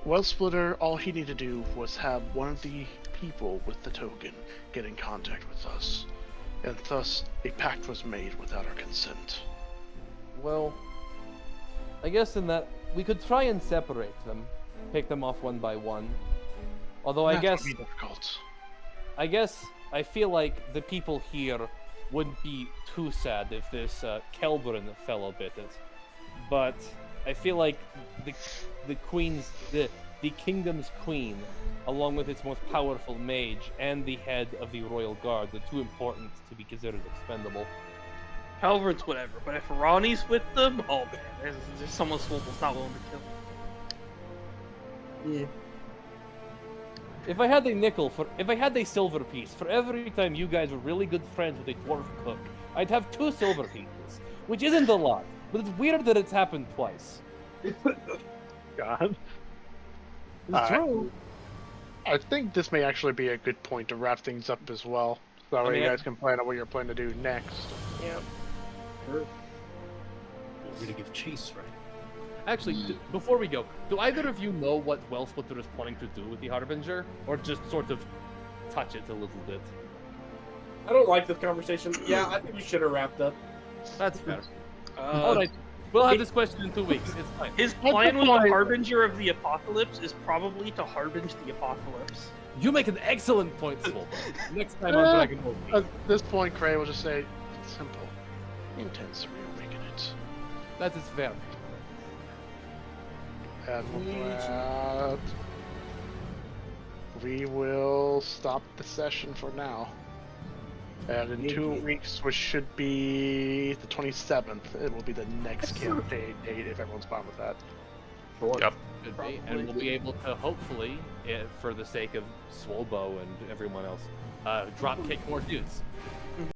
Wellsplitter, all he needed to do was have one of the people with the token get in contact with us, and thus a pact was made without our consent. Well, I guess in that we could try and separate them, pick them off one by one. Although I That guess would be difficult. I feel like the people here wouldn't be too sad if this Kelbrin fellow bit it. But I feel like the kingdom's queen, along with its most powerful mage and the head of the royal guard, are too important to be considered expendable. Calvert's whatever, but if Ronnie's with them, oh man, there's someone Swole's not willing to kill. Yeah. If I had a silver piece for every time you guys were really good friends with a dwarf cook, I'd have 2 silver pieces, which isn't a lot, but it's weird that it's happened twice. God. It's true. I think this may actually be a good point to wrap things up as well. So that way mean, you guys can plan out what you're planning to do next. Yeah. We're gonna give chase, right? Actually, before we go, do either of you know what Wellsplitter is planning to do with the Harbinger? Or just sort of touch it a little bit? I don't like this conversation. Yeah, I think we should have wrapped up. That's fair. Alright, we'll have this question in 2 weeks. It's fine. His plan with the Harbinger of the Apocalypse is probably to harbinge the apocalypse. You make an excellent point, Swoll. Next time on Dragon Ball. At this point, Cray will just say, it's simple. He intends to reawaken it. That is fair. And with that, we will stop the session for now. And in 2 weeks, which should be the 27th, it will be the next campaign date, if everyone's fine with that. Yep. Could be, and we'll be able to hopefully, for the sake of Swolbo and everyone else, drop kick more dudes.